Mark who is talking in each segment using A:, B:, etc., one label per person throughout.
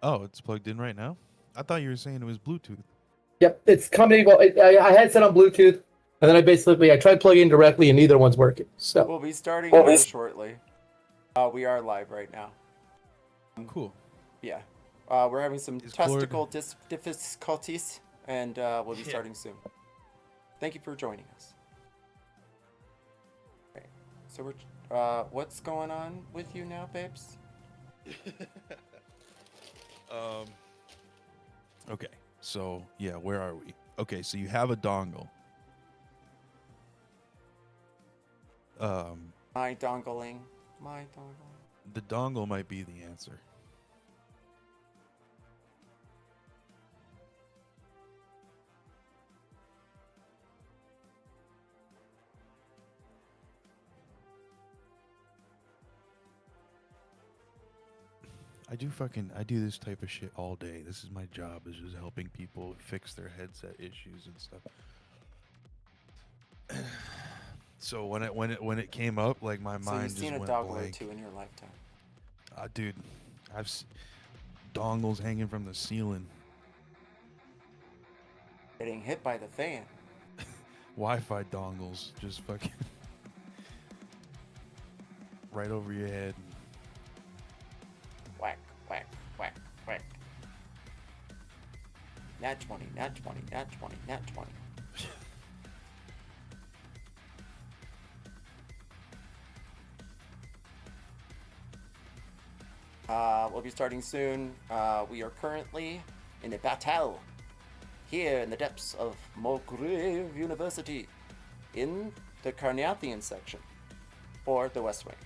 A: Oh, it's plugged in right now? I thought you were saying it was Bluetooth.
B: Yep, it's coming. Well, I had it set on Bluetooth, and then I tried plugging in directly, and neither one's working. So,
C: We'll be starting here shortly. We are live right now.
A: Cool.
C: Yeah. We're having some
A: Is Klord...
C: testicle difficulties, and we'll be starting soon. Thank you for joining us. Okay. So what's going on with you now, babes?
A: Okay, so yeah, where are we? Okay, so you have a dongle.
C: My dongling.
A: The dongle might be the answer. I do this type of shit all day. This is my job, is just helping people fix their headset issues and stuff. So when it came up, like my
C: So
A: mind
C: you've
A: just
C: seen a
A: went
C: doggle or
A: blank.
C: two in your lifetime.
A: Dude, dongles hanging from the ceiling.
C: Getting hit by the fan.
A: Wi-Fi dongles just fucking right over your head.
C: Whack, whack, whack, whack. Nat 20, nat 20, nat 20, nat 20. We'll be starting soon. We are currently in a battle here in the depths of Morgrave University in the Karnathian section, or the West Wing.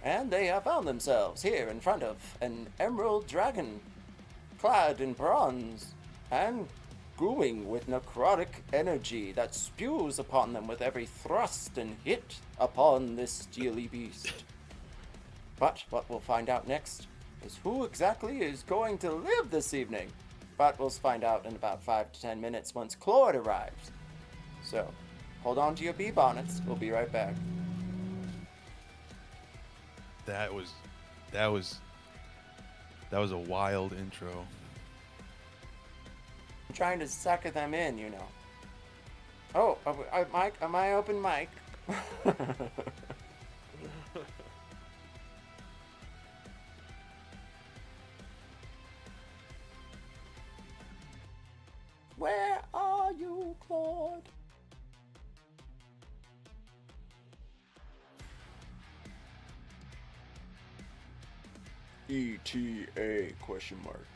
C: And they have found themselves here in front of an emerald dragon, clad in bronze and gooing with necrotic energy that spews upon them with every thrust and hit upon this steely beast. But what we'll find out next is who exactly is going to live this evening. But we'll find out in about 5 to 10 minutes once Klord arrives. So, hold on to your bee bonnets. We'll be right back.
A: That was a wild intro.
C: I'm trying to sucker them in, you know. Oh, am I open mic? Where are you, Klord? ETA question mark.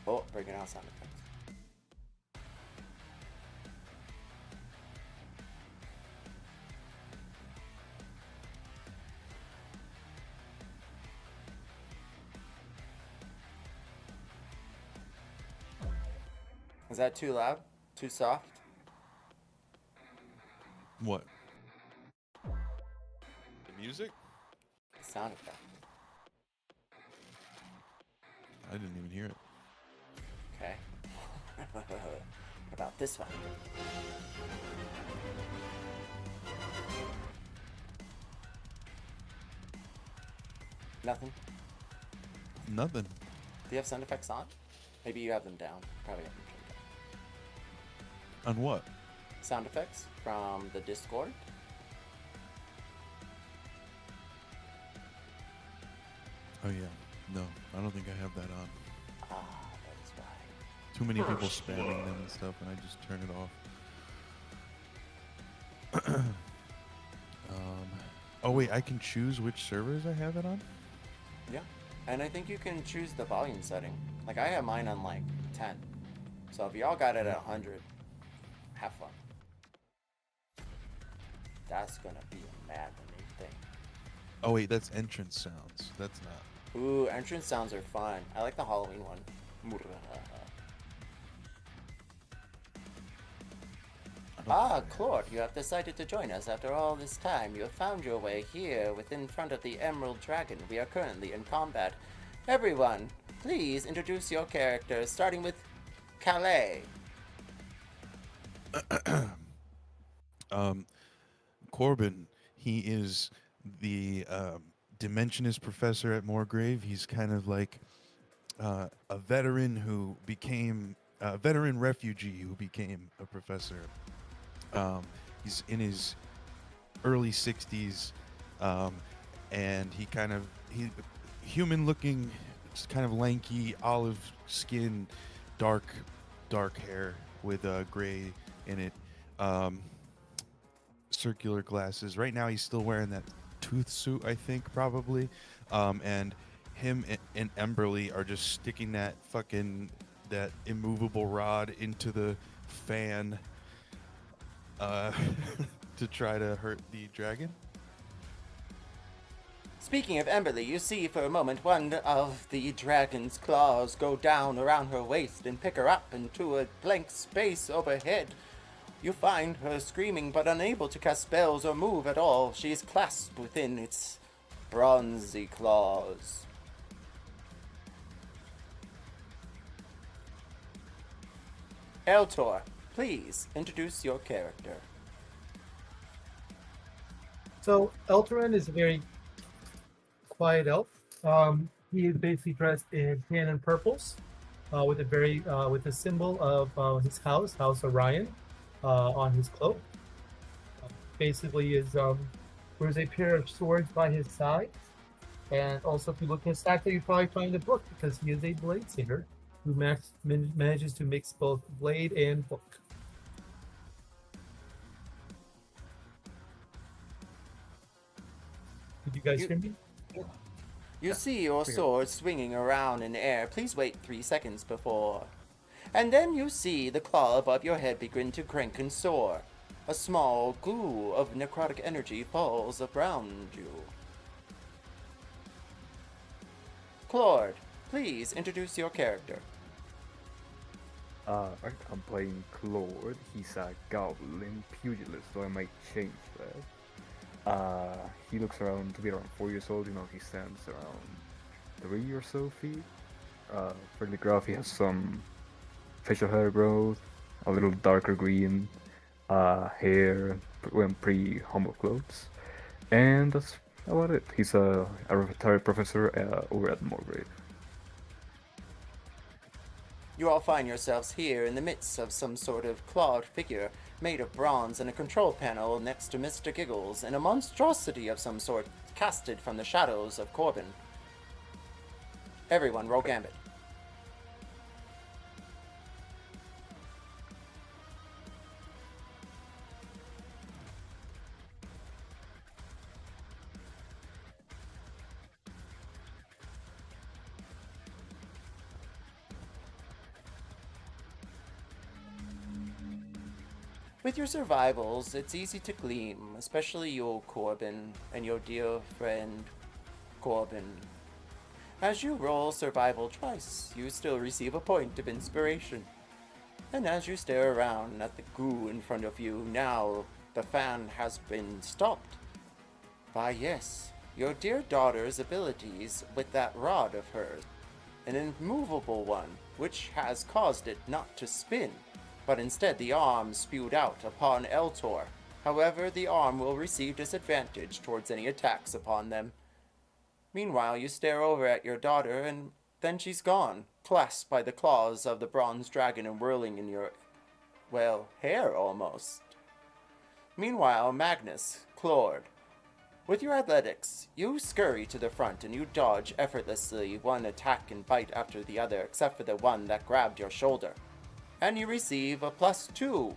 C: Oh, bringing out sound effects. Is that too loud? Too soft?
A: What? The music?
C: Sound effect.
A: I didn't even hear it.
C: Okay. What about this one? Nothing?
A: Nothing.
C: Do you have sound effects on? Maybe you have them down. Probably have them turned down.
A: On what?
C: Sound effects from the Discord.
A: Oh yeah. No, I don't think I have that on.
C: Ah, that is why.
A: Too many people spamming them and stuff, and I just turn it off. Oh wait, I can choose which servers I have it on?
C: Yeah. And I think you can choose the volume setting. Like, I have mine on, like, 10. So if y'all got it at 100, have fun. That's gonna be a maddening thing.
A: Oh wait, that's entrance sounds. That's not.
C: Ooh, entrance sounds are fun. I like the Halloween one. Ah, Klord, you have decided to join us after all this time. You have found your way here within front of the Emerald Dragon. We are currently in combat. Everyone, please introduce your characters, starting with Calais.
A: Corbin, he is the Dimensionist professor at Morgrave. He's kind of like a veteran who became a veteran refugee who became a professor. He's in his early 60s, um, and he human looking, just kind of lanky, olive skin, dark hair with gray in it. Um, Circular glasses. Right now, he's still wearing that tooth suit, I think, probably. And him and Emberlie are just sticking that immovable rod into the fan uh, to try to hurt the dragon.
C: Speaking of Emberlie, you see for a moment one of the dragon's claws go down around her waist and pick her up into a blank space overhead. You find her screaming but unable to cast spells or move at all. She is clasped within its bronzy claws. Eltor, please introduce your character.
B: So Eltoran is a very quiet elf. He is basically dressed in tan and purples, with with a symbol of his House Orion, on his cloak. Basically, wears a pair of swords by his side, and also if you look at his stack, you probably find a book because he is a blade singer who manages to mix both blade and book. Did you guys hear me?
C: You see your sword swinging around in air. Please wait 3 seconds before. And then you see the claw above your head begin to crank and soar. A small goo of necrotic energy falls around you. Klord, please introduce your character.
D: I'm playing Klord. He's a goblin pugilist, so I might change that. He looks around to be around 4 years old. He stands around 3 or so feet. Fairly gruff. He has some facial hair growth, a little darker green hair, wearing pretty humble clothes, and that's about it. He's a retired professor over at Morgrave.
C: You all find yourselves here in the midst of some sort of clawed figure made of bronze and a control panel next to Mr. Giggles and a monstrosity of some sort casted from the shadows of Corbin. Everyone, roll Gambit. With your survivals, it's easy to glean, especially you, Corbin, and your dear friend, Corbin. As you roll survival twice, you still receive a point of inspiration. And as you stare around at the goo in front of you, now the fan has been stopped. Why yes, your dear daughter's abilities with that rod of hers. An immovable one, which has caused it not to spin, but instead the arm spewed out upon Eltor. However, the arm will receive disadvantage towards any attacks upon them. Meanwhile, you stare over at your daughter, and then she's gone, clasped by the claws of the bronze dragon and whirling in your, well, hair almost. Meanwhile, Magnus, Klord, with your athletics, you scurry to the front and you dodge effortlessly one attack and bite after the other, except for the one that grabbed your shoulder. And you receive a +2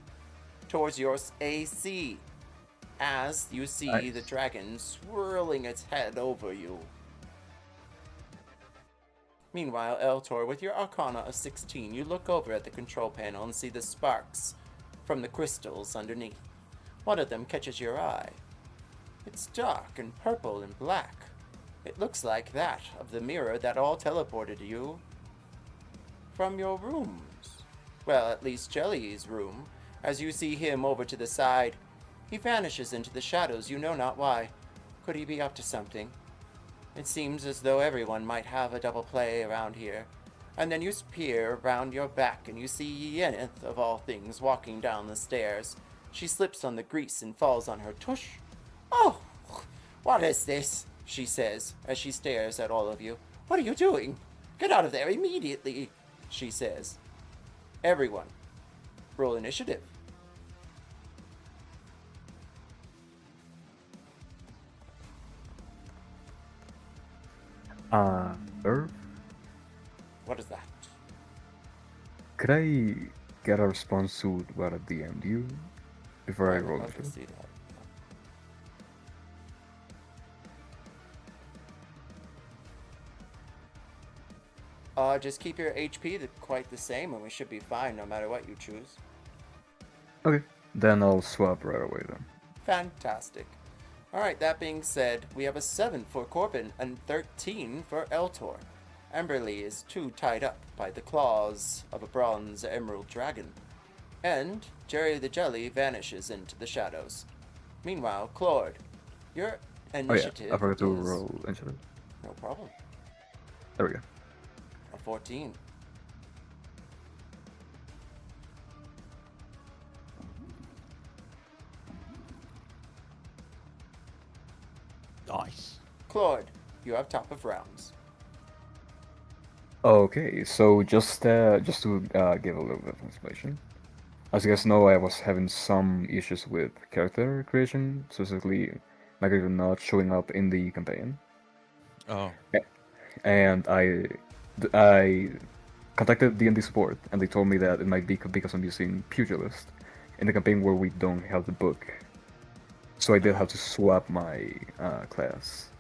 C: towards your AC, as you see the dragon swirling its head over you. Meanwhile, Eltor, with your Arcana of 16, you look over at the control panel and see the sparks from the crystals underneath. One of them catches your eye. It's dark and purple and black. It looks like that of the mirror that all teleported you from your rooms. Well, at least Jelly's room. As you see him over to the side, he vanishes into the shadows, you know not why. Could he be up to something? It seems as though everyone might have a double play around here. And then you peer around your back and you see Yeneth, of all things, walking down the stairs. She slips on the grease and falls on her tush. Oh! What is this? She says, as she stares at all of you. What are you doing? Get out of there immediately, she says. Everyone, roll initiative.
D: Verve?
C: What is that?
D: Could I get a response to what I DM'd you before I
C: would
D: roll
C: love to
D: it?
C: see that. Just keep your HP quite the same, and we should be fine no matter what you choose.
D: Okay, then I'll swap right away then.
C: Fantastic. Alright, that being said, we have a 7 for Corbin and 13 for Eltor. Emberlie is too tied up by the claws of a bronze emerald dragon. And Jerry the Jelly vanishes into the shadows. Meanwhile, Klord, your initiative
D: I forgot to
C: is...
D: roll initiative.
C: No problem.
D: There we go.
C: A 14.
A: Nice.
C: Klord, you have top of rounds.
D: Okay, so just to give a little bit of information. As you guys know, I was having some issues with character creation, specifically my character not showing up in the campaign.
A: Oh.
D: And I contacted D&D support, and they told me that it might be because I'm using Pugilist in the campaign where we don't have the book. So I did have to swap my class.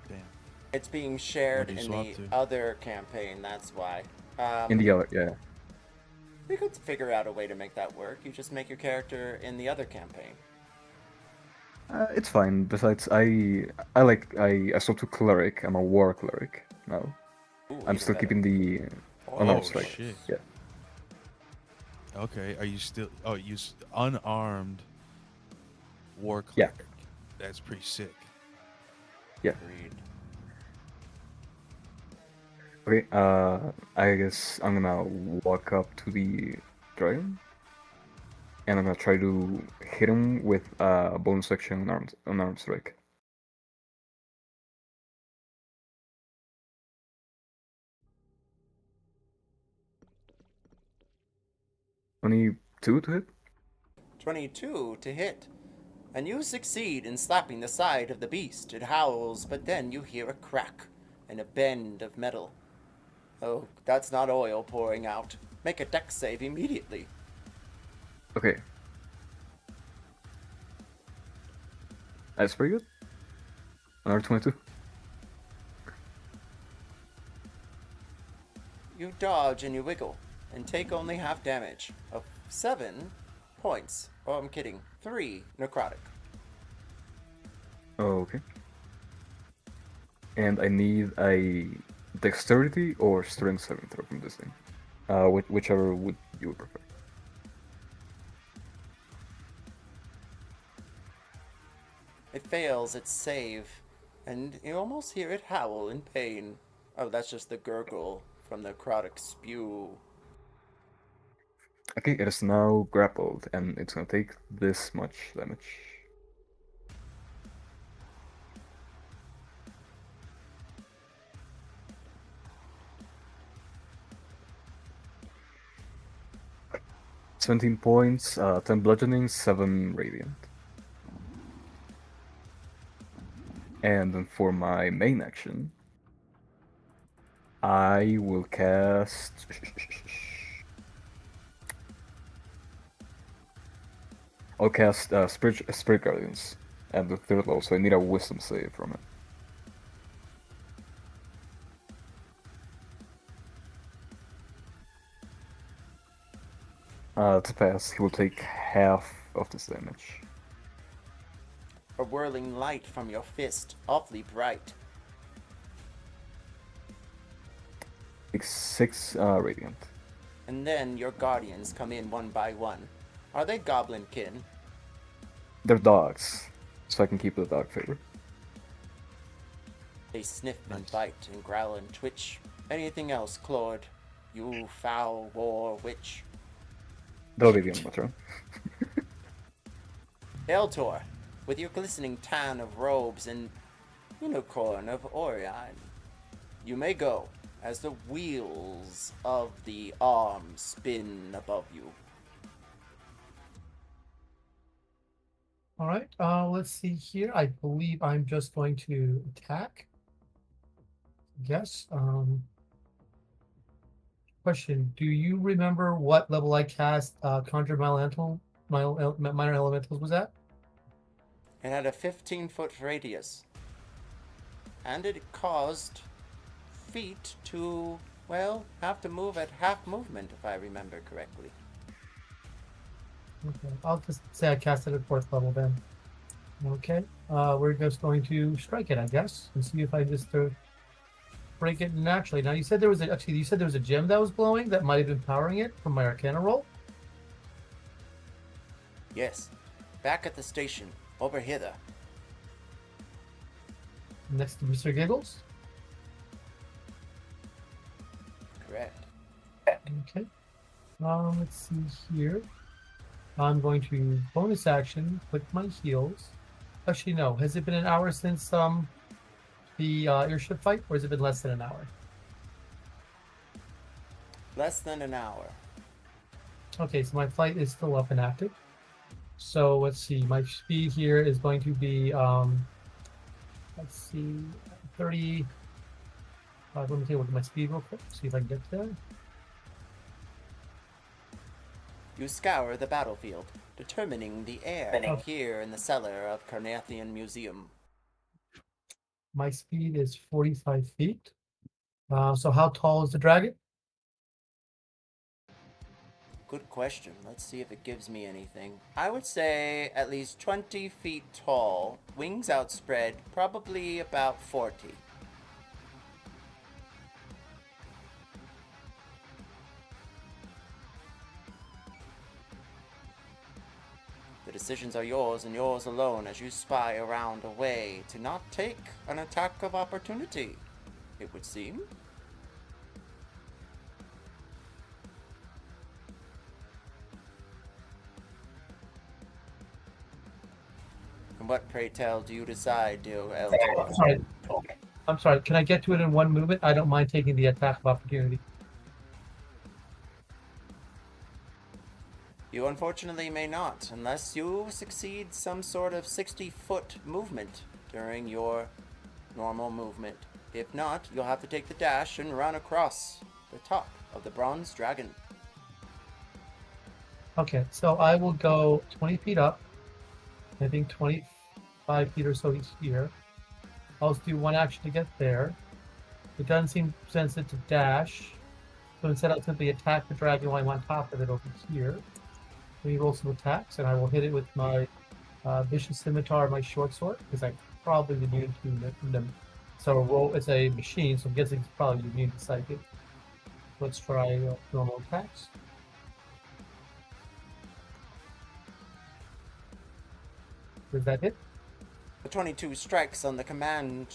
A: Damn.
C: It's being shared
A: What'd you
C: in the
A: swap to?
C: other campaign, that's why.
D: In the other, yeah.
C: We could figure out a way to make that work. You just make your character in the other campaign.
D: It's fine. Besides, I swapped to cleric. I'm a war cleric now.
C: Ooh,
D: I'm
C: even
D: still
C: better.
D: keeping the
C: Oh,
D: unarmed
A: Oh,
D: strike.
A: shit.
D: Yeah.
A: Okay. Are you still? Oh, unarmed war
D: Yeah.
A: cleric. That's pretty sick.
D: Yeah.
C: Agreed.
D: Okay. I guess I'm gonna walk up to the dragon, and I'm gonna try to hit him with a bonus action unarmed strike. Only 2 to hit.
C: 22 to hit. And you succeed in slapping the side of the beast. It howls, but then you hear a crack and a bend of metal. Oh, that's not oil pouring out. Make a dex save immediately.
D: Okay. That's pretty good. Another 22.
C: You dodge and you wiggle, and take only half damage of 7 points. Oh, I'm kidding. 3 necrotic.
D: Okay. And I need a dexterity or strength saving throw from this thing. Whichever you would prefer.
C: It fails its save, and you almost hear it howl in pain. Oh, that's just the gurgle from the necrotic spew.
D: Okay, it is now grappled, and it's gonna take this much damage. "17 points, 10 bludgeoning, 7 radiant. And then for my main action, I will cast... I'll cast Spirit Guardians at the 3rd level, so I need a Wisdom save from it. To pass, he will take half of this damage.
C: A whirling light from your fist, awfully bright.
D: Takes 6 radiant.
C: And then your guardians come in one by one. Are they goblinkin?
D: They're dogs, so I can keep the dog favor.
C: They sniff and
A: Nice.
C: bite and growl and twitch. Anything else, Klord? You foul war witch.
D: That'll be the end of my turn.
C: Eltor, with your glistening tan of robes and unicorn of Orion. You may go, as the wheels of the arm spin above you.
B: All right. Let's see here. I believe I'm just going to attack. Yes. Question: do you remember what level I cast Conjure Minor Elementals was at?
C: It had a 15-foot radius, and it caused feet to, well, have to move at half movement, if I remember correctly.
B: Okay, I'll just say I cast it at 4th level then. Okay, we're just going to strike it, I guess, and see if I just break it naturally. Now you said there was a gem that was glowing that might have been powering it from my Arcana roll.
C: Yes, back at the station, over hither.
B: Next to Mr. Giggles.
C: Correct.
B: Okay. Let's see here. I'm going to bonus action, click my heels. Actually, no. Has it been an hour since the airship fight, or has it been less than an hour?
C: Less than an hour.
B: Okay, so my flight is still up and active. So let's see. My speed here is going to be let's see, 30. Let me take a look at my speed real quick. See if I can get there.
C: You scour the battlefield, determining the air here in the cellar of Karnathian Museum.
B: My speed is 45 feet. So how tall is the dragon?
C: Good question. Let's see if it gives me anything. I would say at least 20 feet tall, wings outspread, probably about 40. The decisions are yours and yours alone as you spy around a way to not take an attack of opportunity, it would seem. And what, pray tell, do you decide, dear Eltor?
B: I'm sorry. Can I get to it in one movement? I don't mind taking the attack of opportunity.
C: You unfortunately may not, unless you succeed some sort of 60-foot movement during your normal movement. If not, you'll have to take the dash and run across the top of the bronze dragon.
B: Okay, so I will go 20 feet up. I think 25 feet or so each here. I'll just do one action to get there. It doesn't seem sensitive to dash. So instead I'll simply attack the dragon while I'm on top of it over here. Let me roll some attacks, and I will hit it with my vicious scimitar, my short sword, because I'm probably immune to them. So roll. It's a machine, so I'm guessing it's probably immune to psychic. Let's try normal attacks. Does that hit?
C: The 22 strikes on the command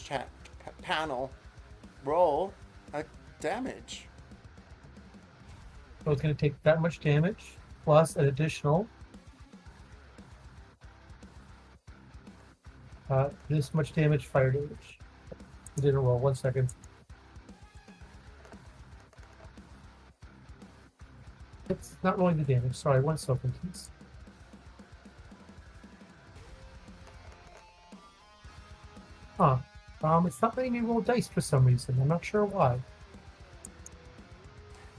C: panel. Roll a damage.
B: So it's going to take that much damage, plus an additional this much damage, fire damage. It didn't roll. 1 second. It's not rolling the damage. Sorry, 1 second, please. Huh. It's not letting me roll dice for some reason. I'm not sure why.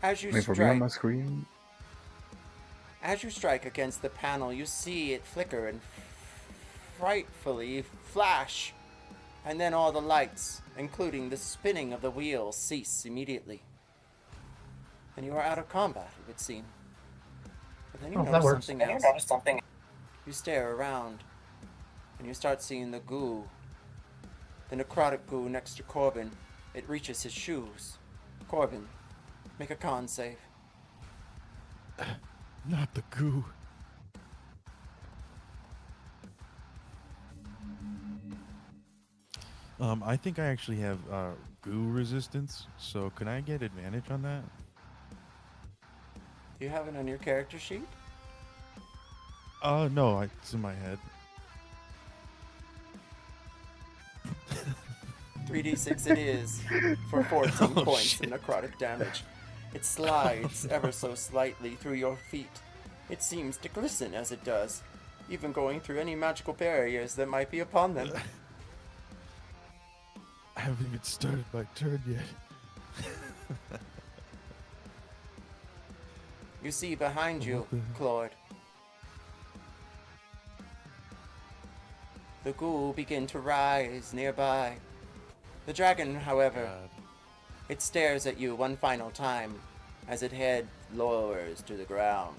C: As you
D: Wait, for me on my
C: strike,
D: screen?
C: as you strike against the panel, you see it flicker and frightfully flash, and then all the lights, including the spinning of the wheels, cease immediately. And you are out of combat, it would seem. But then you
B: Oh, that
C: notice
B: works.
C: something else. You stare around, and you start seeing the goo. The necrotic goo next to Corbin. It reaches his shoes. Corbin, make a con save.
A: Not the goo. I think I actually have goo resistance, so can I get advantage on that?
C: Do you have it on your character sheet?
A: No, it's in my head.
C: 3d6 it is for 14
A: Oh,
C: points
A: shit.
C: of necrotic damage. It slides ever so slightly through your feet. It seems to glisten as it does, even going through any magical barriers that might be upon them.
A: I haven't even started my turn yet.
C: You see behind you,
A: What the-
C: Klord. The ghoul begin to rise nearby. The dragon, however,
A: God.
C: it stares at you one final time as its head lowers to the ground.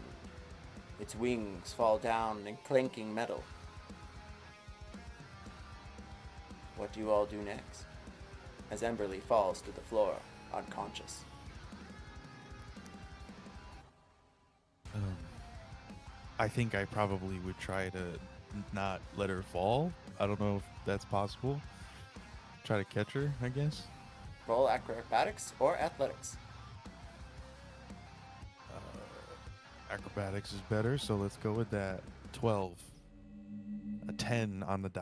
C: Its wings fall down in clanking metal. What do you all do next? As Emberlie falls to the floor, unconscious.
A: I think I probably would try to not let her fall. I don't know if that's possible. Try to catch her, I guess.
C: Roll acrobatics or athletics.
A: Acrobatics is better, so let's go with that. 12. A 10 on the die.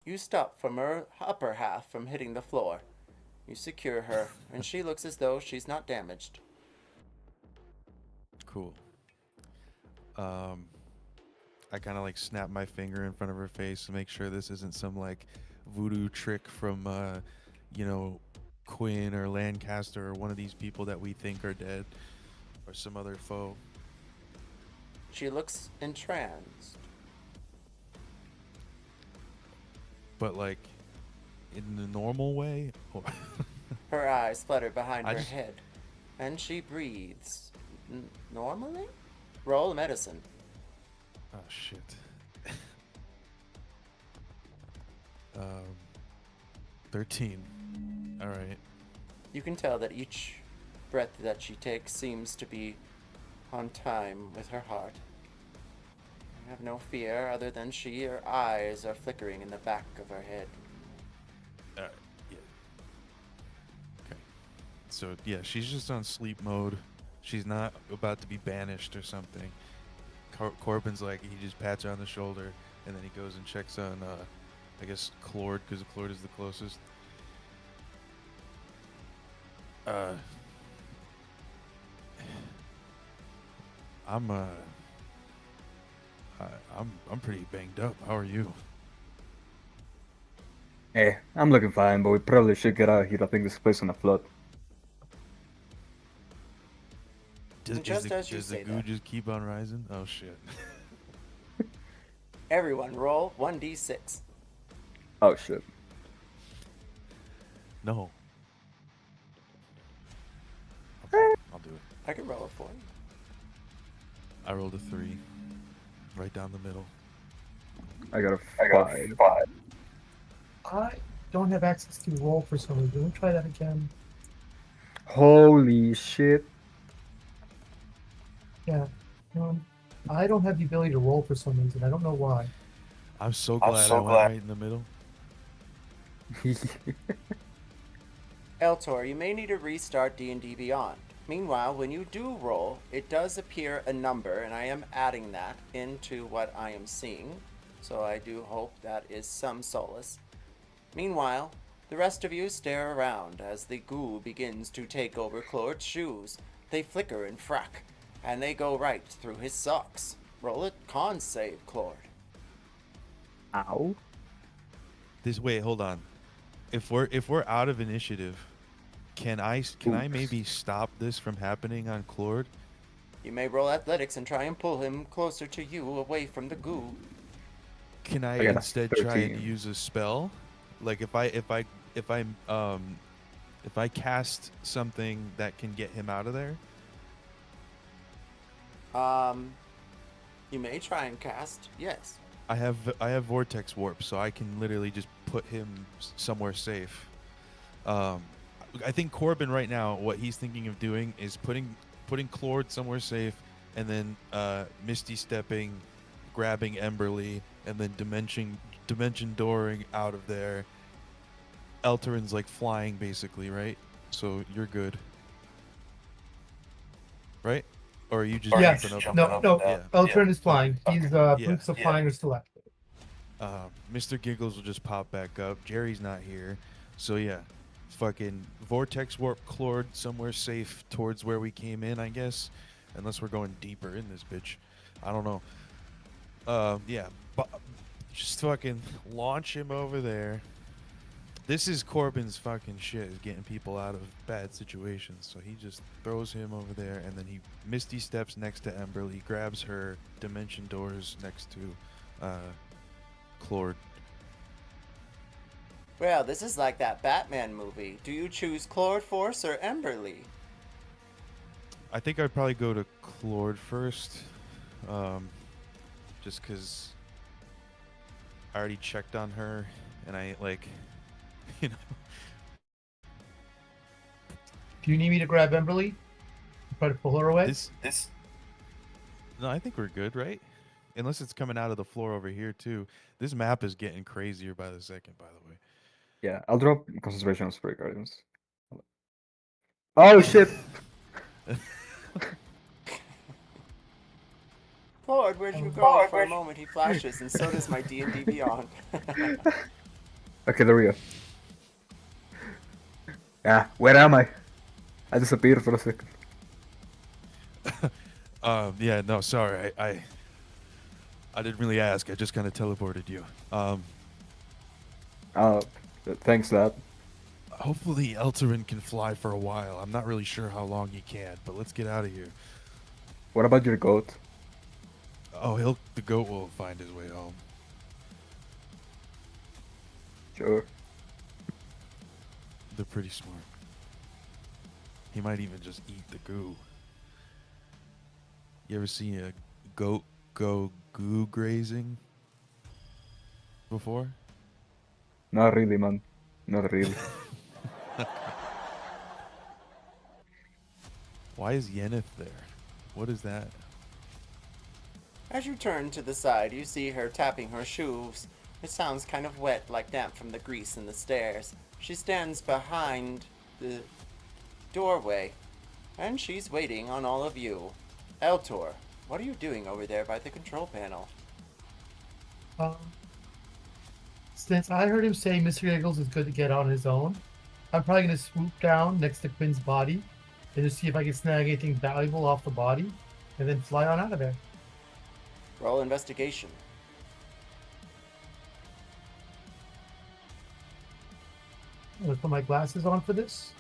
C: You stop from her upper half from hitting the floor. You secure her, and she looks as though she's not damaged.
A: Cool. I kind of like snap my finger in front of her face to make sure this isn't some like voodoo trick from, Quinn or Lancaster or one of these people that we think are dead or some other foe.
C: She looks entranced.
A: But like in the normal way. Or
C: Her eyes flutter behind
A: I
C: her
A: just-
C: head, and she breathes. Normally? Roll medicine.
A: Oh shit. 13. All right.
C: You can tell that each breath that she takes seems to be on time with her heart. You have no fear other than her eyes are flickering in the back of her head.
A: All right. Yeah. Okay. So yeah, she's just on sleep mode. She's not about to be banished or something. Corbin's like, he just pats her on the shoulder, and then he goes and checks on, I guess, Klord, because Klord is the closest. I'm pretty banged up. How are you?
D: I'm looking fine, but we probably should get out of here. I think this place is on a flood.
C: Just as you
A: does the
C: say
A: goo
C: that.
A: just keep on rising? Oh shit.
C: Everyone roll 1d6.
D: Oh shit.
A: No. Okay, I'll do it.
C: I can roll it for you.
A: I rolled a 3. Right down the middle.
D: I got a 5.
B: I don't have access to roll for some reason. Let me try that again.
D: Holy shit.
B: Yeah. I don't have the ability to roll for some reason. I don't know why.
A: I'm so glad I went right in the middle.
C: Eltor, you may need to restart D&D Beyond. Meanwhile, when you do roll, it does appear a number, and I am adding that into what I am seeing. So I do hope that is some solace. Meanwhile, the rest of you stare around as the goo begins to take over Klord's shoes. They flicker and frack, and they go right through his socks. Roll a con save, Klord.
D: Ow.
A: Wait, hold on. If we're out of initiative, can I maybe stop this from happening on Klord?
C: You may roll athletics and try and pull him closer to you, away from the goo.
A: Can I
D: I got a
A: instead try and
D: 13.
A: use a spell? Like if I cast something that can get him out of there?
C: You may try and cast, yes.
A: I have vortex warp, so I can literally just put him somewhere safe. I think Corbin right now, what he's thinking of doing is putting Klord somewhere safe, and then Misty stepping, grabbing Emberlie, and then dimension dooring out of there. Eltorin's like flying basically, right? So you're good, right? Or are you just
B: Yes.
A: jumping up? and
B: No,
A: down?
B: no.
A: Yeah.
B: Eltern is flying. He's
A: Yeah.
B: boots of flying are still active.
A: Mr. Giggles will just pop back up. Jerry's not here. So yeah, fucking vortex warp Klord somewhere safe towards where we came in, I guess. Unless we're going deeper in this bitch. I don't know. Yeah. Just fucking launch him over there. This is Corbin's fucking shit, is getting people out of bad situations. So he just throws him over there, and then he Misty steps next to Emberlie, grabs her dimension doors next to Klord.
C: Well, this is like that Batman movie. Do you choose Klord Force or Emberlie?
A: I think I'd probably go to Klord first, just because I already checked on her, and I like, you know.
B: Do you need me to grab Emberlie? Try to pull her away?
A: This. No, I think we're good, right? Unless it's coming out of the floor over here too. This map is getting crazier by the second, by the way.
D: Yeah, I'll drop concentration on Spirit Guardians. Oh shit!
C: Klord, where'd you go? For a moment he flashes, and so does my D&D Beyond.
D: Okay, there we go. Yeah, where am I? I disappeared for a second.
A: Yeah, no, sorry. I didn't really ask. I just kind of teleported you.
D: Thanks, Dad.
A: Hopefully Eltorin can fly for a while. I'm not really sure how long he can, but let's get out of here.
D: What about your goat?
A: Oh, the goat will find his way home.
D: Sure.
A: They're pretty smart. He might even just eat the goo. You ever seen a goat go goo grazing before?
D: Not really, man. Not really.
A: Why is Yenneith there? What is that?
C: As you turn to the side, you see her tapping her shoes. It sounds kind of wet, like damp from the grease in the stairs. She stands behind the doorway, and she's waiting on all of you. Eltor, what are you doing over there by the control panel?
B: Since I heard him say Mr. Giggles is good to get on his own, I'm probably going to swoop down next to Quinn's body and just see if I can snag anything valuable off the body and then fly on out of there.
C: Roll investigation.
B: I'm going to put my glasses on for this.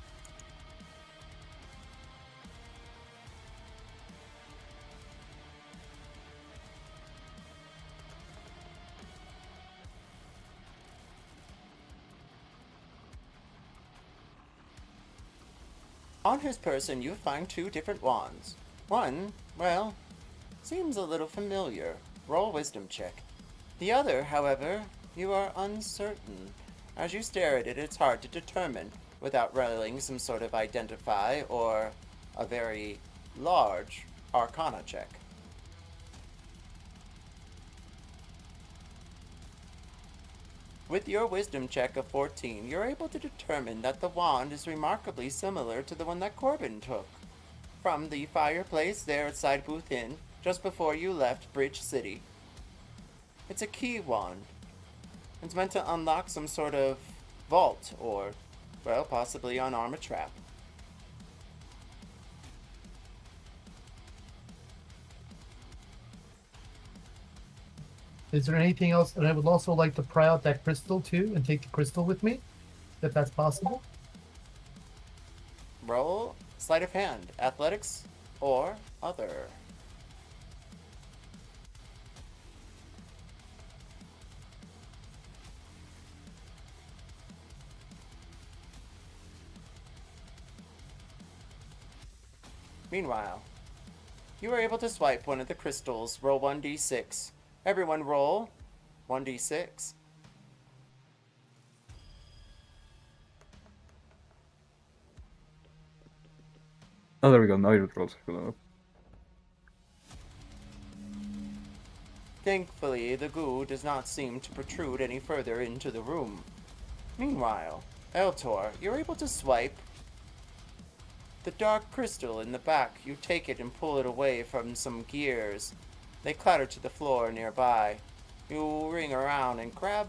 C: On his person, you find two different wands. One, well, seems a little familiar. Roll a wisdom check. The other, however, you are uncertain. As you stare at it, it's hard to determine without rolling some sort of identify or a very large arcana check. With your wisdom check of 14, you're able to determine that the wand is remarkably similar to the one that Corbin took from the fireplace there at Side Booth Inn just before you left Bridge City. It's a key wand. It's meant to unlock some sort of vault or, well, possibly unarm a trap.
B: Is there anything else? And I would also like to pry out that crystal too and take the crystal with me, if that's possible.
C: Roll sleight of hand, athletics, or other. Meanwhile, you are able to swipe one of the crystals. Roll 1d6. Everyone roll 1d6.
D: Oh, there we go. Now your rolls are going up.
C: Thankfully, the goo does not seem to protrude any further into the room. Meanwhile, Eltor, you're able to swipe the dark crystal in the back. You take it and pull it away from some gears. They clatter to the floor nearby. You ring around and grab,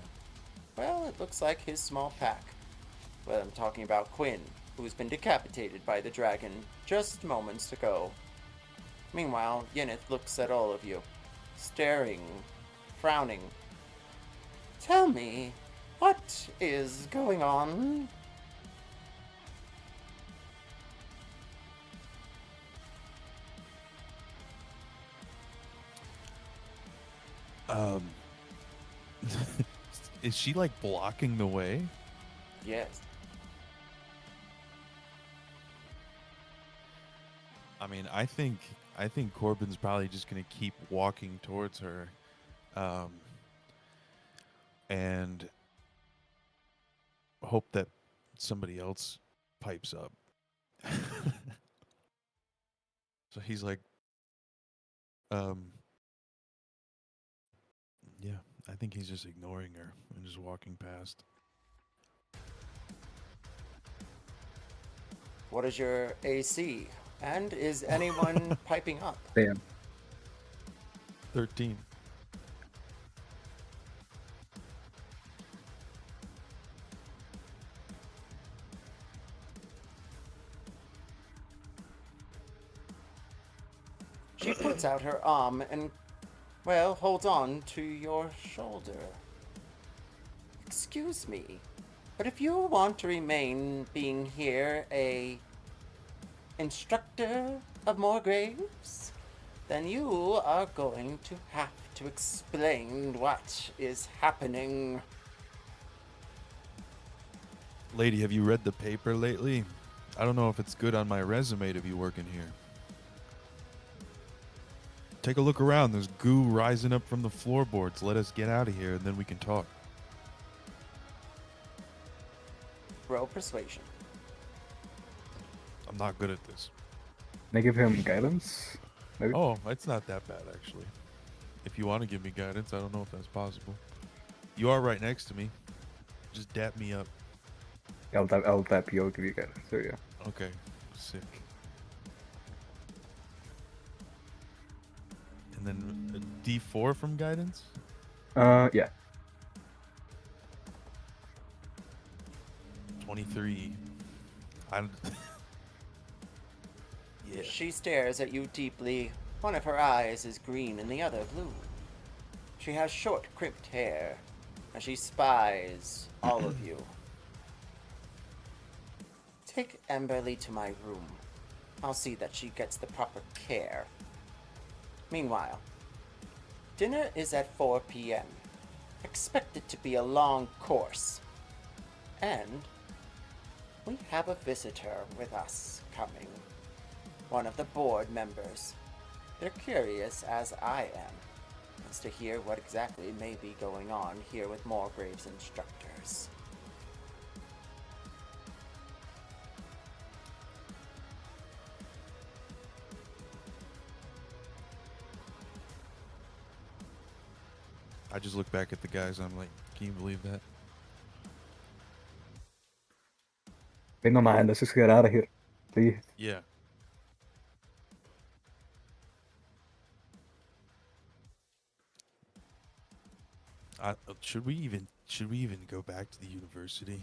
C: well, it looks like his small pack. But I'm talking about Quinn, who's been decapitated by the dragon just moments ago. Meanwhile, Yeneth looks at all of you, staring, frowning. Tell me, what is going on?
A: Um, is she like blocking the way?
C: Yes.
A: I mean, I think Corbin's probably just gonna keep walking towards her, and hope that somebody else pipes up. So he's like, yeah, I think he's just ignoring her and just walking past.
C: What is your AC? And is anyone piping up?
D: Damn.
A: 13.
C: She puts out her arm and, well, holds on to your shoulder. Excuse me, but if you want to remain being here a instructor of Morgraves, then you are going to have to explain what is happening.
A: Lady, have you read the paper lately? I don't know if it's good on my resume to be working here. Take a look around. There's goo rising up from the floorboards. Let us get out of here, and then we can talk.
C: Roll persuasion.
A: I'm not good at this.
D: Can I give him guidance? Maybe?
A: Oh, it's not that bad, actually. If you want to give me guidance, I don't know if that's possible. You are right next to me. Just dap me up.
D: I'll tap you, I'll give you guidance. There you go.
A: Okay, sick. And then a D4 from guidance?
D: Yeah.
A: 23. Yeah.
C: She stares at you deeply. One of her eyes is green and the other blue. She has short, crimped hair, and she spies all of you. Take Emberlie to my room. I'll see that she gets the proper care. Meanwhile, dinner is at 4 p.m. Expect it to be a long course. And we have a visitor with us coming. One of the board members. They're curious, as I am, as to hear what exactly may be going on here with Morgrave's instructors.
A: I just look back at the guys. I'm like, can you believe that?
D: Hey, no man, let's just get out of here. Please.
A: Yeah. Should we even go back to the university?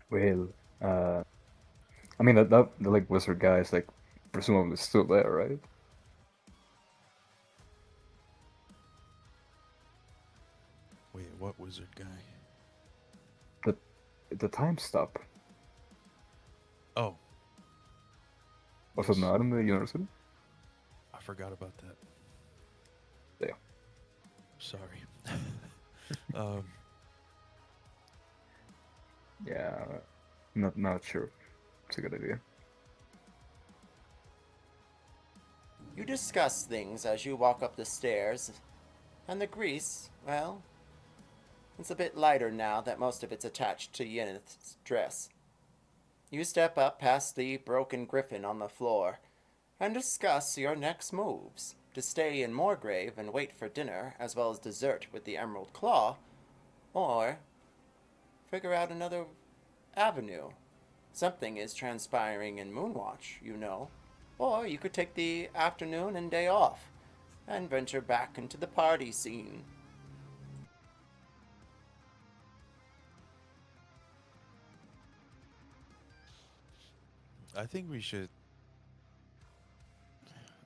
D: Well, I mean that the like wizard guy is like presumably still there, right?
A: Wait, what wizard guy?
D: The time stop.
A: Oh,
D: Was
A: yes.
D: it not in the university?
A: I forgot about that.
D: Yeah.
A: Sorry.
D: Yeah. Not sure. It's a good idea.
C: You discuss things as you walk up the stairs, and the grease, well, it's a bit lighter now that most of it's attached to Yeneth's dress. You step up past the broken griffin on the floor and discuss your next moves to stay in Morgrave and wait for dinner as well as dessert with the Emerald Claw, or figure out another avenue. Something is transpiring in Moonwatch, you know. Or you could take the afternoon and day off and venture back into the party scene.
A: I think we should.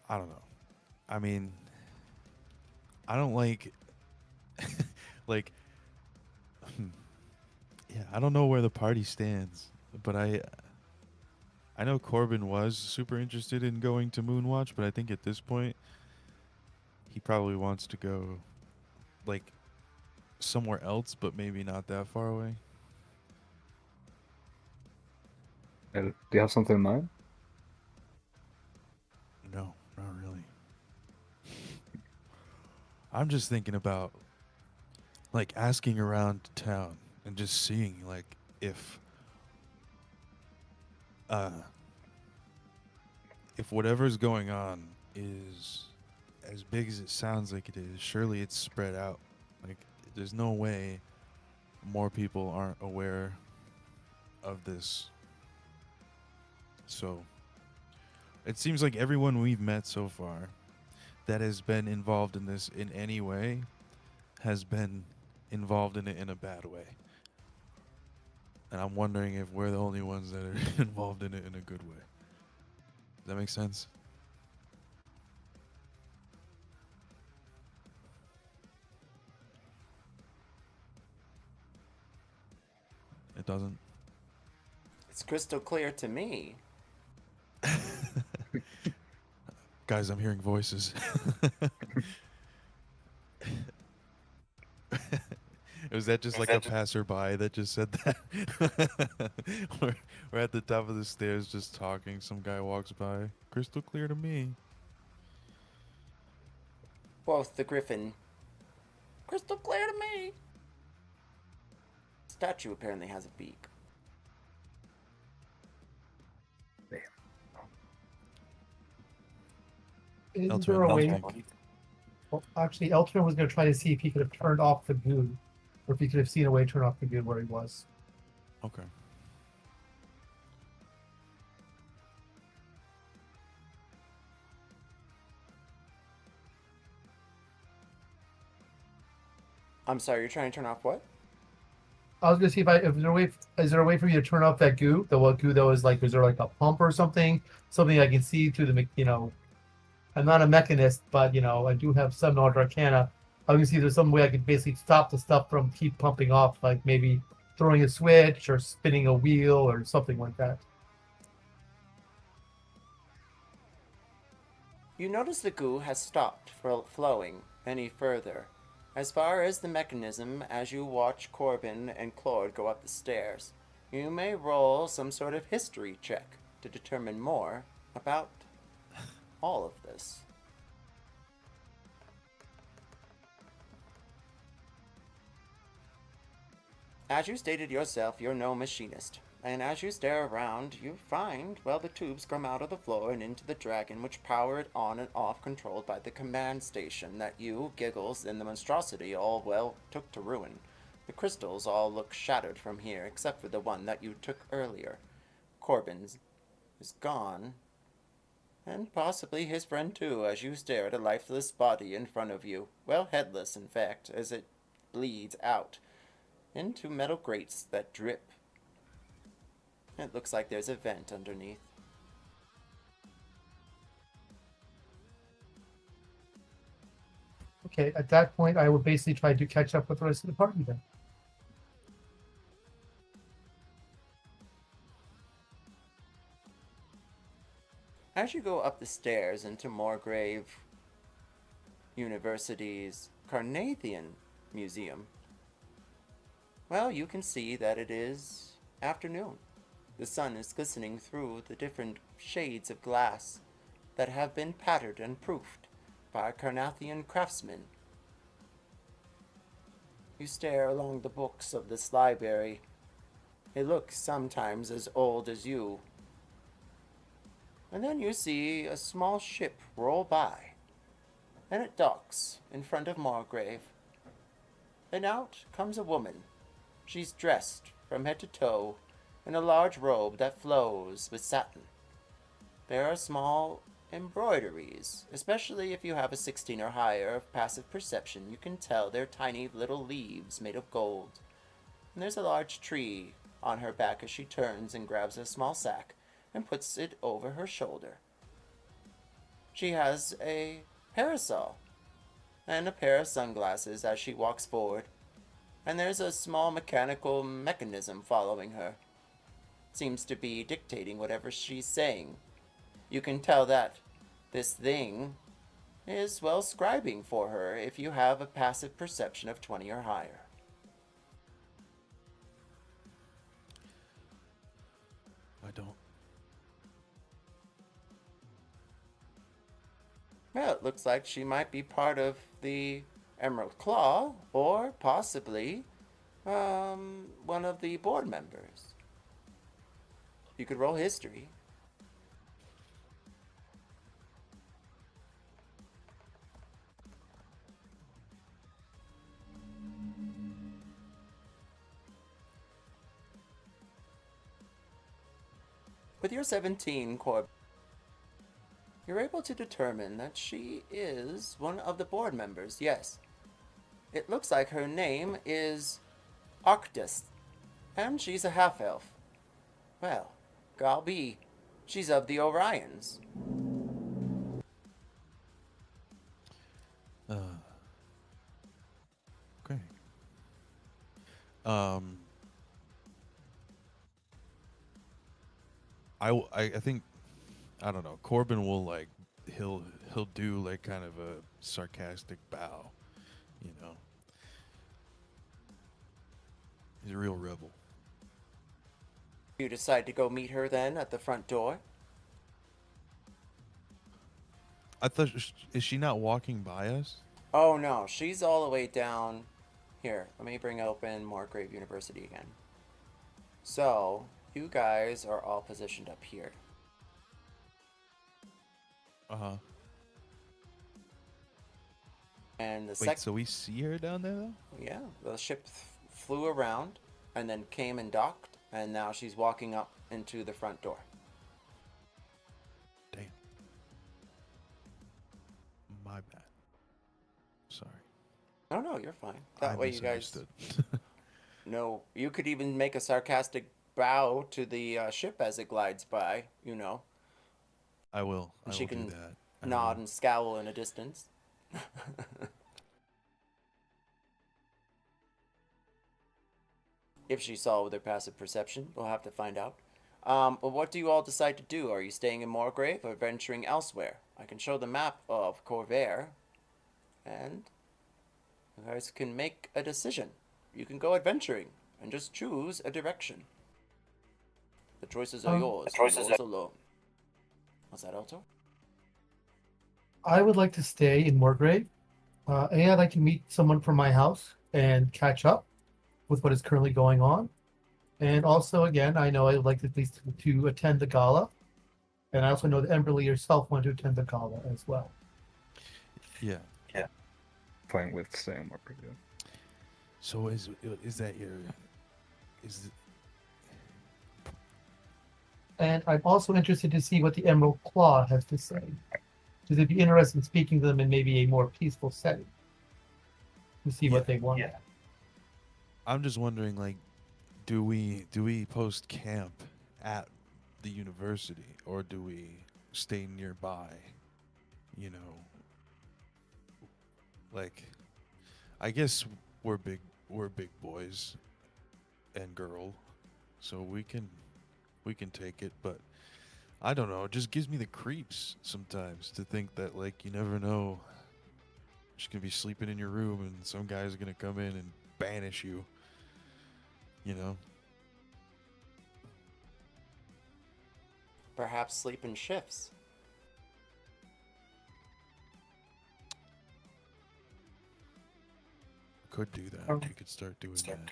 A: I don't know. I mean, I don't like. like, yeah, I don't know where the party stands, but I know Corbin was super interested in going to Moonwatch, but I think at this point he probably wants to go like somewhere else, but maybe not that far away.
D: Do you have something in mind?
A: No, not really. I'm just thinking about like asking around town and just seeing like uh if whatever's going on is as big as it sounds like it is, surely it's spread out. Like there's no way more people aren't aware of this. So it seems like everyone we've met so far that has been involved in this in any way has been involved in it in a bad way. And I'm wondering if we're the only ones that are involved in it in a good way. Does that make sense? It doesn't?
C: It's crystal clear to me.
A: Guys, I'm hearing voices. Was that just like a passerby that just said that? we're at the top of the stairs just talking. Some guy walks by. Crystal clear to me.
C: Both the griffin. Crystal clear to me. Statue apparently has a beak.
B: Is
A: Eltor,
B: there a
A: what do you
B: way?
A: think?
B: Well, actually, Eltor was going to try to see if he could have turned off the goo, or if he could have seen a way to turn off the goo where he was.
A: Okay.
C: I'm sorry, you're trying to turn off what?
B: I was going to see if is there a way for me to turn off that goo? The what goo that was like, is there like a pump or something? Something I can see through the, I'm not a mechanist, but I do have some knowledge of arcana. I can see there's some way I could basically stop the stuff from keep pumping off, like maybe throwing a switch or spinning a wheel or something like that.
C: You notice the goo has stopped flowing any further. As far as the mechanism, as you watch Corbin and Klord go up the stairs, you may roll some sort of history check to determine more about all of this. As you stated yourself, you're no machinist. And as you stare around, you find, the tubes come out of the floor and into the dragon, which power it on and off, controlled by the command station that you, Giggles, and the monstrosity all, took to ruin. The crystals all look shattered from here, except for the one that you took earlier. Corbin's is gone. And possibly his friend too, as you stare at a lifeless body in front of you. Headless, in fact, as it bleeds out into metal grates that drip. It looks like there's a vent underneath.
B: Okay, at that point, I would basically try to catch up with the rest of the party then.
C: As you go up the stairs into Morgrave University's Karnathian Museum, you can see that it is afternoon. The sun is glistening through the different shades of glass that have been patterned and proofed by Karnathian craftsmen. You stare along the books of this library. It looks sometimes as old as you. And then you see a small ship roll by, and it docks in front of Morgrave. And out comes a woman. She's dressed from head to toe in a large robe that flows with satin. there are small embroideries, especially if you have a 16 or higher of passive perception. You can tell they're tiny little leaves made of gold. And there's a large tree on her back as she turns and grabs a small sack and puts it over her shoulder. She has a parasol and a pair of sunglasses as she walks forward, and there's a small mechanical mechanism following her. Seems to be dictating whatever she's saying. You can tell that this thing is well scribing for her if you have a passive perception of 20 or higher.
A: I don't.
C: Well, it looks like she might be part of the Emerald Claw, or possibly one of the board members. You could roll history. With your 17, Corbin, you're able to determine that she is one of the board members, yes. It looks like her name is Arctis, and she's a half-elf. Well, Galbi, she's of the Orions.
A: Okay. I think, I don't know. Corbin will like he'll do like kind of a sarcastic bow, you know. He's a real rebel.
C: You decide to go meet her then at the front door?
A: I thought, is she not walking by us?
C: Oh no, she's all the way down here. Let me bring open Morgrave University again. So, you guys are all positioned up here.
A: Uh-huh.
C: And the
A: Wait, so we see her down there though?
C: Yeah, the ship flew around and then came and docked, and now she's walking up into the front door.
A: Damn. My bad. Sorry.
C: Oh no, you're fine. That way you guys
A: misunderstood.
C: know. You could even make a sarcastic bow to the ship as it glides by, you know.
A: I will.
C: And
A: I
C: she
A: will
C: can
A: do that.
C: nod and scowl in a distance. If she saw with her passive perception, we'll have to find out. But what do you all decide to do? Are you staying in Morgrave or venturing elsewhere? I can show the map of Corvair, and you guys can make a decision. You can go adventuring and just choose a direction. The choices are yours. Yours alone. What's that, Eltor?
B: I would like to stay in Morgrave. I'd like to meet someone from my house and catch up with what is currently going on. And also, again, I know I would like at least to attend the gala. And I also know that Emberlie herself wanted to attend the gala as well.
A: Yeah.
D: Yeah. Playing with Sam or pretty good.
A: So is that your is
B: And I'm also interested to see what the Emerald Claw has to say. Because it'd be interesting speaking to them in maybe a more peaceful setting. To see what they want.
D: Yeah.
A: I'm just wondering, like, do we post camp at the university, or do we stay nearby? You know, like, I guess we're big boys and girl, so we can take it. But I don't know. It just gives me the creeps sometimes to think that, like, you never know. She's gonna be sleeping in your room, and some guy's gonna come in and banish you. You know?
C: Perhaps sleep in shifts.
A: Could do that. We could start doing that.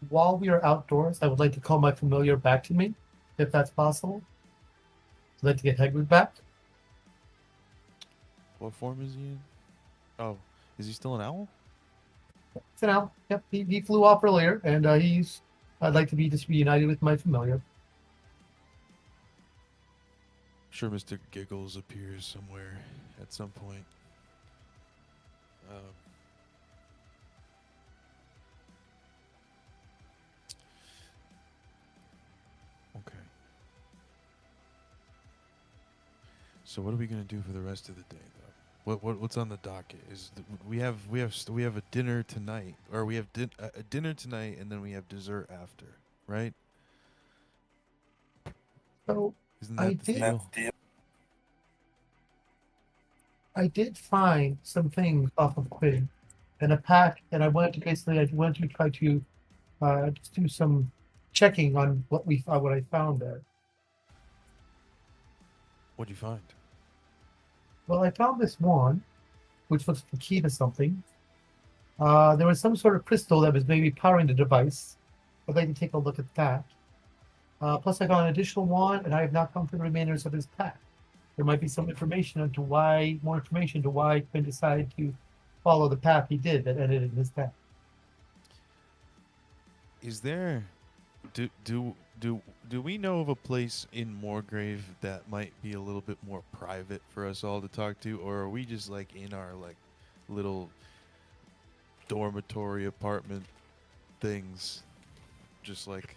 B: While we are outdoors, I would like to call my familiar back to me, if that's possible. I'd like to get Hegwood back.
A: What form is he in? Oh, is he still an owl?
B: So now, yep, he flew off earlier, and I'd like to be just reunited with my familiar.
A: sure Mr. Giggles appears somewhere at some point. Okay. So what are we gonna do for the rest of the day, though? What's on the docket? We have a dinner tonight, or we have a dinner tonight, and then we have dessert after, right?
B: So
A: Isn't
B: I
A: that the
B: did.
A: deal?
B: I did find some things off of Quinn in a pack, and I wanted to try to just do some checking on what I found there.
A: What'd you find?
B: Well, I found this wand, which looks like the key to something. There was some sort of crystal that was maybe powering the device. I'd like to take a look at that. Plus, I got an additional wand, and I have not come to the remainders of his pack. There might be more information into why Quinn decided to follow the path he did that ended in his death.
A: Is there do we know of a place in Morgrave that might be a little bit more private for us all to talk to, or are we just like in our like little dormitory apartment things, just like,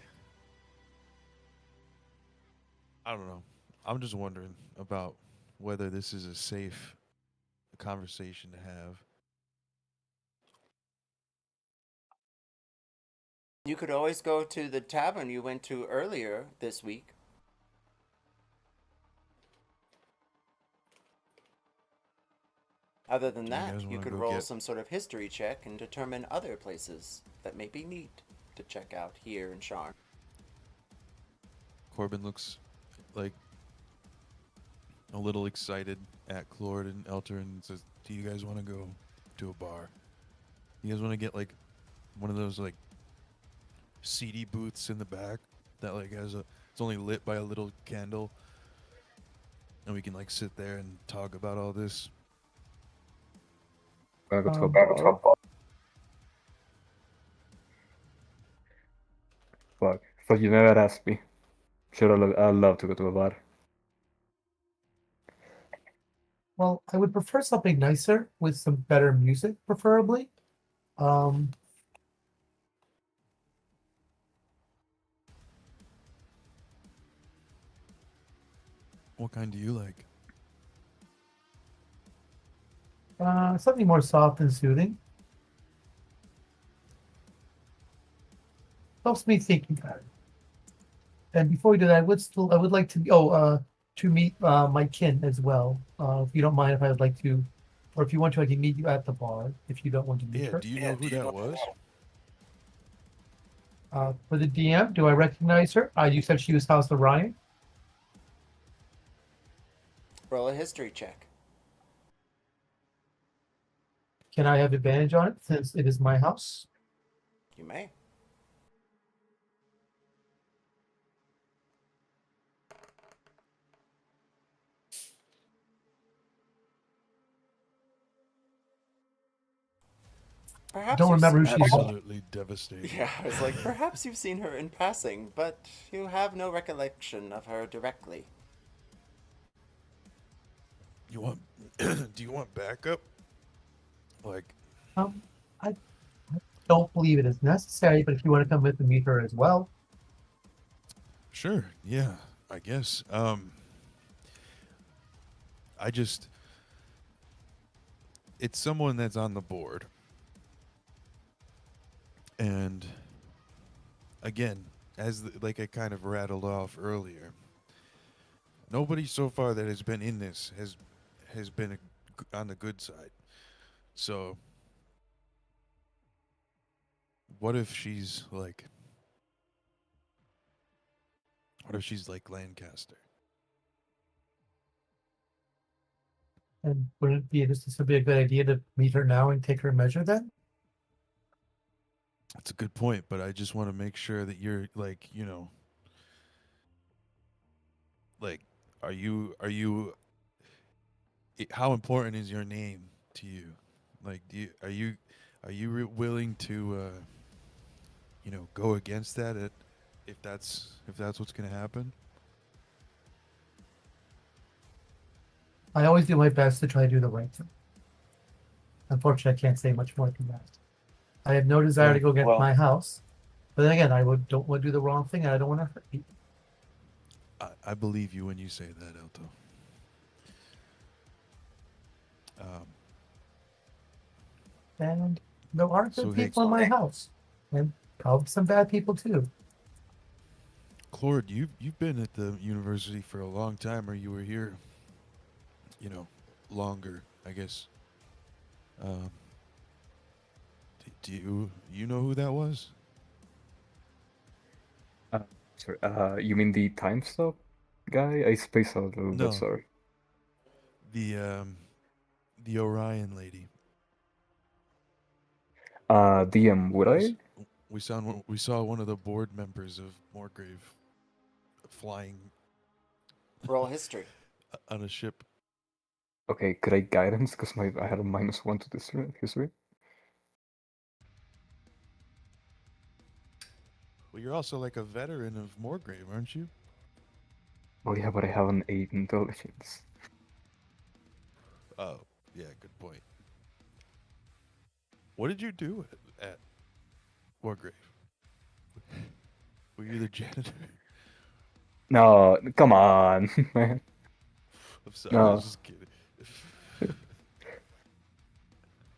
A: I don't know. I'm just wondering about whether this is a safe conversation to have.
C: You could always go to the tavern you went to earlier this week. Other than
A: Do you
C: that,
A: guys
C: you
A: wanna
C: could
A: go
C: roll
A: get-
C: some sort of history check and determine other places that may be neat to check out here in Sharn.
A: Corbin looks like a little excited at Klord and Eltor and says, "Do you guys want to go to a bar? You guys want to get like one of those like CD booths in the back that like it's only lit by a little candle, and we can like sit there and talk about all this."
D: Wanna go to a bar? Fuck. But you never asked me. Sure, I'd love to go to a bar.
B: Well, I would prefer something nicer with some better music, preferably. Um,
A: What kind do you like?
B: Something more soft and soothing. Helps me thinking about it. And before we do that, I would like to meet my kin as well. If you don't mind, if I would like to, or if you want to, I can meet you at the bar. If you don't want to meet
A: Yeah,
B: her.
A: do you know who that was?
B: For the DM, do I recognize her? You said she was House of Ryan.
C: Roll a history check.
B: Can I have advantage on it since it is my house?
C: You may. Perhaps
B: Don't
C: you've
B: remember
C: seen-
B: who she is.
A: Absolutely devastated.
C: Yeah, I was like, perhaps you've seen her in passing, but you have no recollection of her directly.
A: You want? Do you want backup? Like,
B: I don't believe it is necessary, but if you want to come with and meet her as well,
A: sure, yeah, I guess. I just, it's someone that's on the board, and again, like I kind of rattled off earlier, nobody so far that has been in this has been on the good side. So, what if she's like? What if she's like Lancaster?
B: and wouldn't it be this would be a good idea to meet her now and take her measure then?
A: That's a good point, but I just want to make sure that you're like, like, how important is your name to you? Like, are you willing to, go against if that's what's gonna happen?
B: I always do my best to try to do the right thing. Unfortunately, I can't say much more than that. I have no desire to go get
C: Well-
B: my house, but then again, don't want to do the wrong thing, and I don't want to hurt people.
A: I believe you when you say that, Elto.
B: And there are
A: So,
B: good
A: hey,
B: people in my house, and probably some bad people too.
A: Klord, you've been at the university for a long time, or you were here, longer, I guess. Um, do you know who that was?
D: Sorry, you mean the time stop guy? I spaced out a little bit,
A: No,
D: sorry.
A: the Orion lady.
D: DM, would
A: We,
D: I?
A: s- we saw one of the board members of Morgrave flying
C: Roll history.
A: on a ship.
D: Okay, could I guidance? Because I had a -1 to this history.
A: Well, you're also like a veteran of Morgrave, aren't you?
D: Oh yeah, but I have an 8 intelligence.
A: Oh, yeah, good point. What did you do at Morgrave? Were you the janitor?
D: No, come on, man.
A: I'm sorry, I
D: No,
A: was just kidding.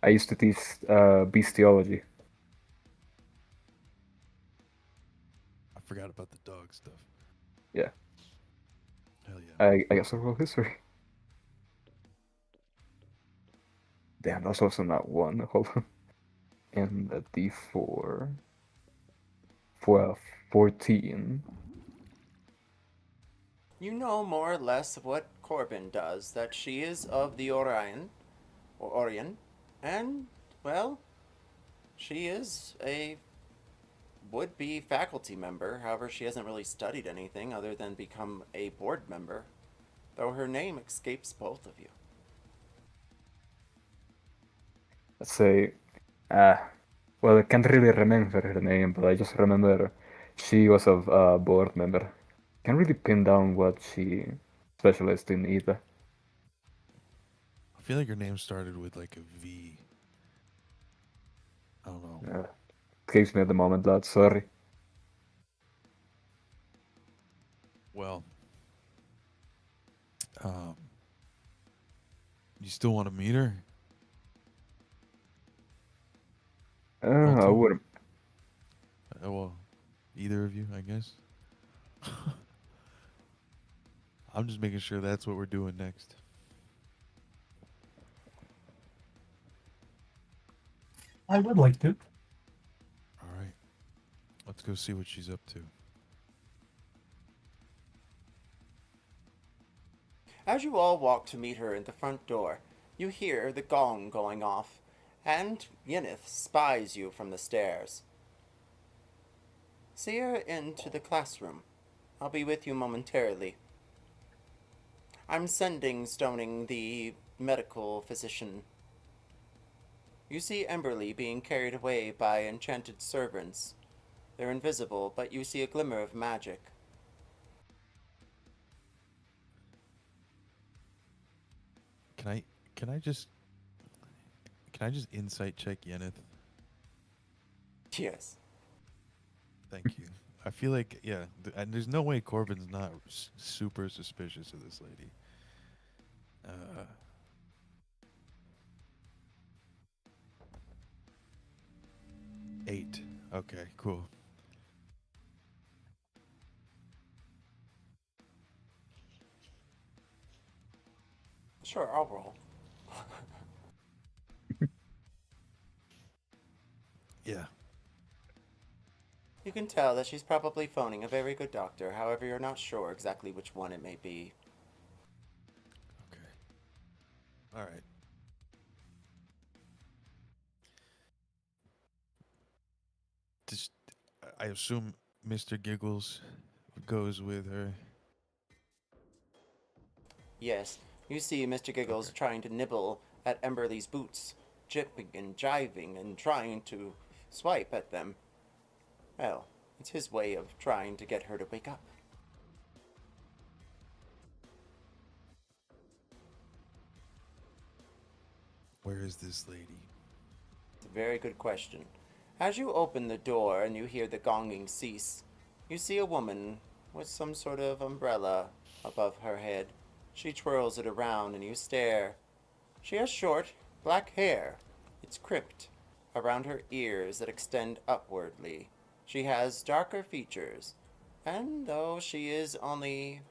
D: I used to teach bestiology.
A: I forgot about the dog stuff.
D: Yeah,
A: Hell yeah.
D: I guess I'll roll history. Damn, that's also not 1. Hold on. And a D4 for a 14.
C: You know more or less of what Corbin does, that she is of the Orion, and, well, she is a would-be faculty member. However, she hasn't really studied anything other than become a board member, though her name escapes both of you.
D: Let's say, well, I can't really remember her name, but I just remember she was a board member. Can't really pin down what she specialized in either.
A: I feel like her name started with like a V. I don't know.
D: Escapes me at the moment, lad. Sorry.
A: Well, um, you still want to meet her?
D: I
A: Elto?
D: wouldn't.
A: Well, either of you, I guess. I'm just making sure that's what we're doing next.
B: I would like to.
A: All right. Let's go see what she's up to.
C: As you all walk to meet her at the front door, you hear the gong going off, and Yenith spies you from the stairs. See her into the classroom. I'll be with you momentarily. I'm sending Stoning the medical physician. You see Emberlie being carried away by enchanted servants. They're invisible, but you see a glimmer of magic.
A: Can I just insight check Yenith?
C: Yes.
A: Thank you. I feel like and there's no way Corbin's not super suspicious of this lady. 8. Okay, cool.
C: Sure, I'll roll.
A: Yeah.
C: You can tell that she's probably phoning a very good doctor, however you're not sure exactly which one it may be.
A: Okay. All right. Just, I assume Mr. Giggles goes with her.
C: Yes, you see Mr. Giggles
A: Okay.
C: trying to nibble at Emberlie's boots, jipping and jiving and trying to swipe at them. Well, it's his way of trying to get her to wake up.
A: Where is this lady?
C: It's a very good question. As you open the door and you hear the gonging cease, you see a woman with some sort of umbrella above her head. She twirls it around and you stare. She has short, black hair. It's crimped around her ears that extend upwardly. She has darker features, and though she is only,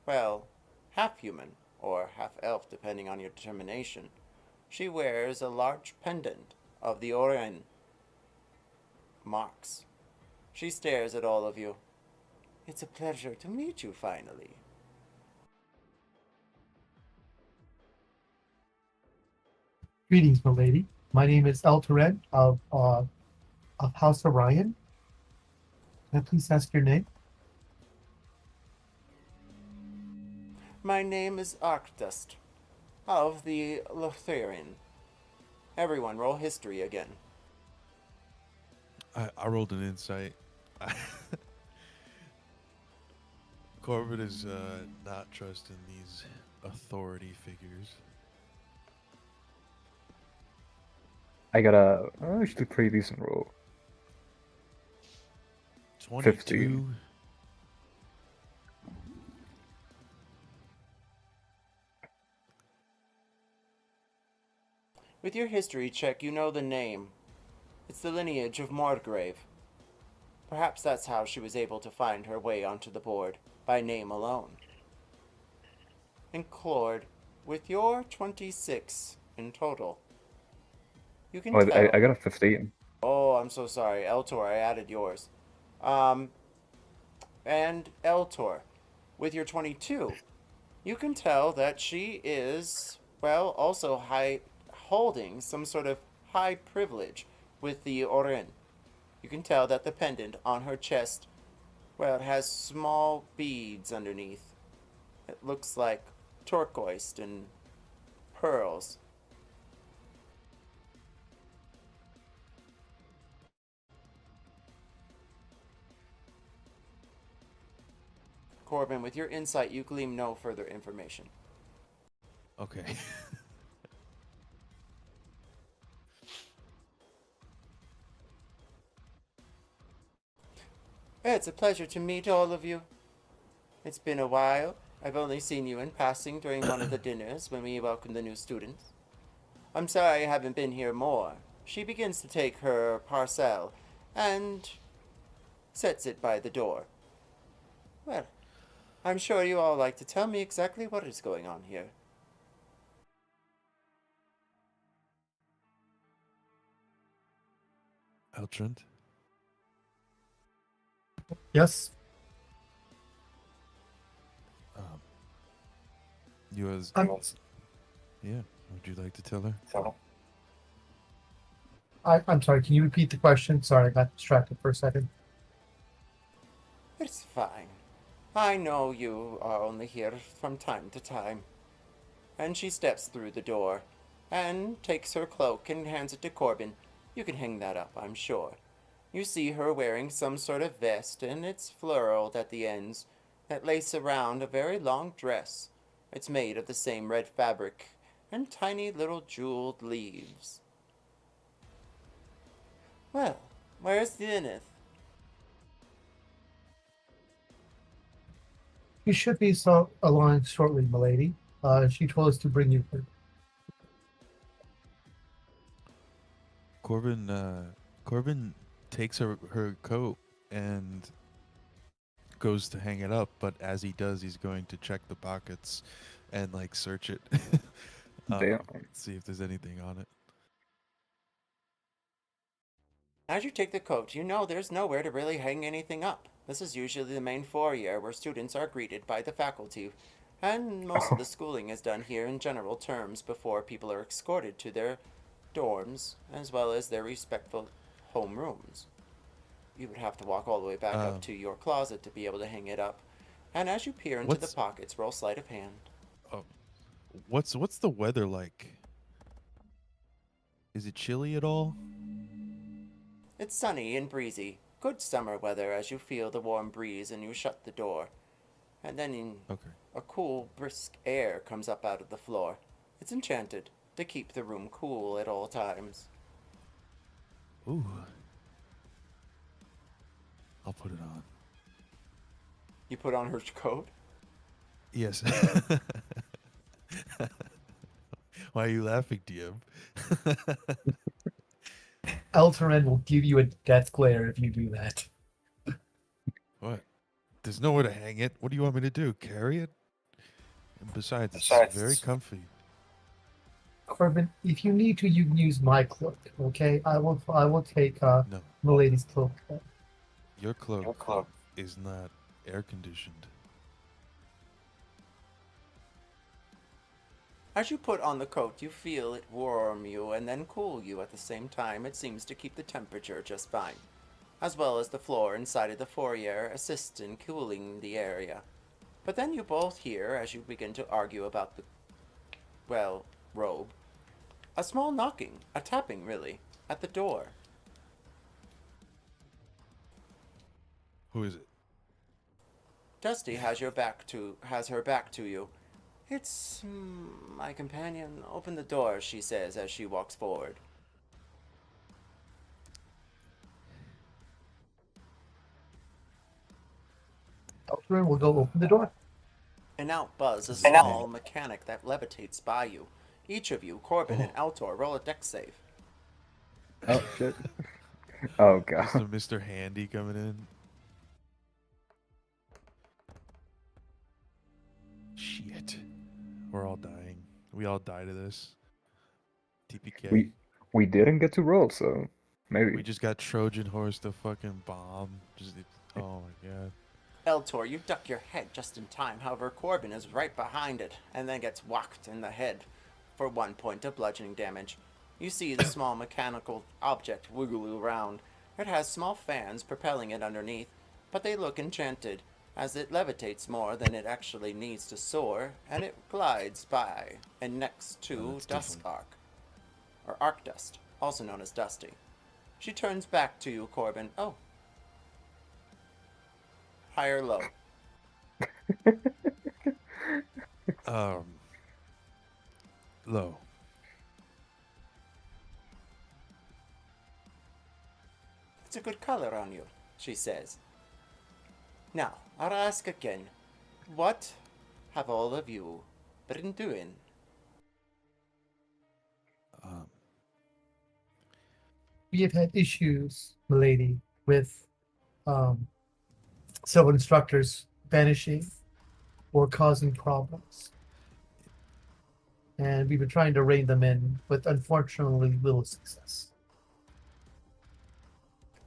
C: well, half human, or half elf depending on your determination, she wears a large pendant of the Orion marks. She stares at all of you. It's a pleasure to meet you finally.
B: Greetings, my lady. My name is Eltor of House Orion. Can I please ask your name?
C: My name is Arcdust of the Lotharian. Everyone, roll history again.
A: I rolled an insight. Corbin is not trusting these authority figures.
D: I got a actually pretty decent roll.
A: 22.
D: 15.
C: With your history check, you know the name. It's the lineage of Morgrave. Perhaps that's how she was able to find her way onto the board, by name alone. And Klord, with your 26 in total, you can
D: Oh,
C: tell...
D: I got a 15.
C: Oh, I'm so sorry. Eltor, I added yours. And Eltor, with your 22, you can tell that she is, well, also holding some sort of high privilege with the Oren. You can tell that the pendant on her chest, well, it has small beads underneath. It looks like turquoise and pearls. Corbin, with your insight, you glean no further information.
A: Okay.
C: It's a pleasure to meet all of you. It's been a while. I've only seen you in passing during one of the dinners when we welcomed the new students. I'm sorry I haven't been here more. She begins to take her parcel and sets it by the door. Well, I'm sure you all like to tell me exactly what is going on here.
A: Eltrand?
B: Yes.
A: You as...
B: I'm
A: Yeah. Would you like to tell her?
B: I'm sorry. Can you repeat the question? Sorry, I got distracted for a second.
C: It's fine. I know you are only here from time to time. And she steps through the door and takes her cloak and hands it to Corbin. You can hang that up, I'm sure. You see her wearing some sort of vest, and it's floraled at the ends that lace around a very long dress. It's made of the same red fabric and tiny little jeweled leaves. Well, where's Zenith?
B: You should be so along shortly, milady. She told us to bring you here.
A: Corbin takes her coat and goes to hang it up, but as he does, he's going to check the pockets and like search it.
D: Damn.
A: See if there's anything on it.
C: As you take the coat, you know there's nowhere to really hang anything up. This is usually the main foyer where students are greeted by the faculty, and most of the schooling is done here in general terms before people are escorted to their dorms, as well as their respectful homerooms. You would have to walk all the way back up to your closet to be able to hang it up, and as you peer into the pockets, roll sleight of hand.
A: Oh, what's the weather like? Is it chilly at all?
C: It's sunny and breezy. Good summer weather as you feel the warm breeze and you shut the door. And then a cool, brisk air comes up out of the floor. It's enchanted. to keep the room cool at all times.
A: Ooh. I'll put it on.
C: You put on her coat?
A: Yes. Why are you laughing, DM?
B: Eltorin will give you a death glare if you do that.
A: What? There's nowhere to hang it. What do you want me to do? Carry it? And besides, it's very comfy.
B: Corbin, if you need to, you can use my cloak. Okay, I will take
A: No,
B: Milady's cloak.
A: your cloak is not air conditioned.
C: As you put on the coat, you feel it warm you and then cool you at the same time. It seems to keep the temperature just fine, as well as the floor inside of the foyer assists in cooling the area. But then you both hear, as you begin to argue about the, well, robe, a small knocking, a tapping really, at the door.
A: Who is it?
C: Dusty has her back to you. It's my companion. Open the door, she says as she walks forward.
B: Eltorin will go open the door.
C: And out buzz a small mechanic that levitates by you. Each of you, Corbin and Eltor, roll a dex save.
D: Oh shit. Oh
A: So
D: god.
A: Mr. Handy coming in. Shit. We're all dying. We all die to this. TPK.
D: We didn't get to roll, so maybe.
A: We just got Trojan horse the fucking bomb. Oh my god.
C: Eltor, you duck your head just in time. However, Corbin is right behind it and then gets whacked in the head for 1 point of bludgeoning damage. You see the small mechanical object wiggle around. It has small fans propelling it underneath, but they look enchanted as it levitates more than it actually needs to soar, and it glides by and next to
A: that's
C: Dusk
A: different.
C: Arc, or Arc Dust, also known as Dusty. She turns back to you, Corbin. Oh. High or low?
A: Low.
C: It's a good color on you, she says. Now, I'll ask again. What have all of you been doing?
B: We have had issues, milady, with several instructors vanishing or causing problems. And we've been trying to rein them in, with unfortunately little success.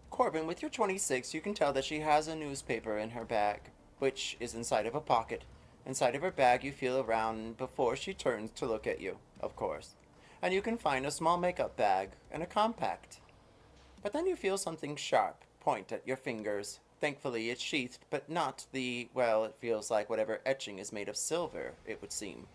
C: Corbin, with your 26, you can tell that she has a newspaper in her bag, which is inside of a pocket. Inside of her bag, you feel around before she turns to look at you, of course. And you can find a small makeup bag and a compact. But then you feel something sharp point at your fingers. Thankfully, it's sheathed, but not the, well, it feels like whatever etching is made of silver, it would seem.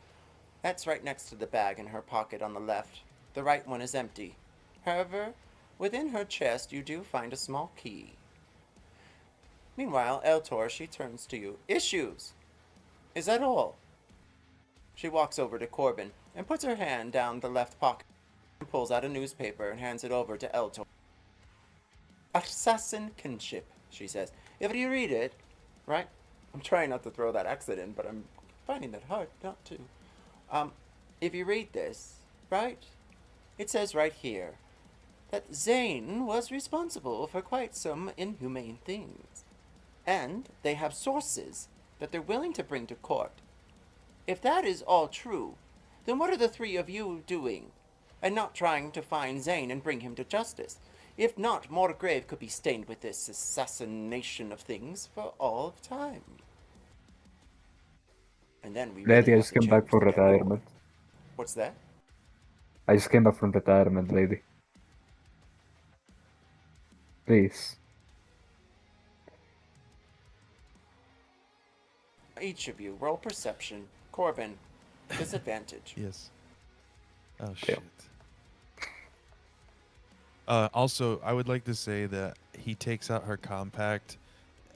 C: That's right next to the bag in her pocket on the left. The right one is empty. However, within her chest, you do find a small key. Meanwhile, Eltor, she turns to you. Issues! Is that all? She walks over to Corbin and puts her hand down the left pocket and pulls out a newspaper and hands it over to Eltor. Assassin kinship, she says. If you read it, right? I'm trying not to throw that accent in, but I'm finding that hard not to. If you read this, right? It says right here that Zane was responsible for quite some inhumane things. And they have sources that they're willing to bring to court. If that is all true, then what are the three of you doing? And not trying to find Zane and bring him to justice? If not, Morgrave could be stained with this assassination of things for all of time. And then we
D: Lady, I
C: really
D: just came back for retirement.
C: What's that?
D: I just came back from retirement, lady. Please.
C: Each of you, roll perception. Corbin, disadvantage.
A: Yes. Oh shit. Also, I would like to say that he takes out her compact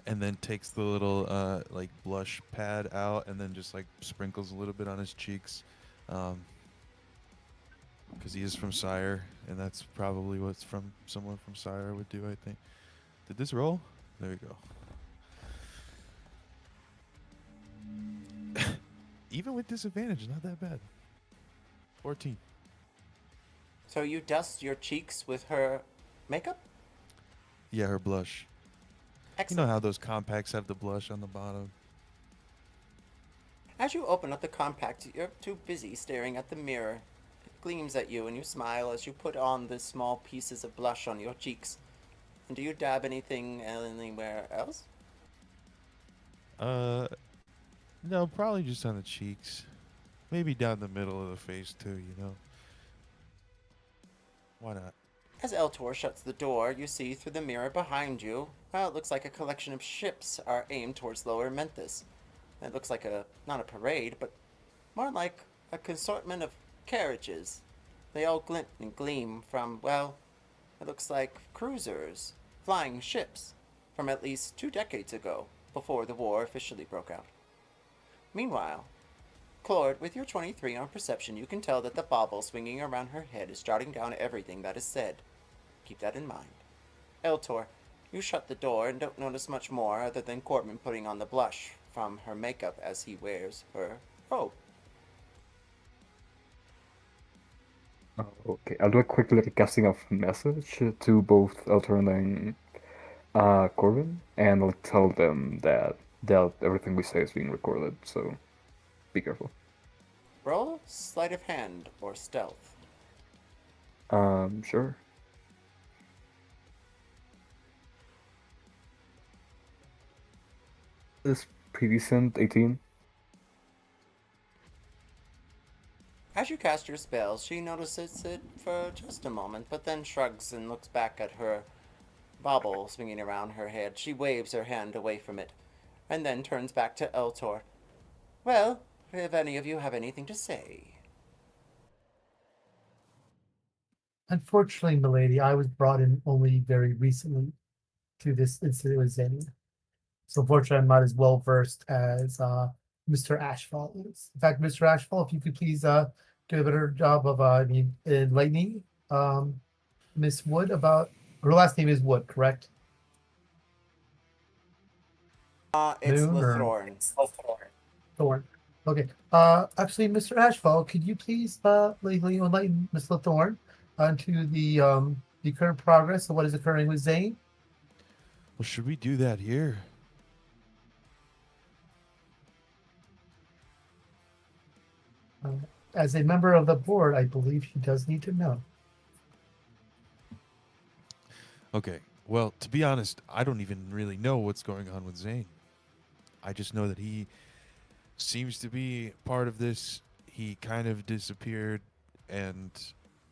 A: and then takes the little like blush pad out and then just like sprinkles a little bit on his cheeks. because he is from Sire, and that's probably what someone from Sire would do, I think. Did this roll? There we go. Even with disadvantage, not that bad. 14.
C: So you dust your cheeks with her makeup?
A: Yeah, her blush. You
C: Excellent.
A: know how those compacts have the blush on the bottom?
C: As you open up the compact, you're too busy staring at the mirror. It gleams at you, and you smile as you put on the small pieces of blush on your cheeks. And do you dab anything anywhere else?
A: No, probably just on the cheeks. Maybe down the middle of the face too, you know. Why not?
C: As Eltor shuts the door, you see through the mirror behind you, well, it looks like a collection of ships are aimed towards Lower Menthis. It looks like not a parade, but more like a consortment of carriages. They all glint and gleam from, well, it looks like cruisers, flying ships, from at least 2 decades ago, before the war officially broke out. Meanwhile, Klord, with your 23 on perception, you can tell that the bauble swinging around her head is jotting down everything that is said. Keep that in mind. Eltor, you shut the door and don't notice much more other than Corbin putting on the blush from her makeup as he wears her robe.
D: Okay, I'll do a quick little casting of message to both Eltor and Corbin, and I'll tell them that everything we say is being recorded, so be careful.
C: Roll sleight of hand or stealth.
D: Sure. This pretty decent, 18.
C: As you cast your spell, she notices it for just a moment, but then shrugs and looks back at her bauble swinging around her head. She waves her hand away from it, and then turns back to Eltor. Well, if any of you have anything to say.
B: Unfortunately, milady, I was brought in only very recently to this incident with Zane. So unfortunately, I'm not as well versed as Mr. Ashfall is. In fact, Mr. Ashfall, if you could please do a better job of enlightening Miss Wood about her last name is Wood, correct?
C: It's
B: Moon or
C: Lathorn.
B: Thorn. Okay. Actually, Mr. Ashfall, could you please enlighten Miss Lathorn onto the current progress of what is occurring with Zane?
A: Well, should we do that here?
B: As a member of the board, I believe he does need to know.
A: Okay. Well, to be honest, I don't even really know what's going on with Zane. I just know that he seems to be part of this. He kind of disappeared, and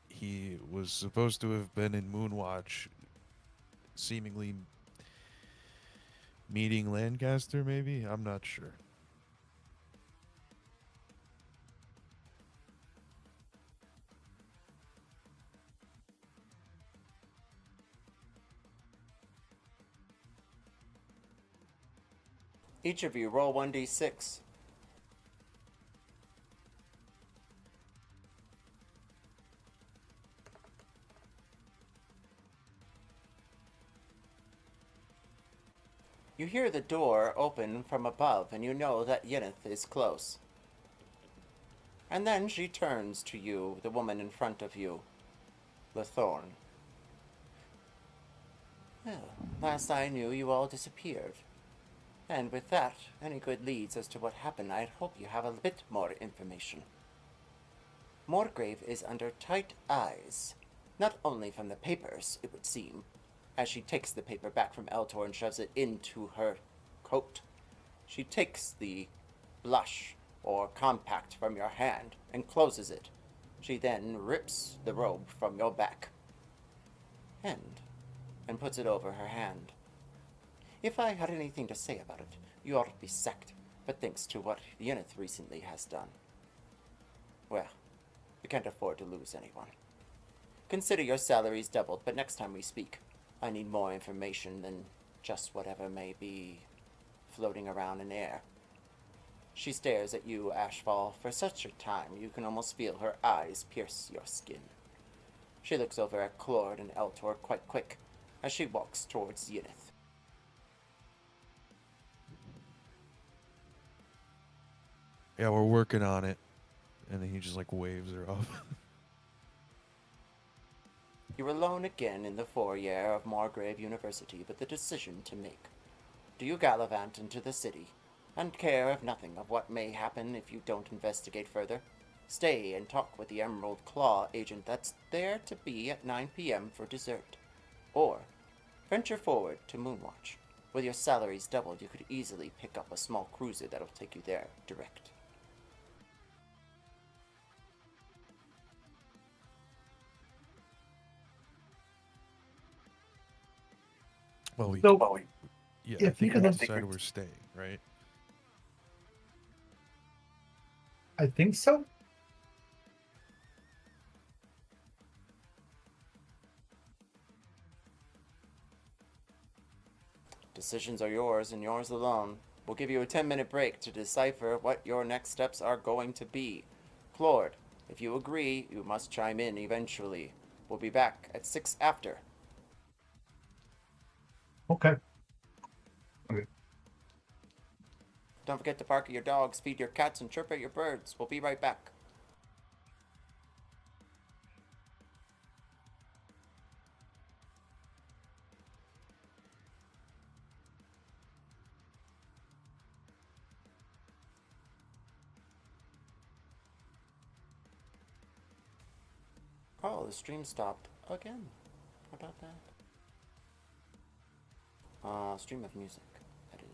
A: he was supposed to have been in Moonwatch, seemingly meeting Lancaster, maybe? I'm not sure.
C: Each of you roll 1d6. You hear the door open from above, and you know that Yeneth is close. And then she turns to you, the woman in front of you, Lathorn. Well, last I knew, you all disappeared. And with that, any good leads as to what happened, I'd hope you have a bit more information. Morgrave is under tight eyes, not only from the papers, it would seem, as she takes the paper back from Eltor and shoves it into her coat. She takes the blush or compact from your hand and closes it. She then rips the robe from your back and puts it over her hand. If I had anything to say about it, you ought to be sacked, but thanks to what Yeneth recently has done, well, we can't afford to lose anyone. Consider your salaries doubled, but next time we speak, I need more information than just whatever may be floating around in air. She stares at you, Ashfall, for such a time you can almost feel her eyes pierce your skin. She looks over at Klord and Eltor quite quick as she walks towards Yinith.
A: Yeah, we're working on it. And then he just like waves her off.
C: You're alone again in the foyer of Morgrave University with a decision to make. Do you gallivant into the city, and care of nothing of what may happen if you don't investigate further? Stay and talk with the Emerald Claw agent that's there to be at 9 p.m. for dessert. Or venture forward to Moonwatch. With your salaries doubled, you could easily pick up a small cruiser that'll take you there direct.
A: Well, we,
B: So,
A: yeah, I
B: if
A: think
B: you
A: we
B: could-
A: decided we're staying, right?
B: I think so.
C: Decisions are yours and yours alone. We'll give you a 10-minute break to decipher what your next steps are going to be. Klord, if you agree, you must chime in eventually. We'll be back at 6 after.
B: Okay.
C: Don't forget to bark at your dogs, feed your cats, and chirp at your birds. We'll be right back. Oh, the stream stopped again. How about that? Stream of music, that is.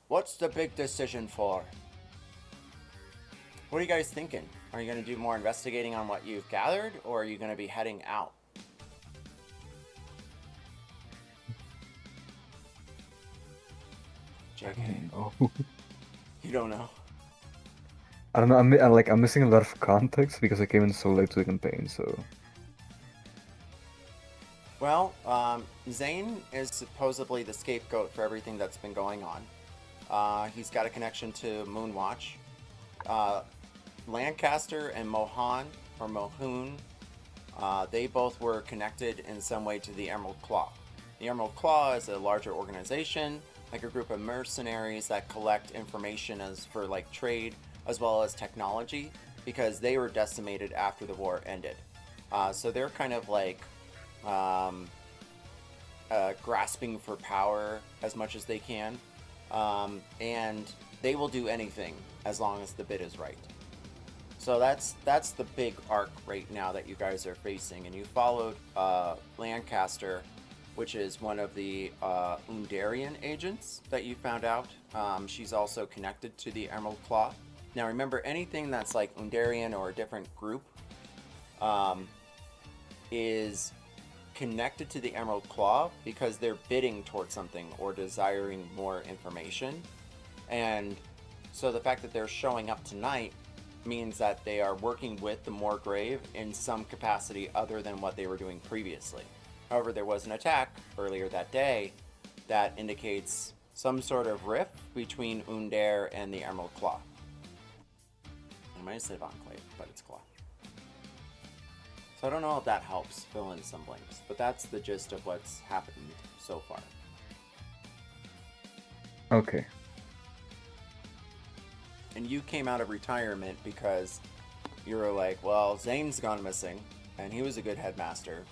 C: What's the big decision for? What are you guys thinking? Are you going to do more investigating on what you've gathered, or are you going to be heading out?
D: I
C: JK,
D: don't know.
C: you don't know?
D: I don't know. I'm missing a lot of context because I came in so late to the campaign. So
C: Well, Zane is supposedly the scapegoat for everything that's been going on. He's got a connection to Moonwatch. Lancaster and Mohan, or Mohun, they both were connected in some way to the Emerald Claw. The Emerald Claw is a larger organization, like a group of mercenaries that collect information as for like trade as well as technology, because they were decimated after the war ended. So they're kind of like grasping for power as much as they can, and they will do anything as long as the bid is right. So that's the big arc right now that you guys are facing, and you followed Lancaster, which is one of the Undarian agents that you found out. She's also connected to the Emerald Claw. Now remember, anything that's like Undarian or a different group is connected to the Emerald Claw because they're bidding towards something or desiring more information. And so the fact that they're showing up tonight means that they are working with the Morgrave in some capacity other than what they were doing previously. However, there was an attack earlier that day that indicates some sort of rift between Undare and the Emerald Claw. I might have said Enclave, but it's Claw. So I don't know if that helps fill in some blanks, but that's the gist of what's happened so far.
D: okay.
C: And you came out of retirement because you were like, well, Zane's gone missing, and he was a good headmaster.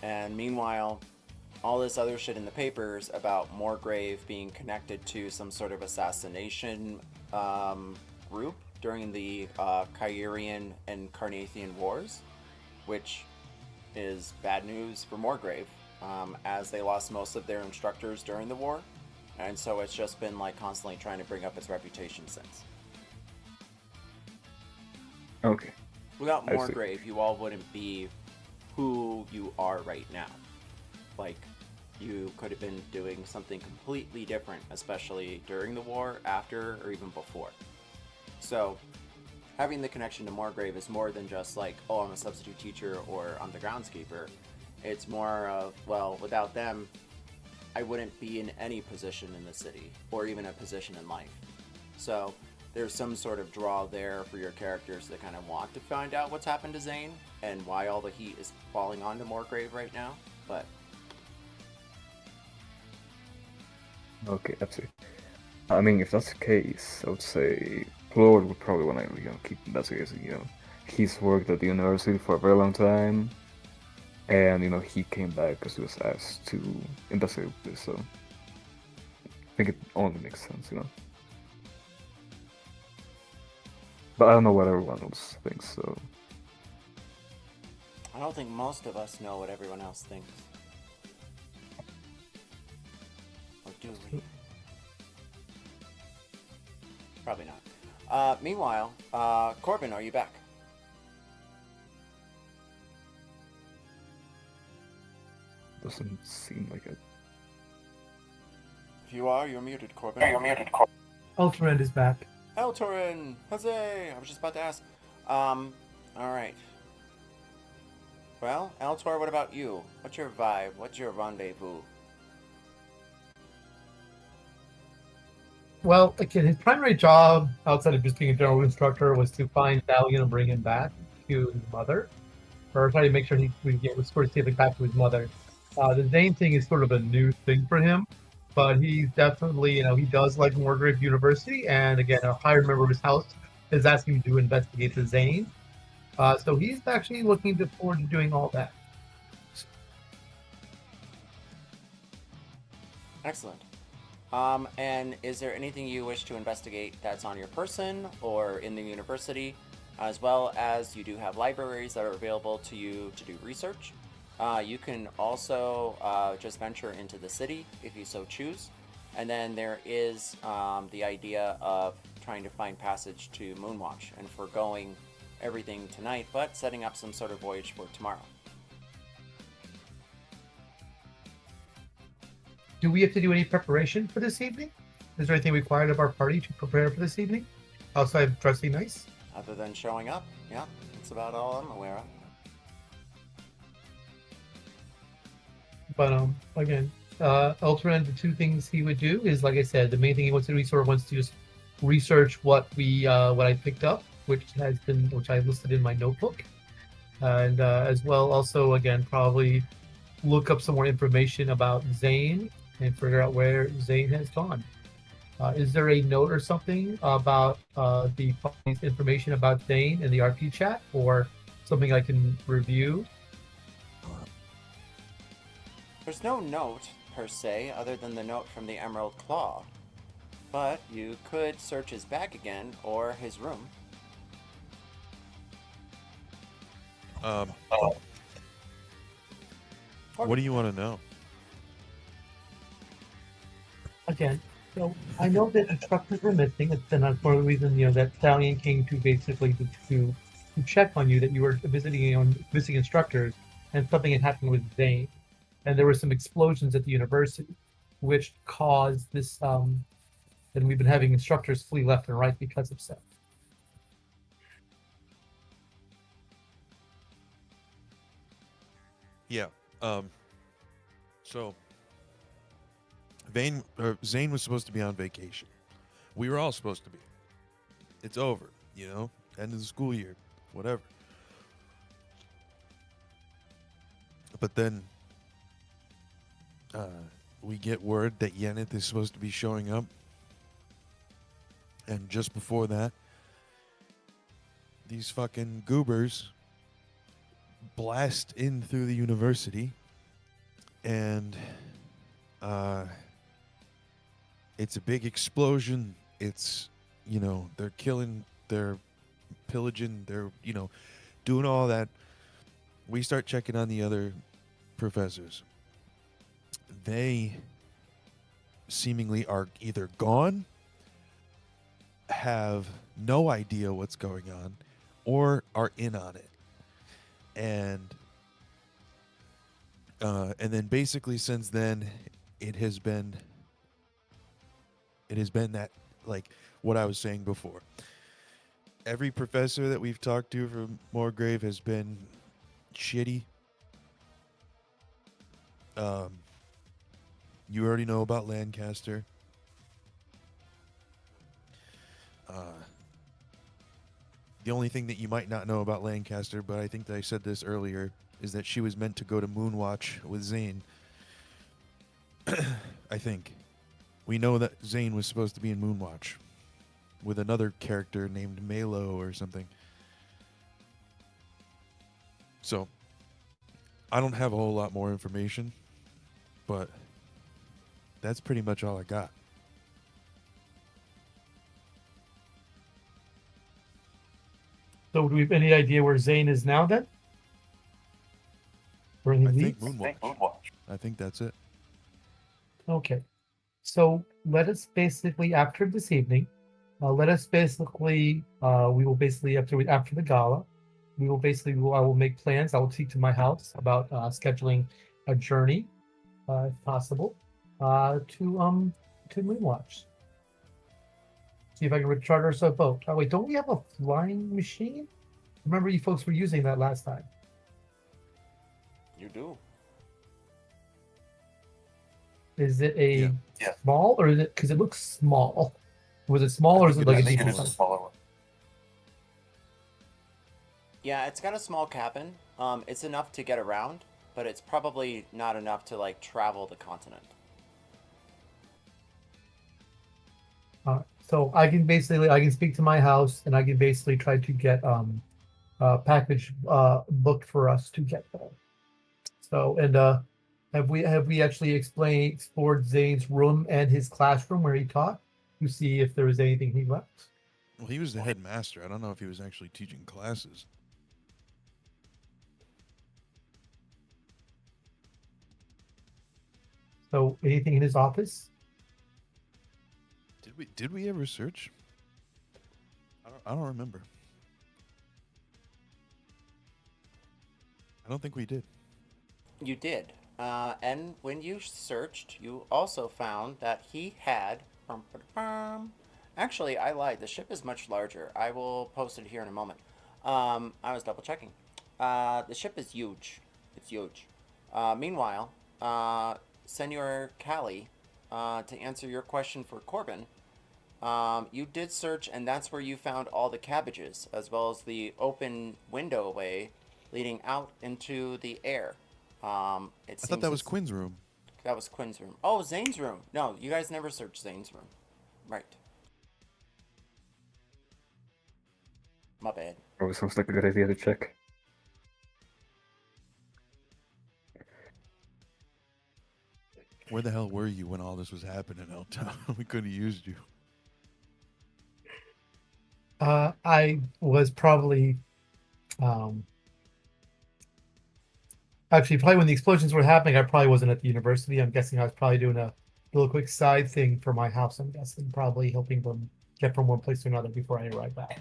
C: And meanwhile, all this other shit in the papers about Morgrave being connected to some sort of assassination group during the Kyrian and Karnathian wars, which is bad news for Morgrave, as they lost most of their instructors during the war. And so it's just been like constantly trying to bring up its reputation since.
D: Okay.
C: Without
D: I see.
C: Morgrave, you all wouldn't be who you are right now. Like, you could have been doing something completely different, especially during the war, after, or even before. So, having the connection to Morgrave is more than just like, oh, I'm a substitute teacher or I'm the groundskeeper. It's more of, well, without them, I wouldn't be in any position in the city, or even a position in life. So, there's some sort of draw there for your characters that kind of want to find out what's happened to Zane and why all the heat is falling onto Morgrave right now. But
D: Okay, that's it. I mean, if that's the case, I would say Klord would probably want to, keep investigating. He's worked at the university for a very long time, and he came back because he was asked to investigate this. So I think it only makes sense. But I don't know what everyone else thinks. So
C: I don't think most of us know what everyone else thinks. Or do we? Probably not. Meanwhile, Corbin, are you back?
D: doesn't seem like it.
C: If you are, you're muted, Corbin.
B: Eltor is back.
C: Eltorin! Huzzay! I was just about to ask. Alright. Well, Eltor, what about you? What's your vibe? What's your rendezvous?
B: Well, again, his primary job outside of just being a general instructor was to find Valiant and bring him back to his mother, or try to make sure he was sort of safely back to his mother. The Zane thing is sort of a new thing for him, but he's definitely, he does like Morgrave University, and again, a higher member of his house is asking him to investigate the Zane. So he's actually looking forward to doing all that.
C: Excellent. And is there anything you wish to investigate that's on your person or in the university, as well as you do have libraries that are available to you to do research? You can also just venture into the city if you so choose, And then there is the idea of trying to find passage to Moonwatch and foregoing everything tonight, but setting up some sort of voyage for tomorrow.
B: Do we have to do any preparation for this evening? Is there anything required of our party to prepare for this evening? Outside of dressing nice?
C: Other than showing up, yeah, that's about all I'm aware of.
B: But again, Eltor, the two things he would do is, like I said, the main thing he wants to do, he sort of wants to just research what I picked up, which I listed in my notebook, and as well also again probably look up some more information about Zane and figure out where Zane has gone. Is there a note or something about the party's information about Zane in the RP chat, or something I can review?
C: There's no note, per se, other than the note from the Emerald Claw. But you could search his bag again, or his room.
A: What do you want to know?
B: Again, so I know that instructors were missing. It's been for the reason that Stallion came to basically to check on you, that you were visiting missing instructors, and something had happened with Zane, and there were some explosions at the university, which caused this. And we've been having instructors flee left and right because of that.
A: Yeah. So Zane was supposed to be on vacation. We were all supposed to be. It's over, end of the school year, whatever. But then we get word that Yeneth is supposed to be showing up. And just before that, these fucking goobers blast in through the university, and it's a big explosion. It's, they're killing, they're pillaging, they're, doing all that. We start checking on the other professors. They seemingly are either gone, have no idea what's going on, or are in on it. And then basically since then it has been that, like what I was saying before. Every professor that we've talked to from Morgrave has been shitty. You already know about Lancaster. The only thing that you might not know about Lancaster, but I think that I said this earlier, is that she was meant to go to Moonwatch with Zane. I think. We know that Zane was supposed to be in Moonwatch with another character named Malo or something. So, I don't have a whole lot more information, but that's pretty much all I got.
B: So do we have any idea where Zane is now then? Where he
A: I
B: leads?
A: think Moonwatch. I think that's it.
B: Okay. So let us basically, after this evening, we will basically, after the gala, I will make plans. I will speak to my house about scheduling a journey, if possible, to Moonwatch. See if I can charter us a boat. Oh wait, don't we have a flying machine? Remember, you folks were using that last time.
C: You do.
B: Is it a small, or is it, because it looks small? Was it small, or is it like a decent size?
E: Smaller one.
C: Yeah, it's got a small cabin. It's enough to get around, but it's probably not enough to like travel the continent.
B: So I can speak to my house, and I can basically try to get a package booked for us to get there. So, and have we actually explored Zane's room and his classroom where he taught to see if there was anything he left?
A: Well, he was the headmaster. I don't know if he was actually teaching classes.
B: So anything in his office?
A: Did we ever search? I don't remember. I don't think we did.
C: You did. And when you searched, you also found that he had. Actually, I lied. The ship is much larger. I will post it here in a moment. I was double checking. The ship is huge. It's huge. Meanwhile, Senor Callie, to answer your question for Corbin, you did search, and that's where you found all the cabbages, as well as the open window way leading out into the air.
A: I thought that was Quinn's room.
C: That was Quinn's room. Oh, Zane's room. No, you guys never searched Zane's room. Right. My bad.
D: Probably sounds like a good idea to check.
A: Where the hell were you when all this was happening, Elton? We could have used you.
B: I was probably, actually, probably when the explosions were happening, I probably wasn't at the university. I'm guessing I was probably doing a little quick side thing for my house. I'm guessing, probably helping them get from one place to another before I arrived back.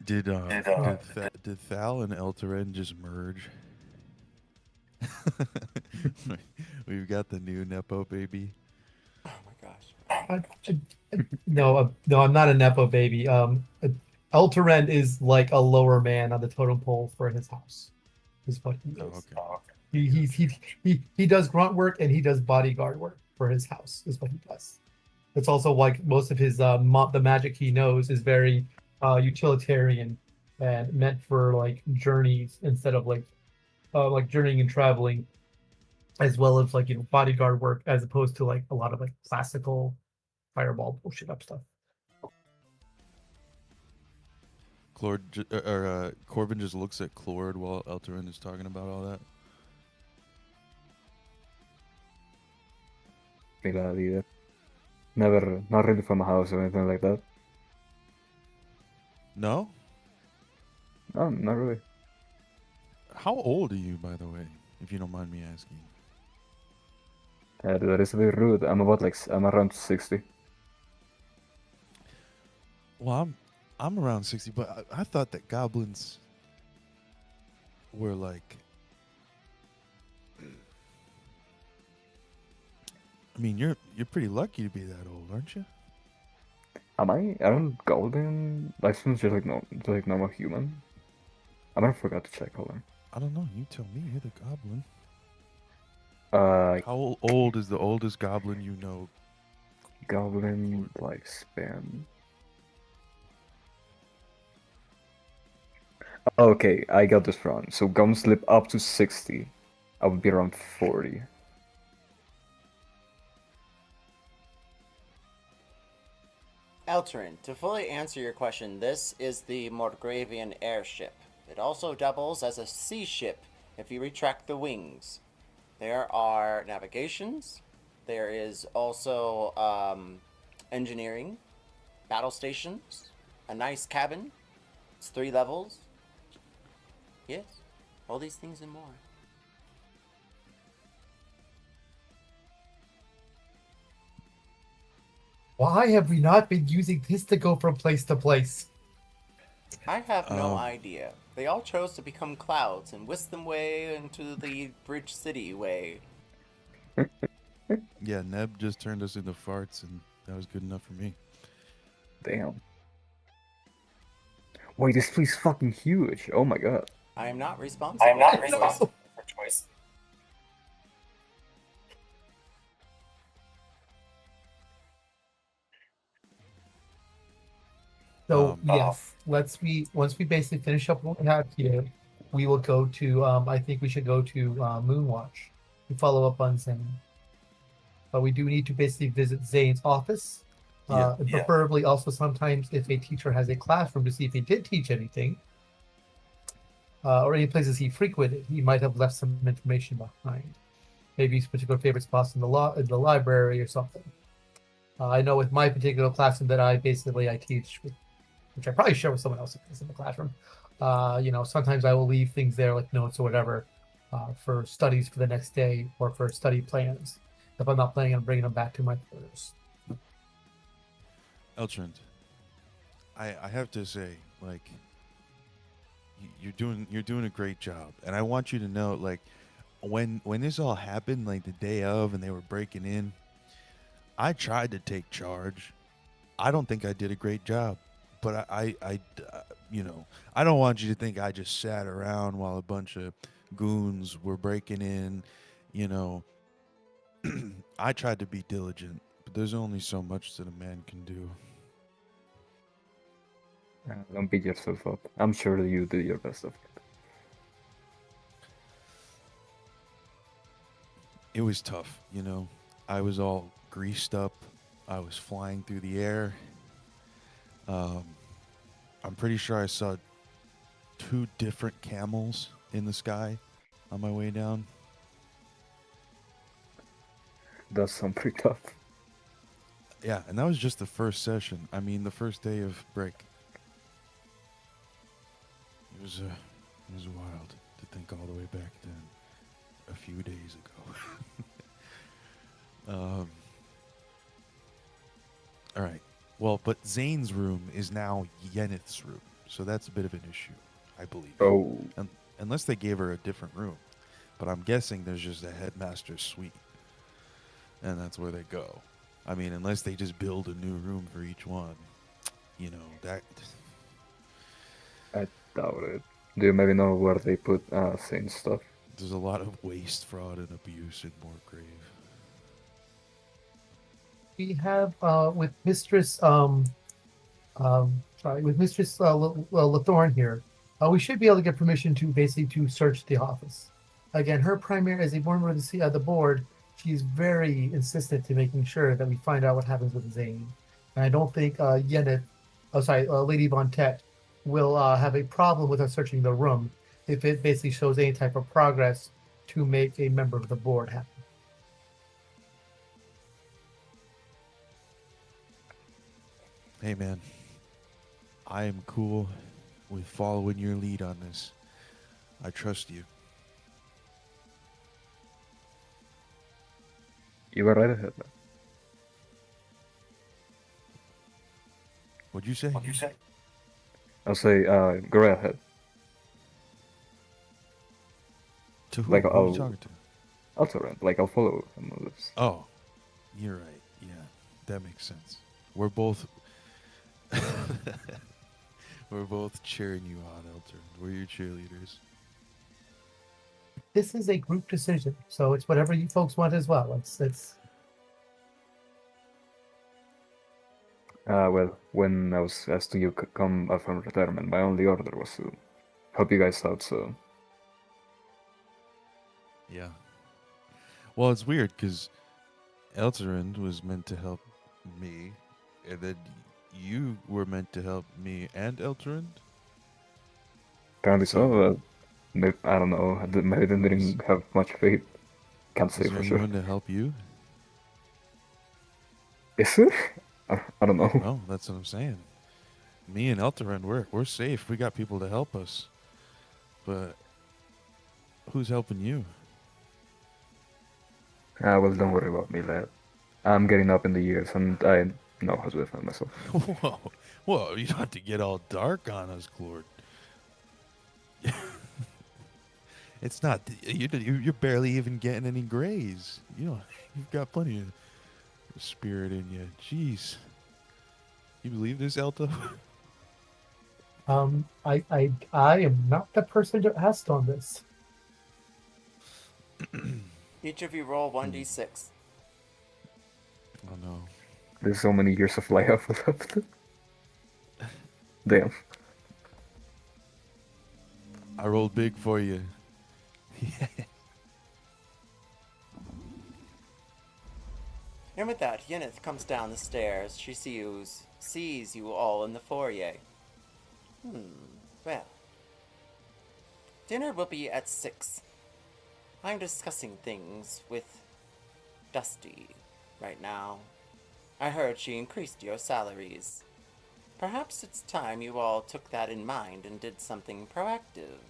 A: Did Thal and Eltor just merge? We've got the new Nepo baby.
C: Oh my gosh.
B: No, I'm not a nepo baby. Eltor is like a lower man on the totem pole for his house. Is what he is.
A: Oh, okay.
B: He does grunt work and he does bodyguard work for his house. Is what he does. It's also like most of his the magic he knows is very utilitarian and meant for like journeys instead of like journeying and traveling, as well as like bodyguard work as opposed to like a lot of like classical fireball bullshit up stuff.
A: Corbin just looks at Klord while Eltor is talking about all that.
D: Either. Never, not really from a house or anything like that.
A: No?
D: No, not really.
A: How old are you, by the way, if you don't mind me asking?
D: That is a bit rude. I'm around 60.
A: Well, I'm around 60, but I thought that goblins were like. I mean, you're pretty lucky to be that old, aren't you?
D: Am I? Aren't goblin lifespans just like normal human? I might have forgot to check. Hold on.
A: I don't know. You tell me. You're the goblin.
D: How
A: old is the oldest goblin you know?
D: Goblin lifespan. Okay, I got this wrong. So goblins live up to 60. I would be around 40.
C: Eltorin, to fully answer your question, this is the Morgravian airship. It also doubles as a sea ship if you retract the wings. There are navigations. There is also engineering, battle stations, a nice cabin. It's 3 levels. Yes, all these things and more.
B: Why have we not been using this to go from place to place?
C: I have no idea. They all chose to become clouds and whisk them way into the Bridge City way.
A: Yeah, Neb just turned us into farts, and that was good enough for me.
D: Damn. Wait, this place is fucking huge. Oh my god.
C: I am not responsible for choice.
B: So yes, once we basically finish up what we have here, we will go to I think we should go to Moonwatch to follow up on Zane. But we do need to basically visit Zane's office. Preferably also sometimes if a teacher has a classroom to see if he did teach anything. Or any places he frequented. He might have left some information behind. Maybe his particular favorite spots in the library or something. I know with my particular classroom that I teach with which I probably share with someone else if it's in the classroom. Sometimes I will leave things there like notes or whatever for studies for the next day or for study plans. If I'm not planning on bringing them back to my quarters.
A: Eltrond, I have to say, like, you're doing a great job, and I want you to know, like, when this all happened, like the day of, and they were breaking in, I tried to take charge. I don't think I did a great job, but I don't want you to think I just sat around while a bunch of goons were breaking in. You know, I tried to be diligent, but there's only so much that a man can do.
D: Don't beat yourself up. I'm sure that you did your best of it.
A: It was tough, I was all greased up. I was flying through the air. I'm pretty sure I saw 2 different camels in the sky on my way down.
D: Does sound pretty tough.
A: Yeah, and that was just the first session. I mean, the first day of break. It was wild to think all the way back then, a few days ago. All right. Well, but Zane's room is now Yeneth's room, so that's a bit of an issue, I believe.
D: Oh.
A: Unless they gave her a different room, but I'm guessing there's just a headmaster's suite, and that's where they go. I mean, unless they just build a new room for each one, that.
D: I doubt it. Do you maybe know where they put Saint stuff?
A: There's a lot of waste, fraud, and abuse in Morgrave.
B: We have with Mistress Lathorn here, we should be able to get permission to basically to search the office. Again, her primary as a member of the board, she's very insistent to making sure that we find out what happens with Zane. And I don't think Lady Von Tett will have a problem with us searching the room if it basically shows any type of progress to make a member of the board happy.
A: Hey, man. I am cool with following your lead on this. I trust you.
D: You were right ahead.
A: What'd you say?
D: I'll say, go right ahead.
A: To who?
D: Like,
A: Who are you talking to?
D: Eltor, like, I'll follow him on this.
A: Oh, you're right. Yeah, that makes sense. We're both... We're both cheering you on, Eltor. We're your cheerleaders.
B: This is a group decision, so it's whatever you folks want as well. It's
D: Well, when I was asked to come from retirement, my only order was to help you guys out, so...
A: Yeah. Well, it's weird, because Eltorand was meant to help me, and then you were meant to help me and Eltorand?
D: Apparently so, maybe, I don't know, maybe they didn't have much faith. Can't say for sure.
A: Is there anyone to help you?
D: Is it? I don't know.
A: No, that's what I'm saying. Me and Eltorand, we're safe. We got people to help us. But who's helping you?
D: Well, don't worry about me, lad. I'm getting up in the years, and I know how to defend myself.
A: Whoa, you don't have to get all dark on us, Klord. It's not, you're barely even getting any grays. You've got plenty of spirit in you. Jeez. You believe this, Elto?
B: I am not the person to ask on this.
C: Each of you roll 1d6.
A: Oh no.
D: There's so many years of life left. Damn.
A: I rolled big for you.
C: And with that, Yeneth comes down the stairs. She sees you all in the foyer. Well. Dinner will be at 6. I'm discussing things with Dusty right now. I heard she increased your salaries. Perhaps it's time you all took that in mind and did something proactive.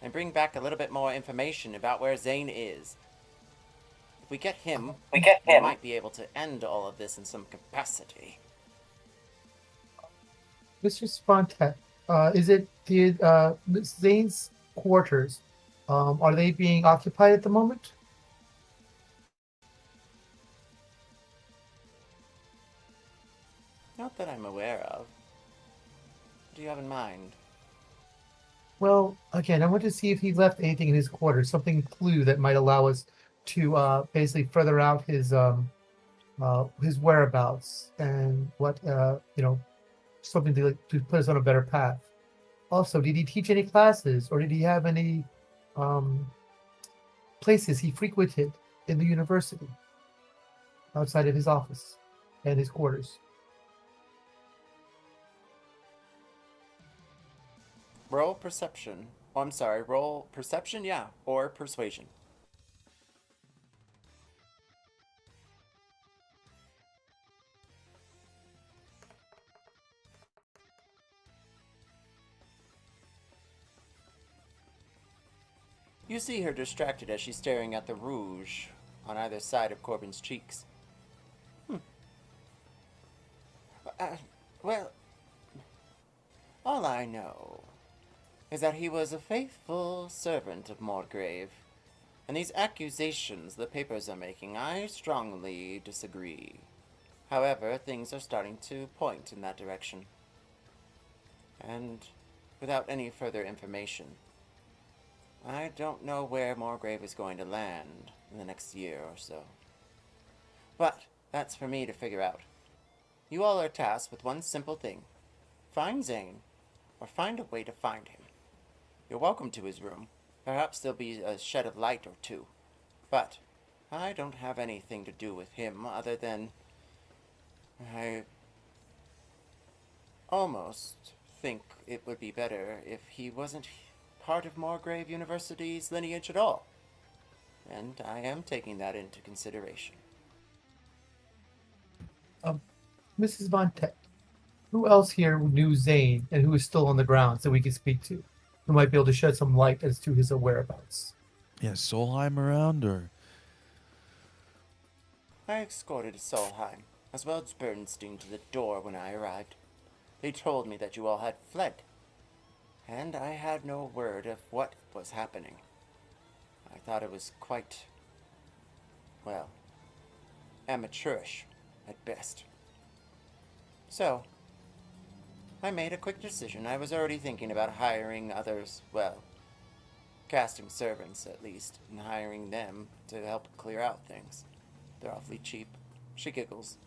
C: And bring back a little bit more information about where Zane is. If we get him, we might be able to end all of this in some capacity.
B: Mr. Spontet, is it the Miss Zane's quarters? Are they being occupied at the moment?
C: Not that I'm aware of. What do you have in mind?
B: Well, again, I want to see if he left anything in his quarters, something clue that might allow us to basically further out his whereabouts and what something to put us on a better path. Also, did he teach any classes, or did he have any places he frequented in the university outside of his office and his quarters?
C: Roll perception. Oh, I'm sorry, roll perception, yeah, or persuasion. You see her distracted as she's staring at the rouge on either side of Corbin's cheeks. Well, all I know is that he was a faithful servant of Morgrave. And these accusations the papers are making, I strongly disagree. However, things are starting to point in that direction. And without any further information, I don't know where Morgrave is going to land in the next year or so. But that's for me to figure out. You all are tasked with one simple thing. Find Zane, or find a way to find him. You're welcome to his room. Perhaps there'll be a shed of light or two. But I don't have anything to do with him other than I almost think it would be better if he wasn't part of Morgrave University's lineage at all. And I am taking that into consideration.
B: Mrs. Von Tech, who else here knew Zane and who is still on the grounds that we could speak to, who might be able to shed some light as to his whereabouts?
A: Yeah, Solheim around, or
C: I escorted Solheim, as well as Bernstein, to the door when I arrived. They told me that you all had fled, and I had no word of what was happening. I thought it was quite, well, amateurish at best. So, I made a quick decision. I was already thinking about hiring others, well, casting servants at least, and hiring them to help clear out things. They're awfully cheap. She giggles.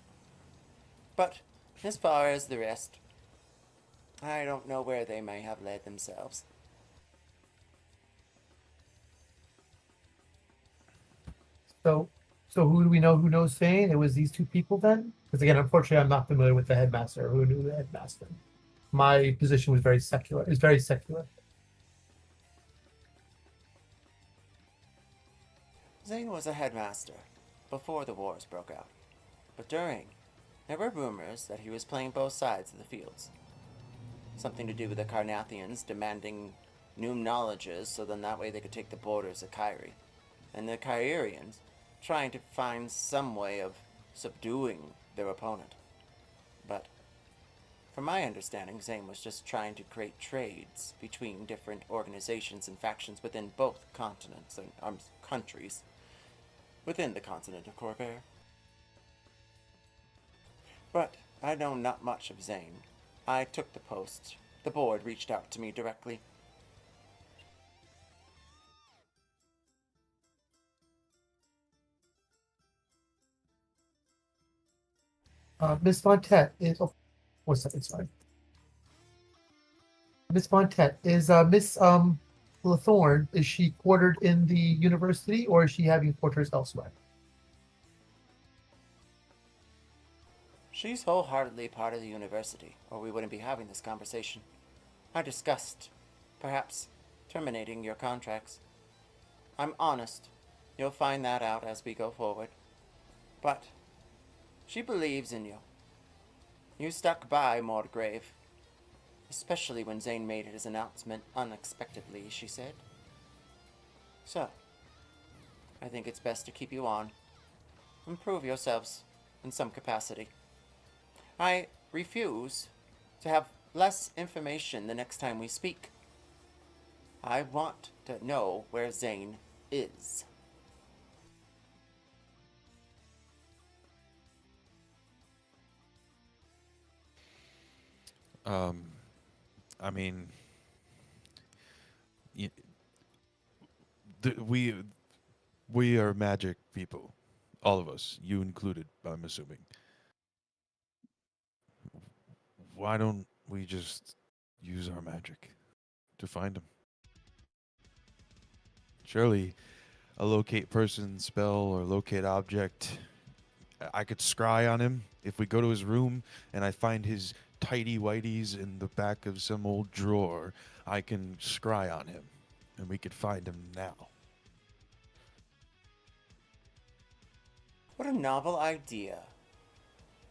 C: But, as far as the rest, I don't know where they may have led themselves.
B: So who do we know who knows Zane? It was these two people then? Because again, unfortunately, I'm not familiar with the headmaster. Who knew the headmaster? My position was very secular. It's very secular.
C: Zane was a headmaster before the wars broke out. But during, there were rumors that he was playing both sides of the fields. Something to do with the Karnathians demanding new knowledges so then that way they could take the borders of Kyrie. And the Kyrians trying to find some way of subduing their opponent. But from my understanding, Zane was just trying to create trades between different organizations and factions within both continents and countries within the continent of Corbin. But I know not much of Zane. I took the post. The board reached out to me directly.
B: Miss Fontet is. Oh, 1 second, sorry. Miss Fontet is Miss Lathorn. Is she quartered in the university, or is she having quarters elsewhere?
C: She's wholeheartedly part of the university, or we wouldn't be having this conversation. I discussed, perhaps, terminating your contracts. I'm honest. You'll find that out as we go forward. But she believes in you. You stuck by, Morgrave. Especially when Zane made his announcement unexpectedly, she said. So, I think it's best to keep you on. Improve yourselves in some capacity. I refuse to have less information the next time we speak. I want to know where Zane is.
A: I mean, y- we are magic people, all of us, you included. I'm assuming. Why don't we just use our magic to find him? Surely, a locate person spell or locate object. I could scry on him if we go to his room and I find his tidy whities in the back of some old drawer. I can scry on him, and we could find him now.
C: What a novel idea.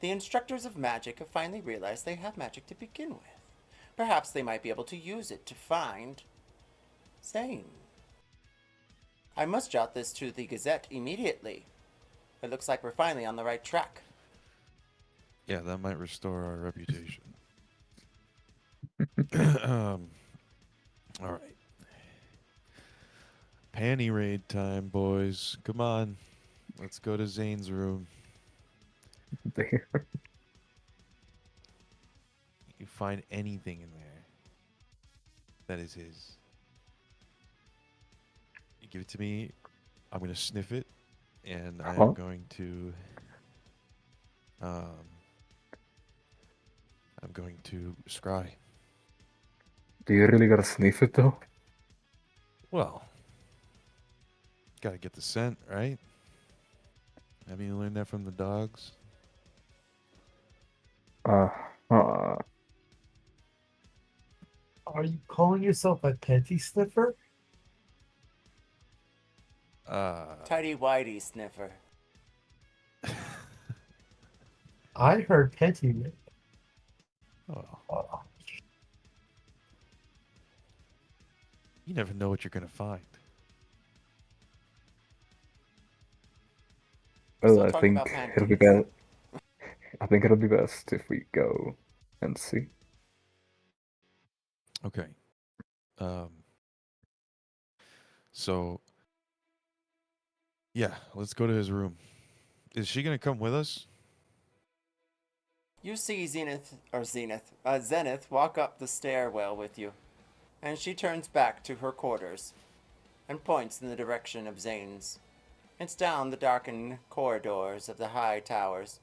C: The instructors of magic have finally realized they have magic to begin with. Perhaps they might be able to use it to find Zane. I must jot this to the Gazette immediately. It looks like we're finally on the right track.
A: Yeah, that might restore our reputation. All right. Panty raid time, boys. Come on. Let's go to Zane's room.
D: There.
A: You find anything in there that is his. You give it to me. I'm going to sniff it, and I am going to scry.
D: Do you really gotta sniff it though?
A: Well, gotta get the scent, right? Haven't you learned that from the dogs?
D: Uh,
B: Are you calling yourself a panty sniffer?
C: Tidy whitey sniffer.
B: I heard panty raid.
A: Oh. You never know what you're gonna find.
C: We're
D: well,
C: still
D: I
C: talking
D: think
C: about
D: it'll be
C: panties.
D: best. I think it'll be best if we go and see.
A: Okay. So, yeah, let's go to his room. Is she gonna come with us?
C: You see Zenith walk up the stairwell with you, and she turns back to her quarters and points in the direction of Zane's. It's down the darkened corridors of the high towers.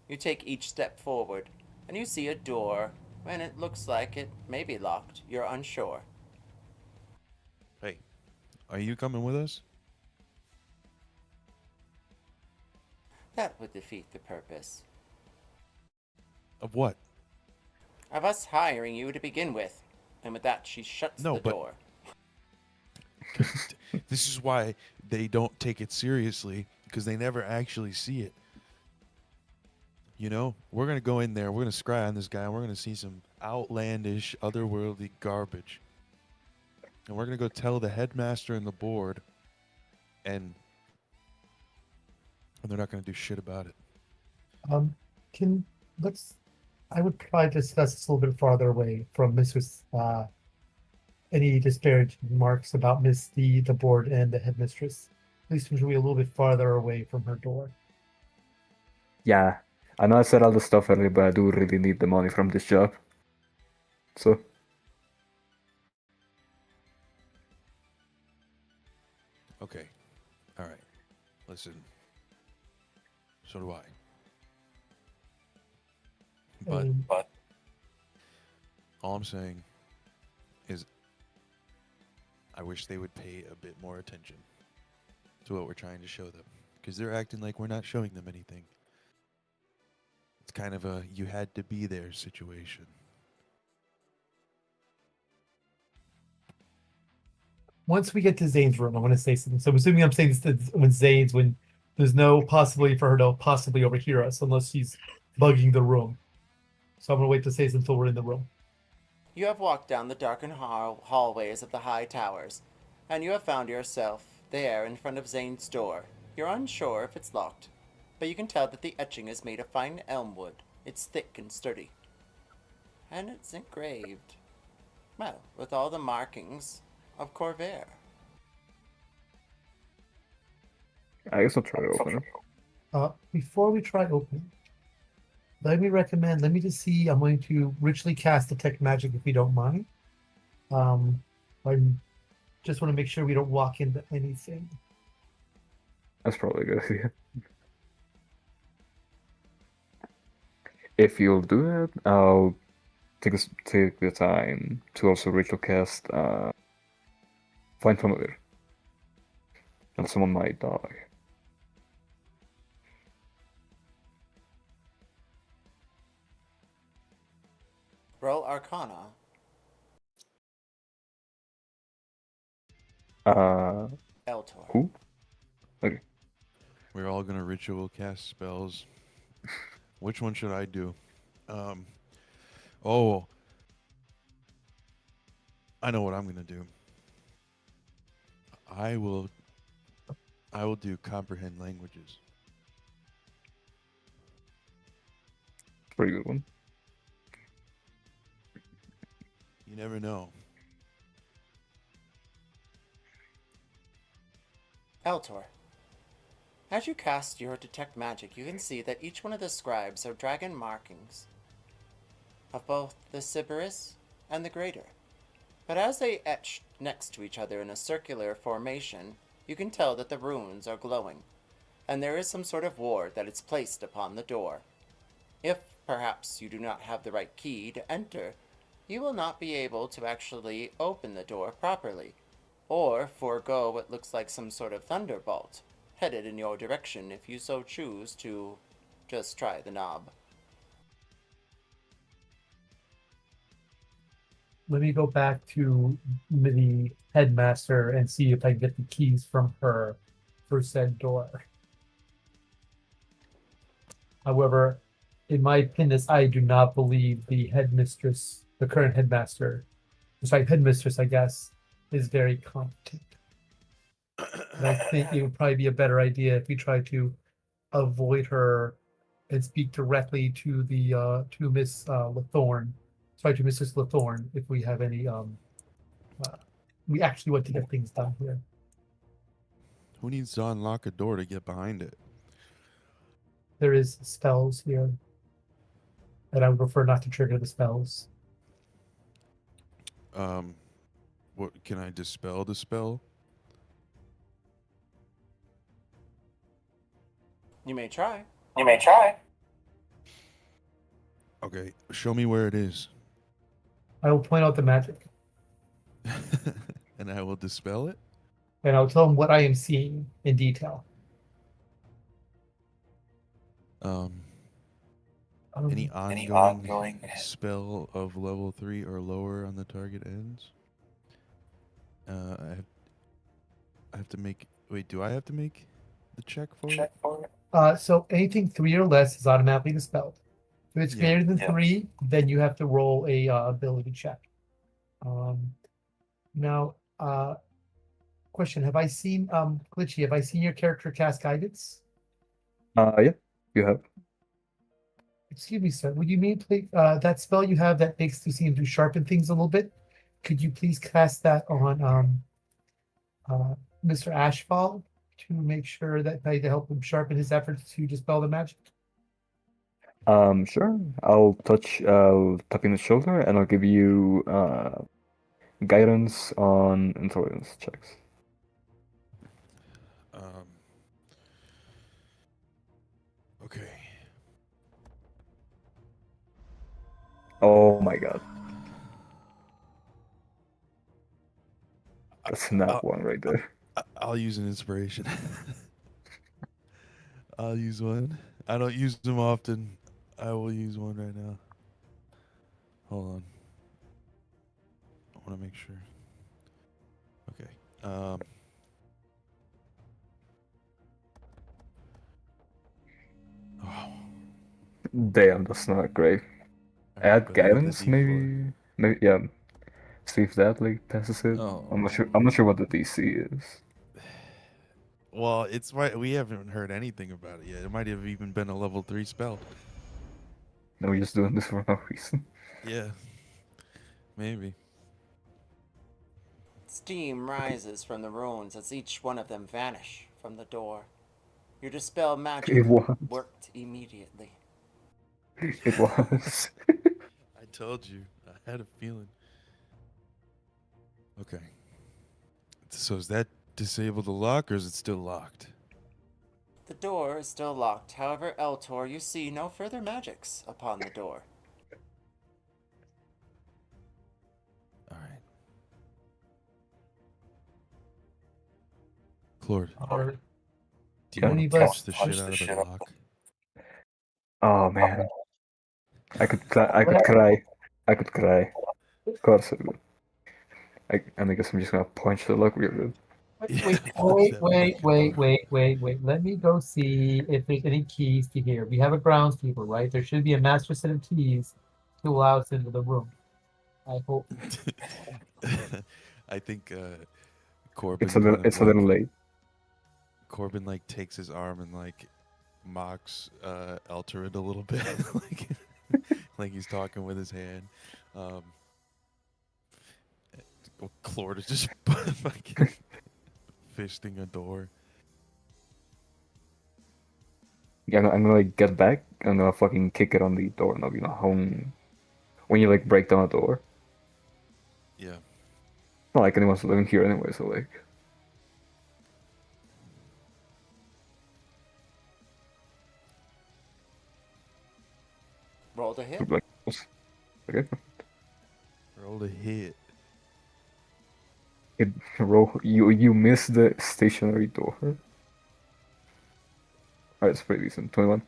C: You take each step forward, and you see a door, and it looks like it may be locked. You're unsure.
A: Hey, are you coming with us?
C: That would defeat the purpose
A: Of what?
C: of us hiring you to begin with. And with that, she shuts
A: No,
C: the
A: but-
C: door.
A: This is why they don't take it seriously, because they never actually see it. You know, we're gonna go in there, we're gonna scry on this guy, and we're gonna see some outlandish, otherworldly garbage. And we're gonna go tell the headmaster and the board, and they're not gonna do shit about it.
B: I would probably discuss this a little bit farther away from Mrs. Any disparaging remarks about the board and the headmistress. At least we should be a little bit farther away from her door.
D: Yeah, I know I said all the stuff earlier, but I do really need the money from this job. So,
A: Okay. All right. Listen. So do I. But all I'm saying is I wish they would pay a bit more attention to what we're trying to show them, because they're acting like we're not showing them anything. It's kind of a you had to be there situation.
B: Once we get to Zane's room, I want to say something. So I'm assuming I'm saying this when there's no possibility for her to possibly overhear us unless she's bugging the room. So I'm gonna wait to say this until we're in the room.
C: You have walked down the darkened hallways of the high towers, and you have found yourself there in front of Zane's door. You're unsure if it's locked, but you can tell that the etching is made of fine elm wood. It's thick and sturdy. And it's engraved, well, with all the markings of Corvair.
D: I guess I'll try to open it.
B: Before we try opening, let me just see. I'm going to ritually cast detect magic if you don't mind. I just want to make sure we don't walk into anything.
D: That's probably a good idea. If you'll do it, I'll take the time to also ritual cast Find Familiar. And someone might die.
C: Roll Arcana. Eltor.
D: Who? Okay.
A: We're all gonna ritual cast spells. Which one should I do? Oh, I know what I'm gonna do. I will do comprehend languages.
D: Pretty good one.
A: You never know.
C: Eltor. As you cast your detect magic, you can see that each one of the scribes are dragon markings of both the Sybaris and the Greater. But as they etch next to each other in a circular formation, you can tell that the runes are glowing, and there is some sort of ward that is placed upon the door. If perhaps you do not have the right key to enter, you will not be able to actually open the door properly, or forego what looks like some sort of thunderbolt headed in your direction if you so choose to just try the knob.
B: Let me go back to the headmaster and see if I can get the keys from her for said door. However, in my opinion, I do not believe the headmistress, the current headmaster, headmistress, I guess, is very competent. And I think it would probably be a better idea if we try to avoid her and speak directly to the to Miss Lathorn. Sorry, to Mrs. Lathorn, if we have any we actually want to get things done here.
A: Who needs to unlock a door to get behind it?
B: There is spells here, and I would prefer not to trigger the spells.
A: What can I dispel the spell?
C: You may try.
A: Okay, show me where it is.
B: I will point out the magic,
A: And I will dispel it.
B: and I'll tell him what I am seeing in detail.
A: Any ongoing spell of level 3 or lower on the target ends. I have to make. Wait, do I have to make the check for it?
B: So anything 3 or less is automatically dispelled. If it's
A: Yeah.
B: greater than 3, then you have to roll a ability check. Now, question: have I seen Glitchy? Have I seen your character cast guidance?
D: Yeah, you have.
B: Excuse me, sir. Would you mean that spell you have that makes you seem to sharpen things a little bit? Could you please cast that on Mr. Ashfall to make sure that to help him sharpen his efforts to dispel the magic?
D: Sure. I'll tap in the shoulder and I'll give you guidance on intelligence checks.
A: Okay.
D: Oh my god. That's not one right there.
A: I'll use an inspiration. I'll use one. I don't use them often. I will use one right now. Hold on. I want to make sure. Okay. Oh.
D: Damn, that's not great.
A: Alright,
D: Add
A: but out of the
D: guidance,
A: D4.
D: maybe yeah. See if that like passes it.
A: Oh.
D: I'm not sure. I'm not sure what the DC is.
A: Well, it's right. We haven't heard anything about it yet. It might have even been a level 3 spell.
D: No, we're just doing this for no reason.
A: Yeah, maybe.
C: Steam rises from the runes as each one of them vanish from the door. Your dispel magic
D: It was.
C: worked immediately.
D: It was.
A: I told you. I had a feeling. Okay. So is that disabled the lock, or is it still locked?
C: The door is still locked. However, Eltor, you see no further magics upon the door.
A: All right. Klord,
B: Or
A: do you want
B: any
A: to
B: of us
A: punch the shit out of the lock?
D: Oh man, I could cry. I could cry. Of course I would. I guess I'm just gonna punch the lock real good.
A: Yeah,
B: Wait,
A: I thought
B: wait,
A: that would make
B: wait,
A: it
B: wait, wait, wait. Let me go see if there's any keys to here. We have a groundskeeper, right? There should be a master set of keys to allow us into the room. I hope.
A: better. I think Corbin
D: It's a little late.
A: Corbin like takes his arm and like mocks Eltor a little bit, like he's talking with his hand. Klord is just fucking fisting a door.
D: Yeah, I'm gonna like get back. I'm gonna fucking kick it on the doorknob. You know how when you like break down a door.
A: Yeah.
D: Not like anyone's living here anyway, so like.
C: Roll to hit.
D: Like, okay.
A: Roll a hit.
D: You missed the stationary door. Alright, it's pretty decent. 21.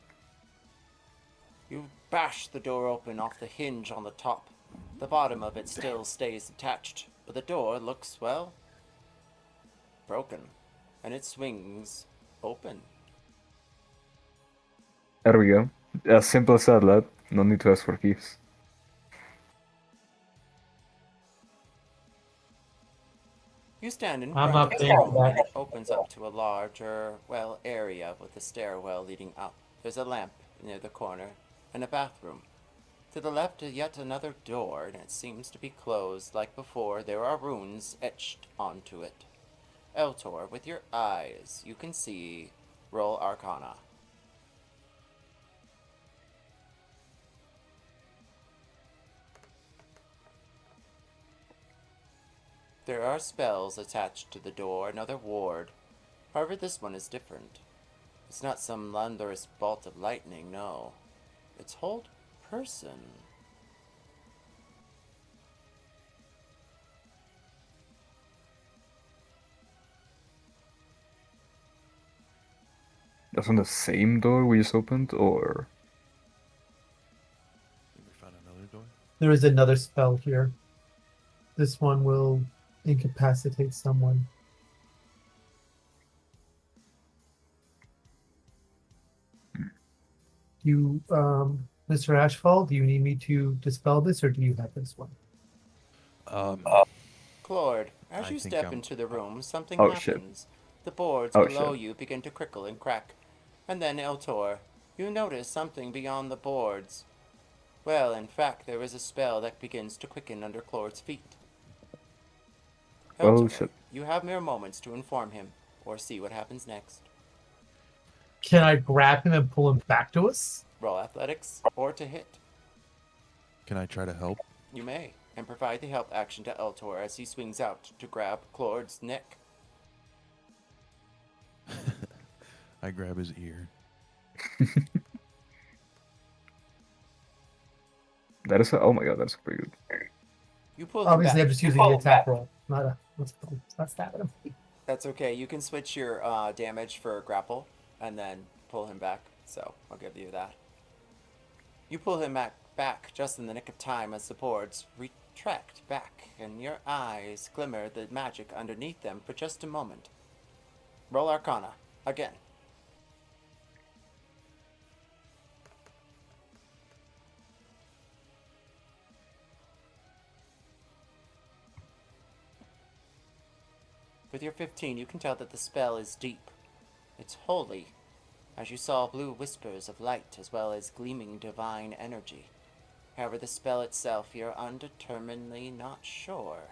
C: You bash the door open off the hinge on the top. The bottom of it still stays attached, but the door looks, well, broken, and it swings open.
D: There we go. As simple as that, lad. No need to ask for keys.
C: You stand in
B: I'm
C: front
B: not
C: of the
B: paying
C: room,
B: for
C: and
B: that.
C: it opens up to a larger, well, area with a stairwell leading up. There's a lamp near the corner, and a bathroom. To the left, yet another door, and it seems to be closed. Like before, there are runes etched onto it. Eltor, with your eyes, you can see. Roll Arcana. There are spells attached to the door, another ward. However, this one is different. It's not some thunderous bolt of lightning, no. It's hold person.
D: That's on the same door we just opened, or
A: Think we found another door?
B: There is another spell here. This one will incapacitate someone. You, Mr. Ashfall, do you need me to dispel this, or do you have this one?
C: Klord, as
A: I
C: you
A: think
C: step
A: I'm-
C: into the room, something
D: Oh, shit.
C: happens. The boards
D: Oh,
C: below
D: shit.
C: you begin to crickle and crack. And then, Eltor, you notice something beyond the boards. Well, in fact, there is a spell that begins to quicken under Klord's feet.
D: Oh,
C: Eltor,
D: shit.
C: you have mere moments to inform him, or see what happens next.
B: Can I grab him and pull him back to us?
C: Roll athletics, or to hit.
A: Can I try to help?
C: You may, and provide the help action to Eltor as he swings out to grab Klord's neck.
A: I grab his ear.
D: Oh my god, that's pretty good.
C: You pull him
B: Obviously,
C: back.
B: I'm just using the attack roll, not a. It's not stabbing him.
C: That's okay. You can switch your damage for grapple and then pull him back. So I'll give you that. You pull him back just in the nick of time as the boards retract back and your eyes glimmer the magic underneath them for just a moment. Roll Arcana. Again. With your 15, you can tell that the spell is deep. It's holy, as you saw blue whispers of light as well as gleaming divine energy. However, the spell itself, you're undeterminedly not sure.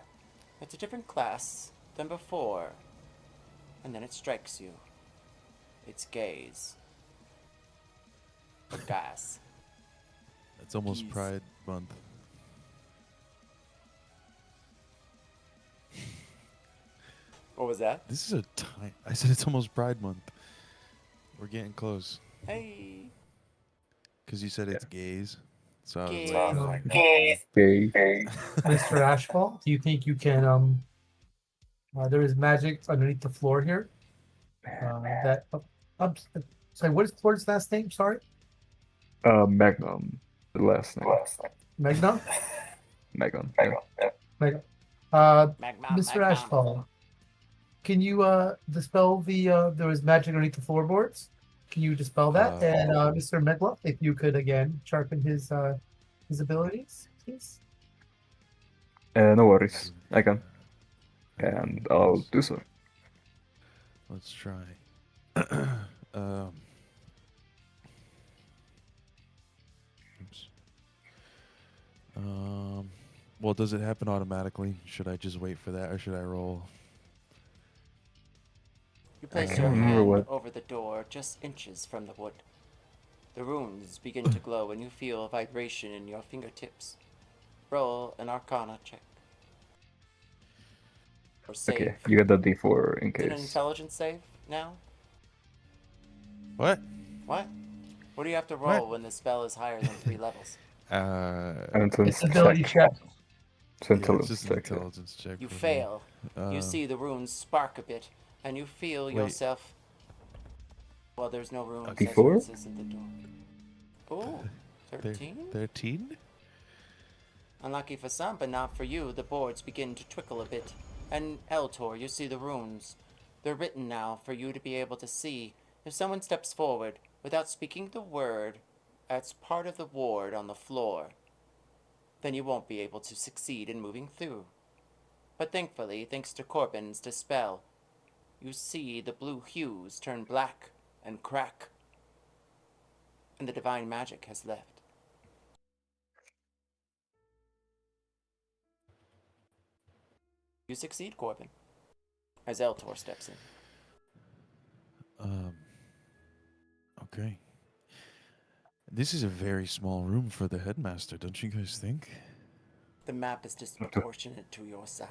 C: It's a different class than before. And then it strikes you. Its gaze. Gas.
A: It's almost
C: Geez.
A: Pride Month.
C: What was that?
A: This is a time. I said it's almost Pride Month. We're getting close.
C: Hey.
A: Because you said it's gays. So I was
C: Gays.
A: like,
D: Okay.
B: Mr. Ashfall, do you think you can there is magic underneath the floor here. Sorry, what is Klord's last name? Sorry,
D: Magnum. The last name.
B: Magna.
D: Magnum. Yeah.
B: Magna.
C: Magma,
B: Mr.
C: magma.
B: Ashfall, can you dispel the there is magic underneath the floorboards? Can you dispel that? And Mr. Megla, if you could again sharpen his abilities, please.
D: No worries. I can. And I'll do so.
A: let's try. Oops. Well, does it happen automatically? Should I just wait for that, or should I roll?
C: You place
A: I
C: your
A: can't
D: remember
C: hand
D: what-
C: over the door just inches from the wood. The runes begin to glow and you feel a vibration in your fingertips. Roll an arcana check. Or save.
D: Okay, you get that D4 in
C: Is it an
D: case.
C: intelligence save now?
A: What?
C: What? What do you have to
A: What?
C: roll when the spell is higher than 3 levels?
D: An intelligence
B: It's ability check.
D: It's
A: Yeah, it's
D: intelligence
A: just an
D: check. Yeah.
A: intelligence check.
C: You
A: for me.
C: fail. You
A: Uh,
C: see the runes spark a bit, and you feel
A: Wait.
C: yourself. Well, there's no runes.
A: Okay.
C: That's
D: D4?
C: what says at the door. Ooh, 13?
A: 13?
C: Unlucky for some, but not for you. The boards begin to twinkle a bit. And Eltor, you see the runes. They're written now for you to be able to see. If someone steps forward without speaking the word as part of the ward on the floor, then you won't be able to succeed in moving through. But thankfully, thanks to Corbin's dispel, you see the blue hues turn black and crack, and the divine magic has left. You succeed, Corbin, as Eltor steps in.
A: Okay. This is a very small room for the headmaster, don't you guys think?
C: The map is disproportionate to your size.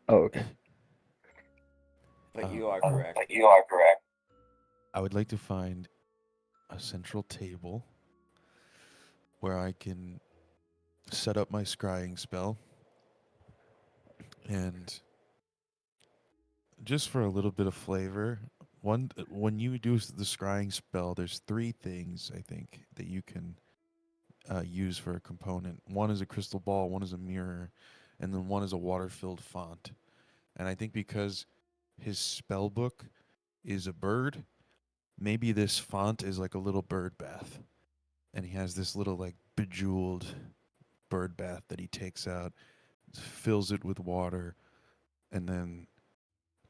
D: Oh, okay.
C: But
A: Oh.
C: you are correct.
A: I would like to find a central table where I can set up my scrying spell. And just for a little bit of flavor, when you do the scrying spell, there's 3 things I think that you can use for a component. One is a crystal ball, one is a mirror, and then one is a water-filled font. And I think because his spell book is a bird, maybe this font is like a little bird bath. And he has this little like bejeweled bird bath that he takes out, fills it with water, and then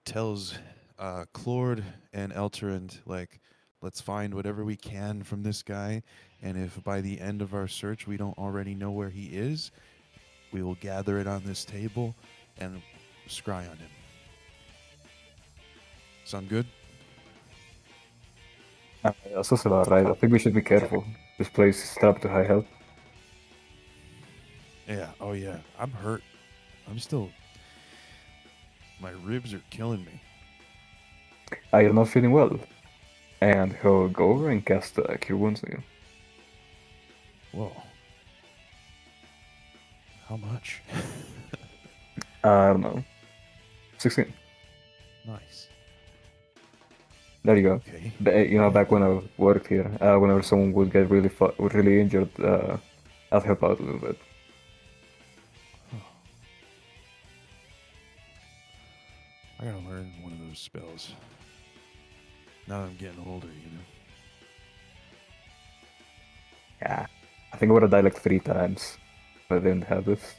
A: tells Klord and Eltor, like, let's find whatever we can from this guy, and if by the end of our search we don't already know where he is, we will gather it on this table and scry on him. Sound good?
D: That's also alright. I think we should be careful. This place is trapped to high health.
A: Yeah. Oh yeah. I'm hurt. I'm still. My ribs are killing me.
D: You're not feeling well. And he'll go over and cast Cure Wounds on you.
A: Whoa. How much?
D: I don't know. 16.
A: Nice.
D: There you go.
A: Okay.
D: Back when I worked here, whenever someone would get really injured, I'd help out a little bit.
A: I gotta learn one of those spells. Now that I'm getting older, you know.
D: Yeah. I think I would have died like 3 times if I didn't have this.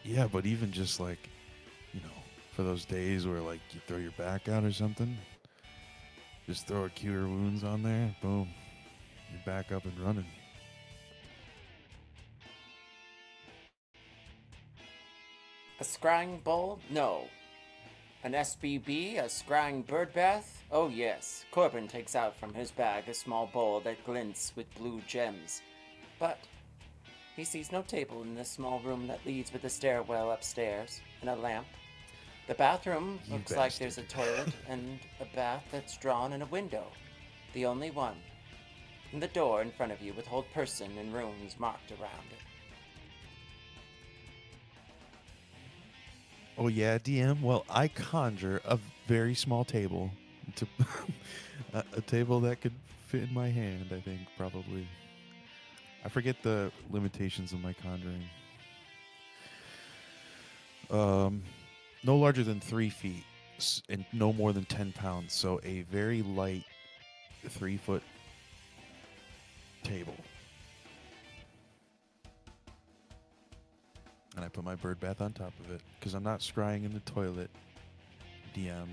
A: Yeah, but even just like you know, for those days where like you throw your back out or something. Just throw a cure wounds on there. Boom. You're back up and running.
C: A scrying bowl? No. An SBB? A scrying bird bath? Oh yes. Corbin takes out from his bag a small bowl that glints with blue gems. But he sees no table in this small room that leads with a stairwell upstairs and a lamp. The bathroom
A: You
C: looks like there's a
A: bastard.
C: toilet and a bath that's drawn in a window. The only one. And the door in front of you with hold person and runes marked around it.
A: Oh yeah, DM. Well, I conjure a very small table, to a table that could fit in my hand. I think probably. I forget the limitations of my conjuring. No larger than 3 feet and no more than 10 pounds. So a very light 3-foot table. And I put my bird bath on top of it because I'm not scrying in the toilet. DM.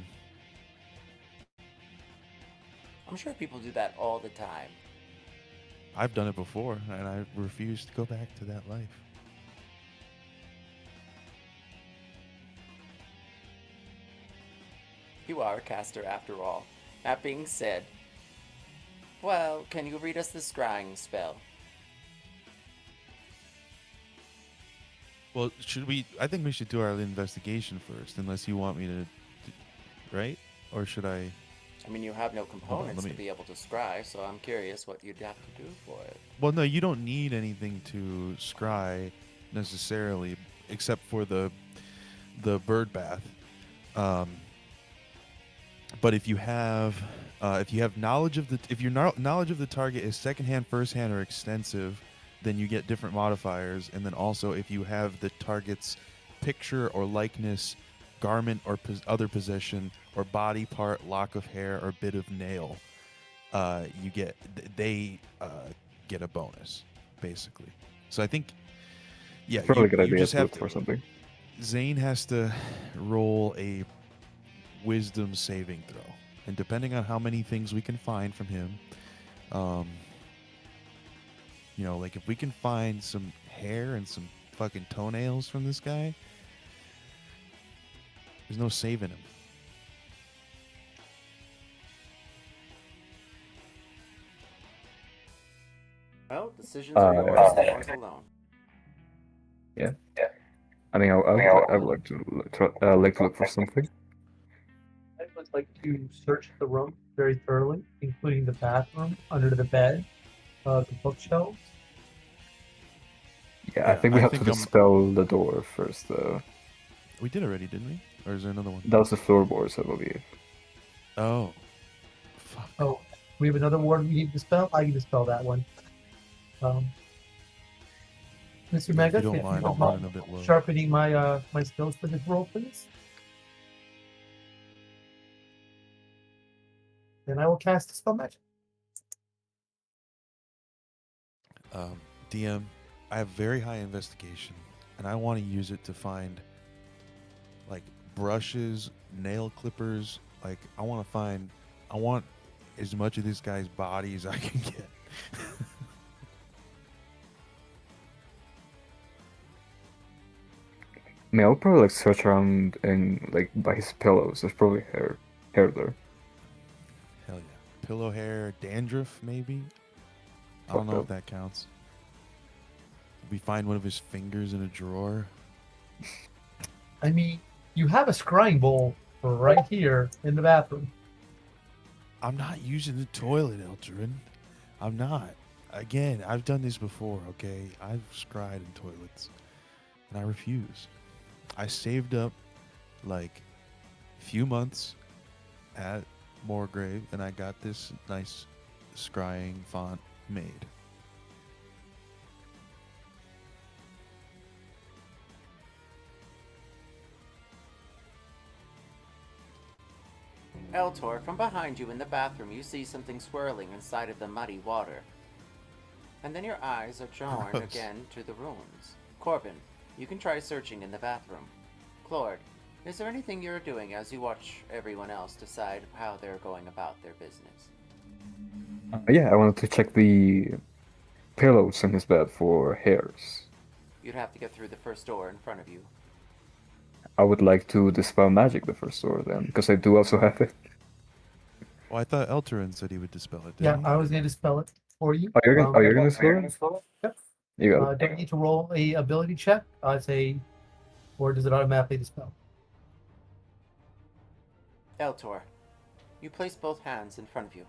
C: I'm sure people do that all the time.
A: I've done it before, and I refuse to go back to that life.
C: You are a caster after all. That being said, well, can you read us the scrying spell?
A: Well, should we? I think we should do our investigation first, unless you want me to, right? Or should I?
C: I mean, you have no
A: on,
C: components
A: let me-
C: to be able to scry, so I'm curious what you'd have to do for it.
A: Well, no, you don't need anything to scry necessarily, except for the bird bath. But if you have knowledge of if your knowledge of the target is secondhand, firsthand, or extensive, then you get different modifiers. And then also, if you have the target's picture or likeness, garment or other possession, or body part, lock of hair, or bit of nail, you get they get a bonus, basically. So I think, yeah,
D: Probably a good
A: you
D: idea
A: just
D: to
A: have
D: look
A: to.
D: for something.
A: Zane has to roll a wisdom saving throw, and depending on how many things we can find from him, like if we can find some hair and some fucking toenails from this guy, there's no saving him.
C: Well, decisions are yours, yours alone.
D: Yeah. I mean, I would like to look for something.
B: I would like to search the room very thoroughly, including the bathroom, under the bed, the bookshelves.
D: Yeah, I
A: Yeah,
D: think we
A: I
D: have
A: think
D: to dispel the door first, though.
A: We did already, didn't we? Or is there another one?
D: That was the floorboards, I believe.
A: Oh, fuck.
B: Oh, we have another ward we need to dispel. I can dispel that one. Mr.
A: If
B: Megas,
A: you don't
B: if
A: mind,
B: you
A: I'm
B: don't
A: running a bit low.
B: sharpening my my skills for this roll, please. Then I will cast a spell magic.
A: DM, I have very high investigation, and I want to use it to find, like, brushes, nail clippers. Like, I want as much of this guy's body as I can get.
D: I mean, I'll probably like search around and like by his pillows. There's probably hair there.
A: Hell yeah. Pillow hair, dandruff, maybe? I
D: Fuck
A: don't know if
D: no.
A: that counts. We find one of his fingers in a drawer.
B: I mean, you have a scrying bowl right here in the bathroom.
A: I'm not using the toilet, Eltorin. I'm not. Again, I've done this before, okay? I've scried in toilets, and I refuse. I saved up, like, a few months at Morgrave, and I got this nice scrying font made.
C: Eltor, from behind you in the bathroom, you see something swirling inside of the muddy water. And then your eyes are drawn
A: Gross.
C: again to the ruins. Corbin, you can try searching in the bathroom. Klord, Is there anything you're doing as you watch everyone else decide how they're going about their business?
D: Yeah, I wanted to check the pillows in his bed for hairs.
C: You'd have to get through the first door in front of you.
D: I would like to dispel magic the first door then, because I do also have it.
A: Well, I thought Eltorin said he would dispel it.
B: Yeah,
A: Didn't he?
B: I was going to spell it for you.
D: Oh, you're gonna dispel it?
B: Yep.
D: You got it.
B: Don't you need to roll a ability check? I'd say, or does it automatically dispel?
C: Eltor, you place both hands in front of you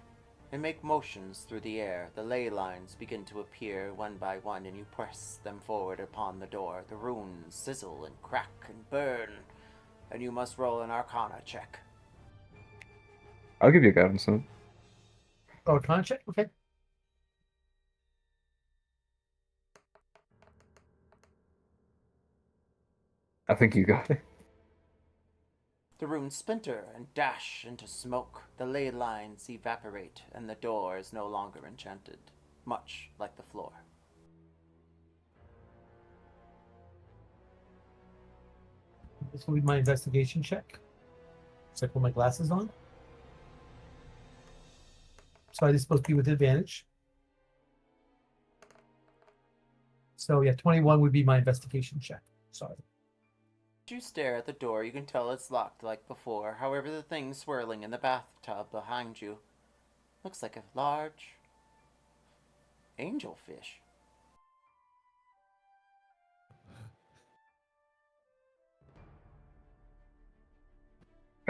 C: and make motions through the air. The ley lines begin to appear one by one, and you press them forward upon the door. The runes sizzle and crack and burn, and you must roll an arcana check.
D: I'll give you a guidance note.
B: Oh, con check? Okay.
D: I think you got it.
C: The runes splinter and dash into smoke. The ley lines evaporate, and the door is no longer enchanted, much like the floor.
B: This will be my investigation check. So I put my glasses on. So this is supposed to be with advantage. So yeah, 21 would be my investigation check. Sorry.
C: As you stare at the door, you can tell it's locked like before. However, the thing swirling in the bathtub behind you looks like a large angelfish.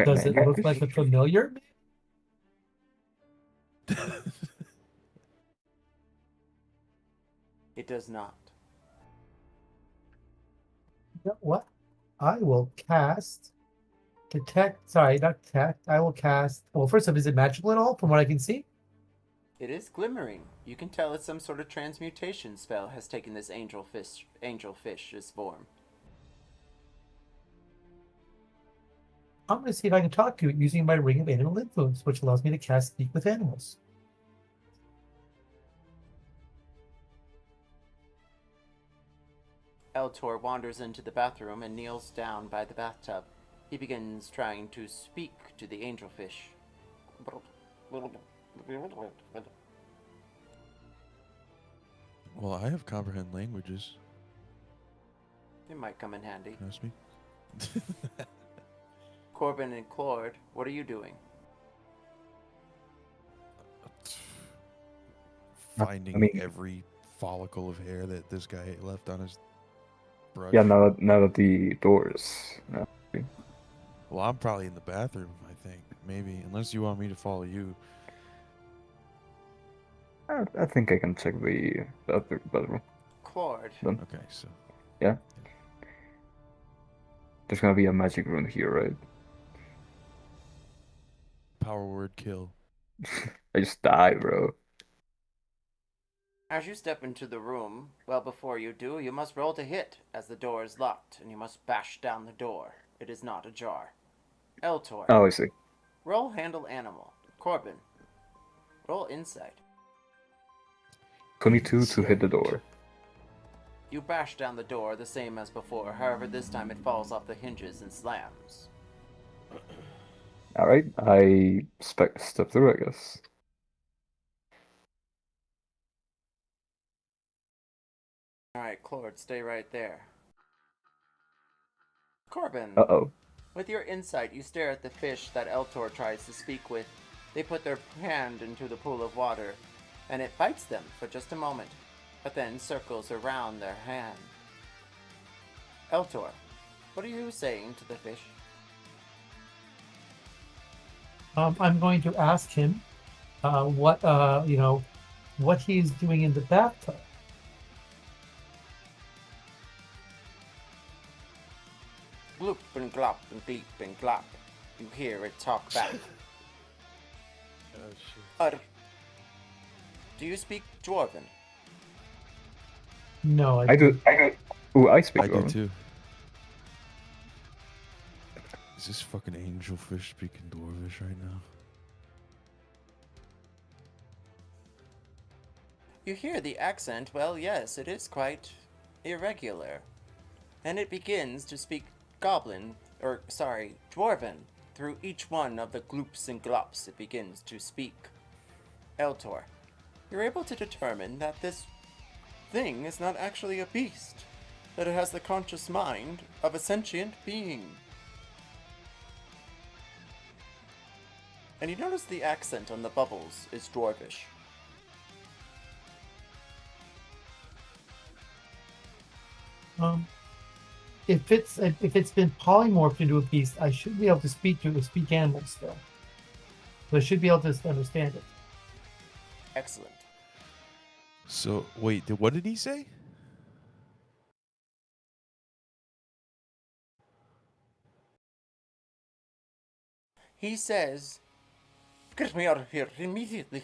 B: Does it look like a familiar?
C: It does not.
B: You know what? I will cast detect. Sorry, not detect. I will cast. Well, first off, is it magical at all? From what I can see.
C: It is glimmering. You can tell it's some sort of transmutation spell has taken this angelfish's form.
B: I'm going to see if I can talk to it using my ring of animal influence, which allows me to cast speak with animals.
C: Eltor wanders into the bathroom and kneels down by the bathtub. He begins trying to speak to the angelfish.
A: Well, I have comprehend languages.
C: It might come in handy.
A: Can I speak?
C: Corbin and Klord, what are you doing?
A: Finding every follicle of hair that this guy left on his brush.
D: Yeah, now that the doors.
A: Well, I'm probably in the bathroom, I think. Maybe. Unless you want me to follow you.
D: I think I can check the other bedroom.
C: Klord.
A: Okay, so.
D: Yeah. There's gonna be a magic room here, right?
A: Power word kill.
D: I just die, bro.
C: As you step into the room, well, before you do, you must roll to hit, as the door is locked, and you must bash down the door. It is not ajar. Eltor.
D: Oh, I see.
C: Roll handle animal. Corbin. Roll insight.
D: 22 to hit the door.
C: You bash down the door the same as before, however this time it falls off the hinges and slams.
D: Alright, I step through, I guess.
C: Alright, Klord, stay right there. Corbin.
D: Uh-oh.
C: With your insight, you stare at the fish that Eltor tries to speak with. They put their hand into the pool of water, and it bites them for just a moment, but then circles around their hand. Eltor, what are you saying to the fish?
B: I'm going to ask him what he's doing in the bathtub.
C: Gloop and glop and gleep and glop. You hear it talk back.
A: Oh, shit.
C: Do you speak Dwarven?
B: No,
D: I do. Ooh, I speak
A: I do
D: Dwarven.
A: too. Is this fucking angelfish speaking Dwarvish right now?
C: You hear the accent, well, yes, it is quite irregular. And it begins to speak Goblin dwarven, through each one of the gloops and glops it begins to speak. Eltor, you're able to determine that this thing is not actually a beast, that it has the conscious mind of a sentient being. And you notice the accent on the bubbles is dwarvish.
B: If it's been polymorphed into a beast, I should be able to speak animals still. So I should be able to understand it.
C: Excellent.
A: So wait, what did he say?
C: He says, "Get me out of here immediately.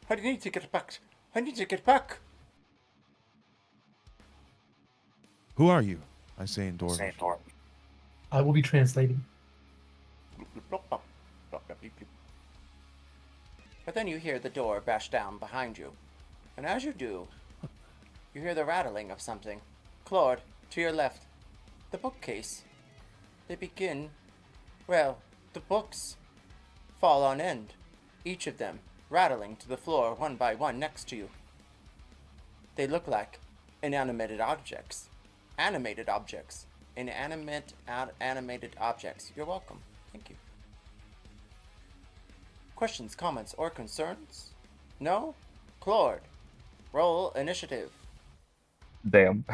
C: I need to get back. I need to get back."
A: Who are you? I say in Dwarvish.
B: I will be translating.
C: But then you hear the door bash down behind you. And as you do, you hear the rattling of something. Klord, to your left. The bookcase. They begin... Well, the books fall on end. Each of them rattling to the floor one by one next to you. They look like inanimated objects. Animated objects. Animated objects. You're welcome. Thank you. Questions, comments, or concerns? No? Klord, roll initiative.
D: Damn.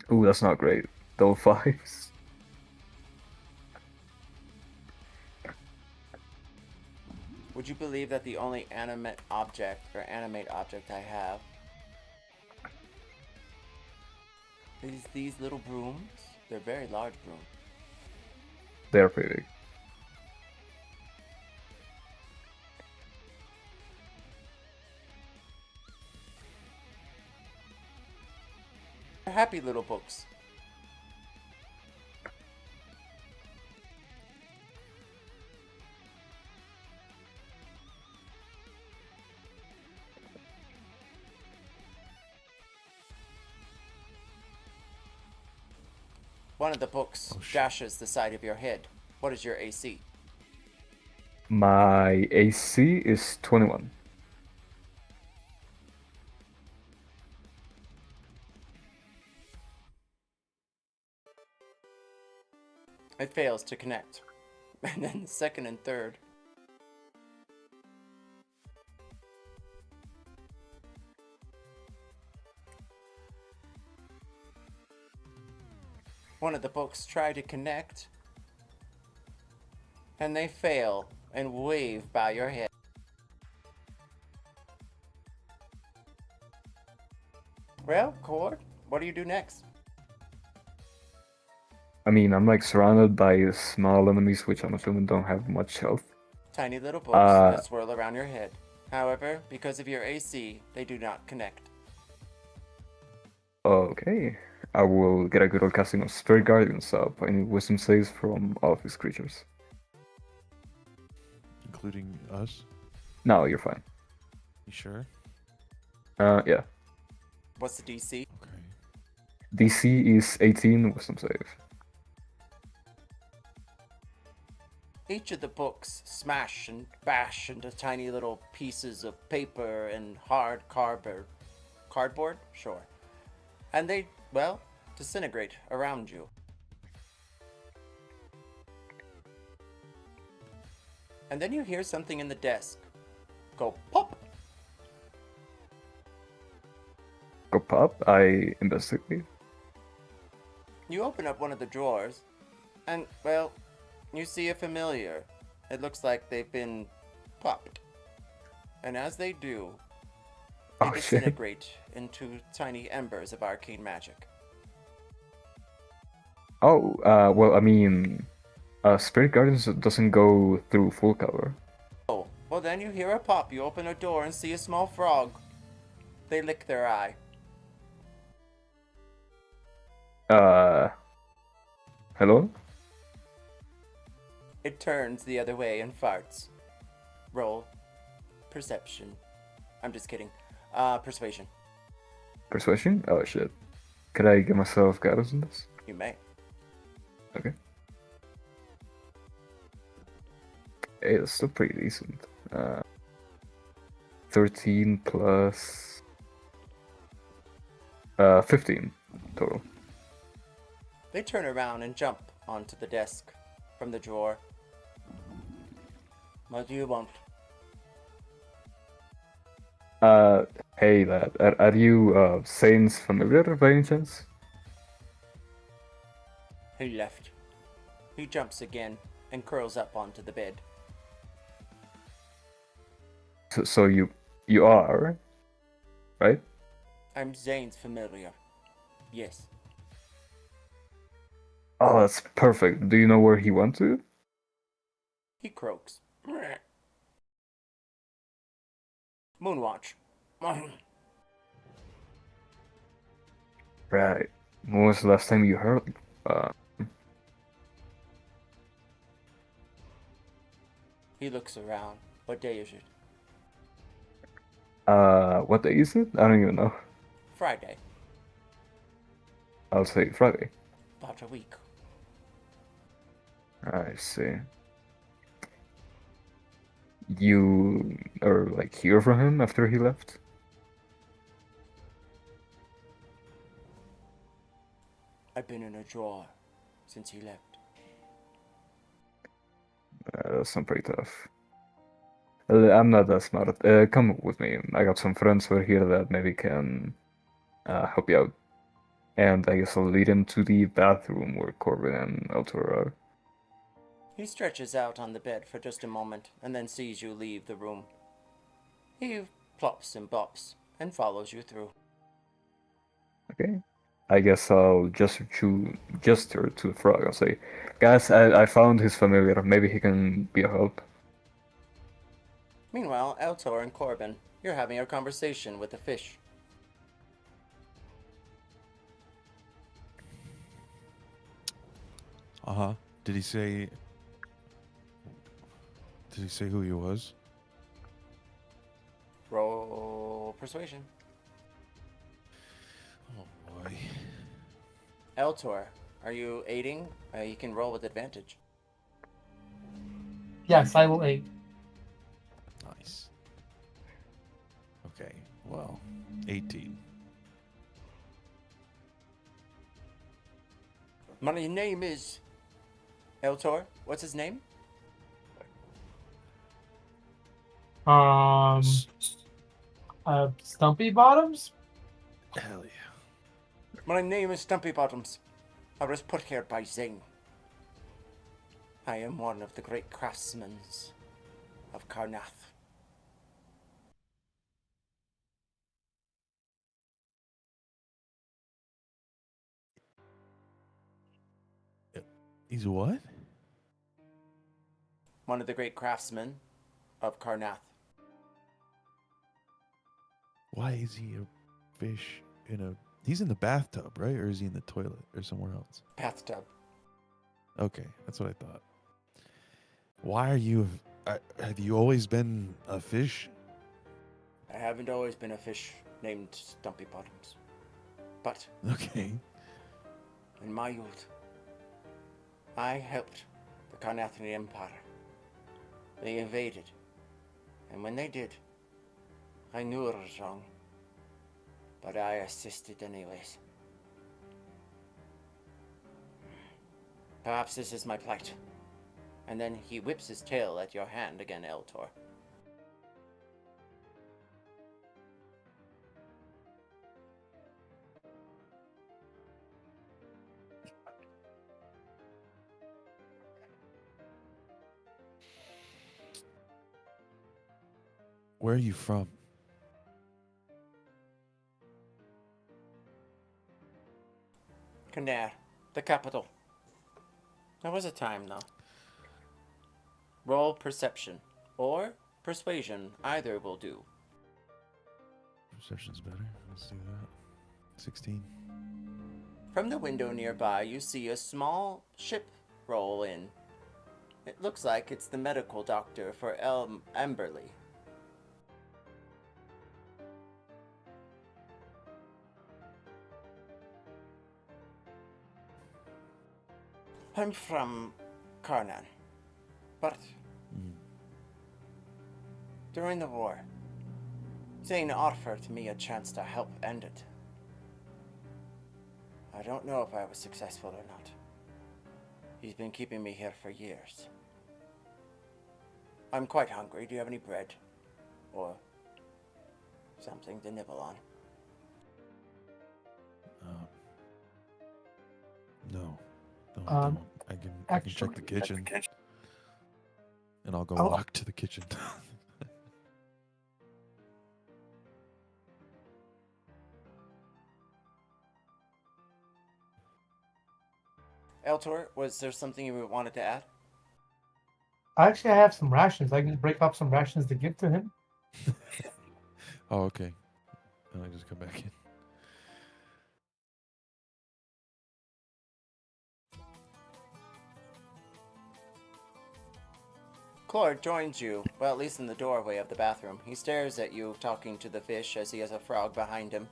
D: Ooh, that's not great. Double fives.
C: Would you believe that the only animate object I have is these little brooms? They're very large brooms.
D: They're pretty big.
C: They're happy little books. One of the books gashes the side of your head. What is your AC?
D: My AC is 21.
C: It fails to connect. And then the second and third. One of the books try to connect, and they fail and wave by your head. Well, Cord, what do you do next?
D: I mean, I'm like surrounded by small enemies, which I'm assuming don't have much health.
C: Tiny little books that swirl around your head. However, because of your AC, they do not connect.
D: Okay. I will get a good old casting of Spirit Guardians up. Any wisdom saves from all of these creatures.
A: Including us?
D: No, you're fine.
A: You sure?
D: Yeah.
C: What's the DC?
A: Okay.
D: DC is 18 wisdom save.
C: Each of the books smash and bash into tiny little pieces of paper and hard cardboard. Cardboard? Sure. And they, well, disintegrate around you. And then you hear something in the desk go pop.
D: Go pop, I investigate.
C: You open up one of the drawers, and, well, you see a familiar. It looks like they've been popped. And as they do, they disintegrate into tiny embers of arcane magic.
D: Oh, well, I mean, Spirit Guardians doesn't go through full cover.
C: Oh, well then you hear a pop. You open a door and see a small frog. They lick their eye.
D: Hello?
C: It turns the other way and farts. Roll. Perception. I'm just kidding. Persuasion.
D: Persuasion? Oh shit. Could I give myself guidance in this?
C: You may.
D: Okay. Hey, that's still pretty decent. 13 plus 15 total.
C: They turn around and jump onto the desk from the drawer. What do you want?
D: Hey lad, are you Saints familiar by any chance?
C: He left. He jumps again and curls up onto the bed.
D: So you are, right?
C: I'm Zane's familiar. Yes.
D: Oh, that's perfect. Do you know where he went to?
C: He croaks. Moonwatch.
D: Right. When was the last time you heard?
C: He looks around. What day is it?
D: What day is it? I don't even know.
C: Friday.
D: I'll say Friday.
C: About a week.
D: I see. You are like hear from him after he left?
C: I've been in a drawer since he left.
D: That's not pretty tough. I'm not that smart. Come with me. I got some friends over here that maybe can help you out. And I guess I'll lead him to the bathroom where Corbin and Eltor are.
C: He stretches out on the bed for just a moment and then sees you leave the room. He plops and bops and follows you through.
D: Okay. I guess I'll gesture to the frog. I'll say, guys, I found his familiar. Maybe he can be a help.
C: Meanwhile, Eltor and Corbin, you're having a conversation with the fish.
A: Uh-huh. Did he say who he was?
C: Roll persuasion.
A: Oh boy.
C: Eltor, are you aiding? You can roll with advantage.
B: Yes, I will aid.
A: Nice. Okay. Well, 18.
C: My name is Eltor. What's his name?
B: Stumpy Bottoms?
A: Hell yeah.
C: My name is Stumpy Bottoms. I was put here by Zane. I am one of the great craftsmen of Karnath.
A: He's what?
C: One of the great craftsmen of Karnath.
A: Why is he a fish in a... He's in the bathtub, right? Or is he in the toilet or somewhere else?
C: Bathtub.
A: Okay, that's what I thought. Why are you... have you always been a fish?
C: I haven't always been a fish named Stumpy Bottoms. But
A: Okay.
C: in my youth, I helped the Karnathian Empire. They invaded. And when they did, I knew it was wrong. But I assisted anyways. Perhaps this is my plight. And then he whips his tail at your hand again, Eltor.
A: Where are you from?
C: Knair, the capital. There was a time, though. Roll perception or persuasion, either will do.
A: Perception's better. Let's do that. 16.
C: From the window nearby, you see a small ship roll in. It looks like it's the medical doctor for Emberlie. I'm from Karnan, but during the war, Zane offered me a chance to help end it. I don't know if I was successful or not. He's been keeping me here for years. I'm quite hungry. Do you have any bread? Or something to nibble on?
A: No, I don't. I can check the kitchen, and I'll go walk to the kitchen.
C: Eltor, was there something you wanted to add?
B: Actually, I have some rations. I can break up some rations to give to him.
A: Oh, okay. And I just come back in.
C: Klord joins you, well, at least in the doorway of the bathroom. He stares at you, talking to the fish as he has a frog behind him.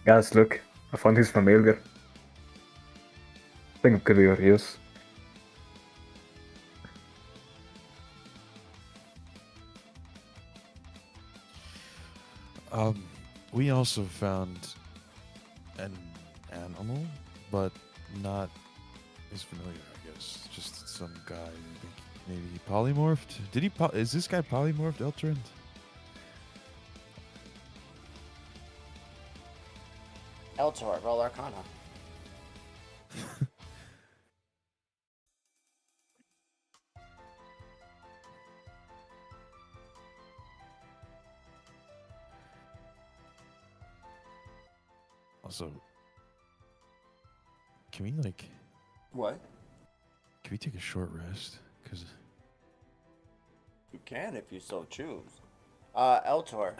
D: Guys, look, I found his familiar. I think it could be of use.
A: We also found an animal, but not as familiar, I guess. Just some guy. I think maybe he polymorphed. Did he? Is this guy polymorphed, Eltor?
C: Eltor, roll Arcana.
A: Also, can we
C: What?
A: Can we take a short rest? Cause
C: You can if you so choose. Eltor,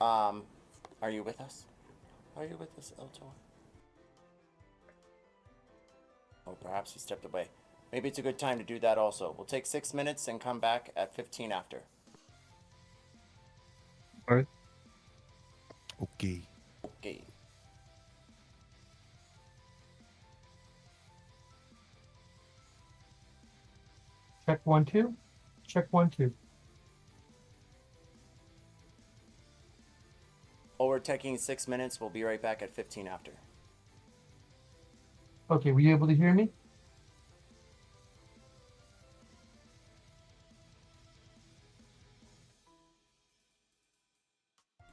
C: are you with us? Are you with us, Eltor? Oh, perhaps he stepped away. Maybe it's a good time to do that also. We'll take 6 minutes and come back at 15 after.
D: Alright.
A: okay.
C: Okay.
B: Check 1, 2. Check 1, 2.
C: Oh, we're taking 6 minutes. We'll be right back at 15 after.
B: Okay, were you able to hear me?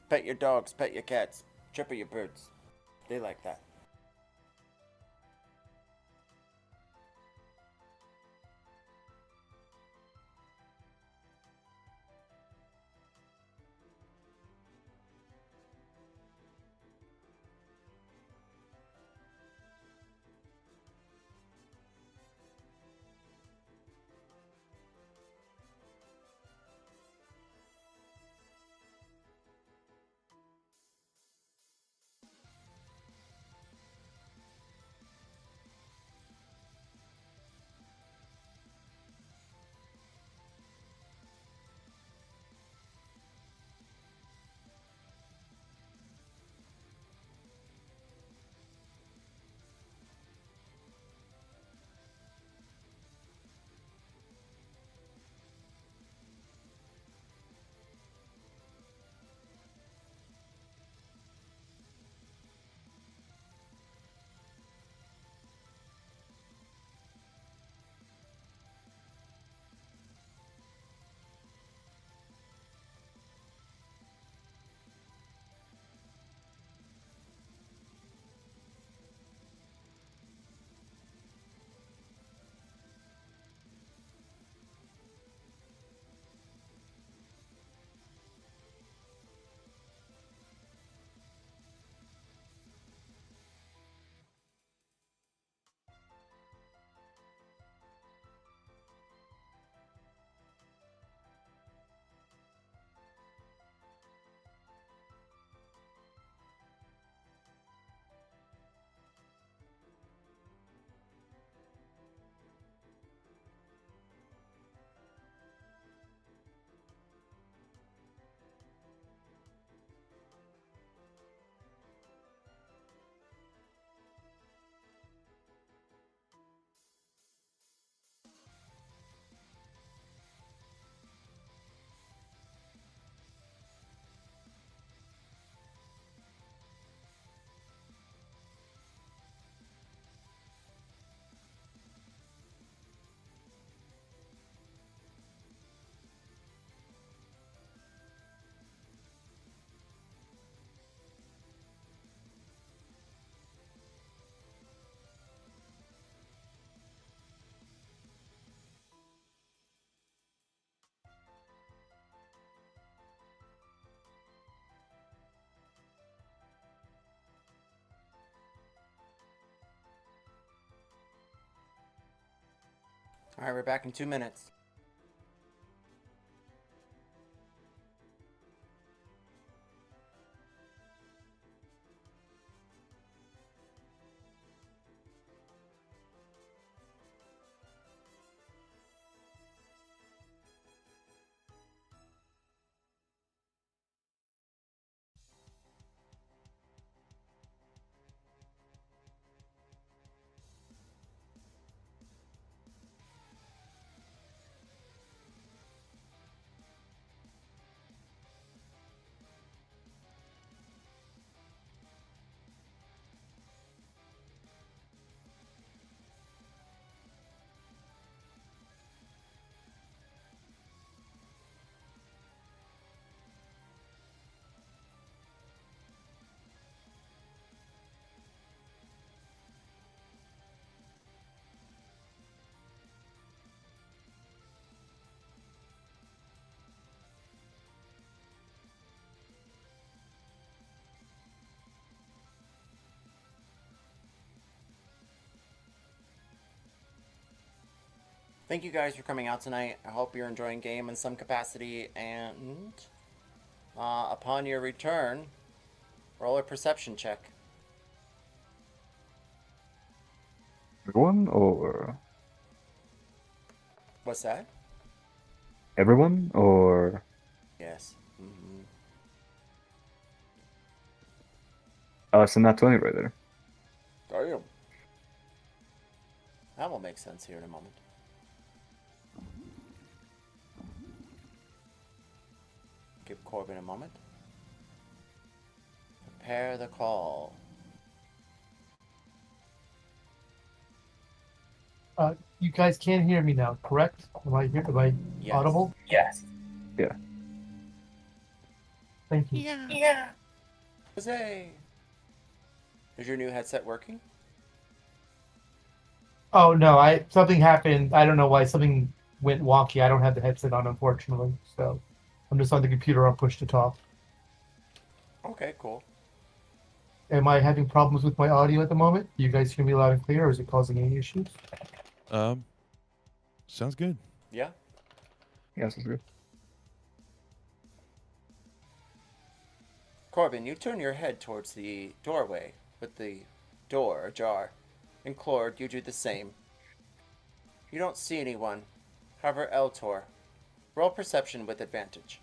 C: Pet your dogs, pet your cats, chirp your birds. They like that. All right, we're back in 2 minutes. Thank you guys for coming out tonight. I hope you're enjoying game in some capacity, and upon your return, roll a perception check.
D: Everyone or
C: What's that?
D: everyone or
C: Yes. Mm-hmm.
D: it's a nat 20 right there.
C: Damn. That will make sense here in a moment. Give Corbin a moment. Prepare the call.
B: You guys can hear me now, correct? Am I
C: Yes.
B: audible?
C: Yes.
D: Yeah.
B: Thank you.
C: Yeah. Huzzay! Is your new headset working?
B: Oh no, something happened. I don't know why something went wonky. I don't have the headset on, unfortunately. So I'm just on the computer on push to talk.
C: Okay, cool.
B: Am I having problems with my audio at the moment? Do you guys hear me loud and clear, or is it causing any issues?
A: Sounds good.
C: Yeah?
D: Yeah, sounds good.
C: Corbin, you turn your head towards the doorway with the door ajar. And Klord, you do the same. You don't see anyone. However, Eltor, roll perception with advantage.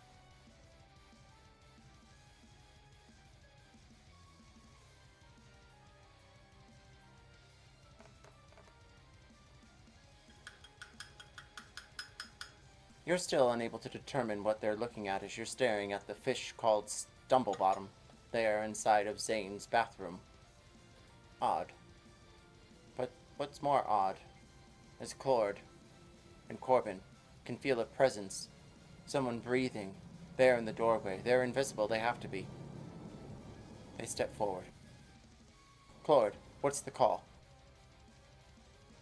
C: You're still unable to determine what they're looking at as you're staring at the fish called Stumblebottom there inside of Zane's bathroom. Odd. But what's more odd is Klord and Corbin can feel a presence. Someone breathing there in the doorway. They're invisible, they have to be. They step forward. Klord, what's the call?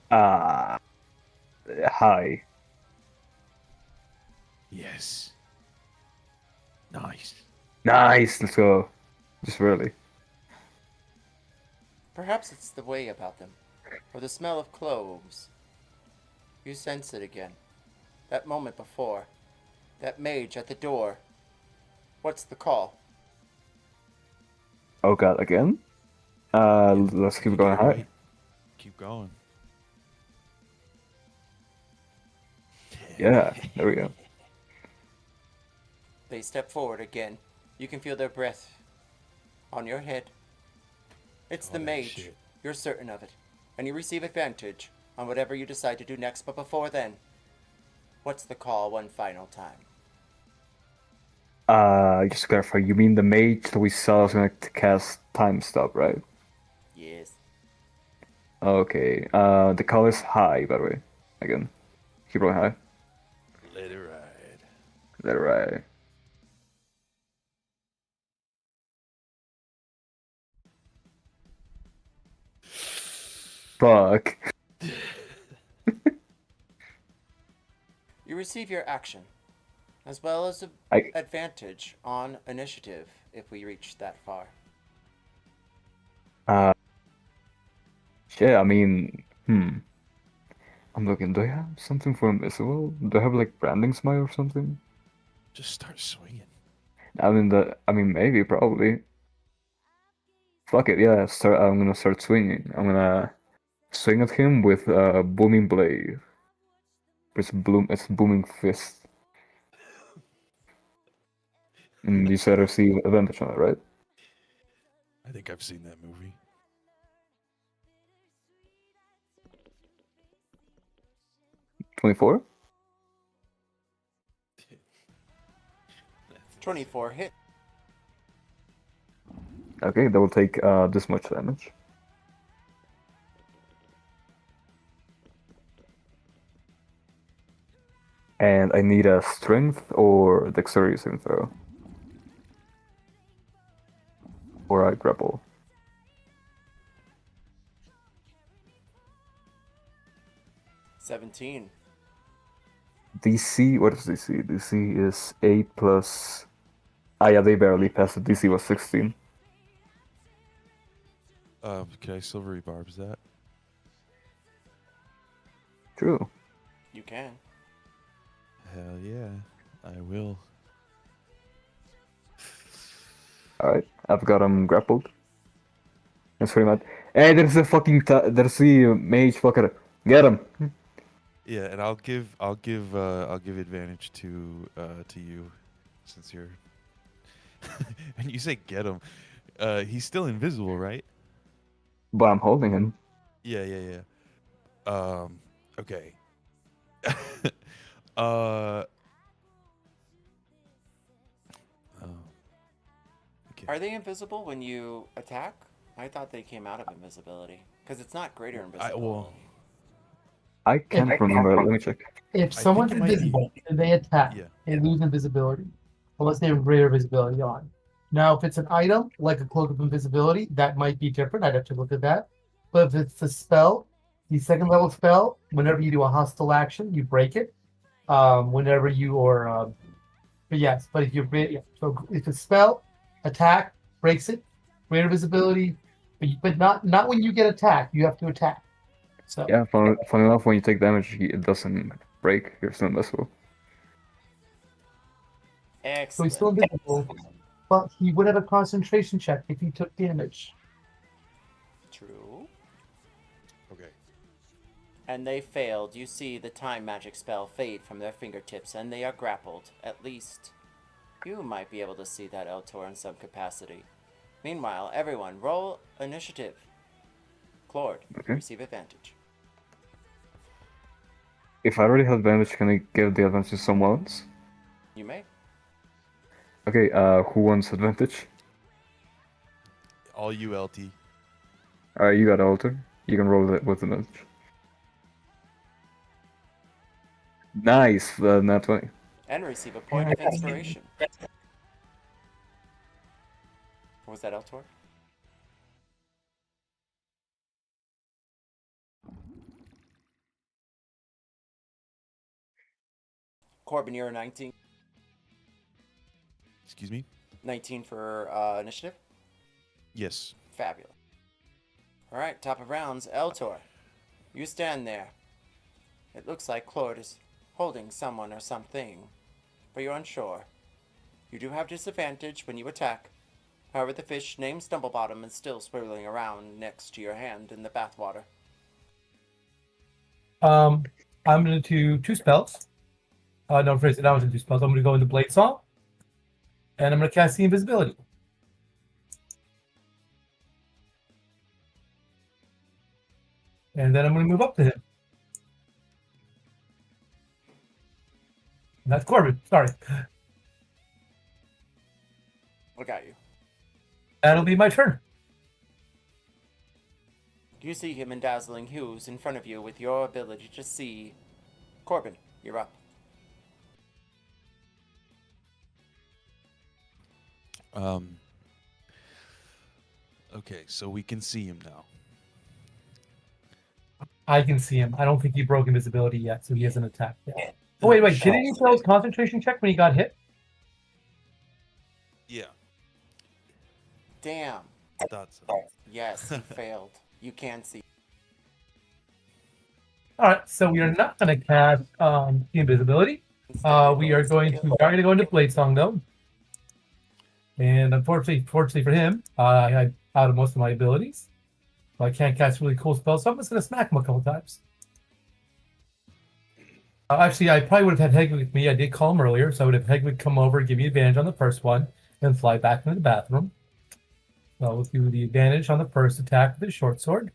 D: Hi.
A: Yes. Nice.
D: Nice, let's go. Just really.
C: Perhaps it's the way about them, or the smell of cloves. You sense it again. That moment before. That mage at the door. What's the call?
D: Oh god, again? Let's keep
A: You
D: going
A: get it
D: high.
A: right. Keep going.
D: Yeah, there we go.
C: They step forward again. You can feel their breath on your head. It's
A: All
C: the
A: that
C: mage.
A: shit.
C: You're certain of it. And you receive advantage on whatever you decide to do next. But before then, what's the call one final time?
D: Just to clarify, you mean the mage that we saw was going to cast Time Stop, right?
C: Yes.
D: Okay, the call is high, by the way. Again, keep rolling high.
A: Let it ride.
D: Let it ride. Fuck.
C: You receive your action, as well as an advantage on initiative if we reach that far.
D: Yeah, I mean, I'm looking. Do I have something for invisible? Do I have like branding smile or something?
A: Just start swinging.
D: I mean, maybe, probably. Fuck it, yeah. I'm gonna start swinging. I'm gonna swing at him with booming blade. It's booming fist. And you said receive advantage on it, right?
A: I think I've seen that movie.
D: 24?
C: 24 hit.
D: Okay, that will take this much damage. And I need a strength or dexterity saving throw. Or I grapple.
C: 17.
D: DC, what is DC? DC is 8 plus... Ah yeah, they barely passed it. DC was 16.
A: Can I silvery barbs that?
D: True.
C: You can.
A: Hell yeah, I will.
D: Alright, I've got him grappled. That's pretty much... Hey, there's a fucking... there's the mage fucker. Get him!
A: Yeah, and I'll give advantage to you, since you're. And you say get him. He's still invisible, right?
D: But I'm holding him.
A: Yeah. Okay. Oh. Okay.
C: Are they invisible when you attack? I thought they came out of invisibility. Because it's not greater invisibility.
D: I can't remember. Let me check.
B: If someone's
A: it might be-
B: invisible and they attack,
A: Yeah.
B: they lose invisibility, unless they have greater visibility on. Now, if it's an item like a cloak of invisibility, that might be different. I'd have to look at that. But if it's a spell, the second level spell, whenever you do a hostile action, you break it. Whenever you or, but yes, but if you so if a spell attack breaks it, greater visibility, but not when you get attacked. You have to attack. So
D: Yeah, fun enough, when you take damage, it doesn't break. You're still invisible.
B: So
C: Excellent.
B: he's still invisible, but he would have a concentration check if he took damage.
C: True.
A: Okay.
C: And they failed. You see the time magic spell fade from their fingertips, and they are grappled. At least, you might be able to see that, Eltor, in some capacity. Meanwhile, everyone, roll initiative. Klord, you
D: Okay.
C: receive advantage.
D: If I already have advantage, can I give the advantage to someone else?
C: You may.
D: Okay, who wants advantage?
A: All you, LT.
D: Alright, you got Alter. You can roll it with advantage. Nice, nat 20.
C: And receive a point of inspiration. What was that, Eltor? Corbin, you're a 19.
A: Excuse me?
C: 19 for initiative?
A: Yes.
C: Fabulous. Alright, top of rounds, Eltor. You stand there. It looks like Klord is holding someone or something, but you're unsure. You do have disadvantage when you attack. However, the fish named Stumblebottom is still swirling around next to your hand in the bathwater.
B: I'm going to do two spells. No, phrase it. I was going to do spells. I'm going to go into Blade Song, and I'm going to cast the invisibility. And then I'm going to move up to him. And that's Corbin. Sorry.
C: Look at you.
B: That'll be my turn.
C: You see him in dazzling hues in front of you with your ability to see. Corbin, you're up.
A: Okay, so we can see him now.
B: I can see him. I don't think he broke invisibility yet, so he hasn't attacked yet. Oh, wait. Didn't he fail his concentration check when he got hit?
A: Yeah.
C: Damn.
A: Thought so.
C: Yes, he failed. You can see.
B: All right, so we are not going to cast the invisibility.
C: Instead,
B: We
C: you're
B: are going to go into Blade Song though, and fortunately for him, I out of most of my abilities, so I can't cast really cool spells. So I'm just going to smack him a couple times. Actually, I probably would have had Hegwig with me. I did call him earlier, so I would have Hegwig come over, give me advantage on the first one, and fly back into the bathroom. So we'll do the advantage on the first attack with the short sword.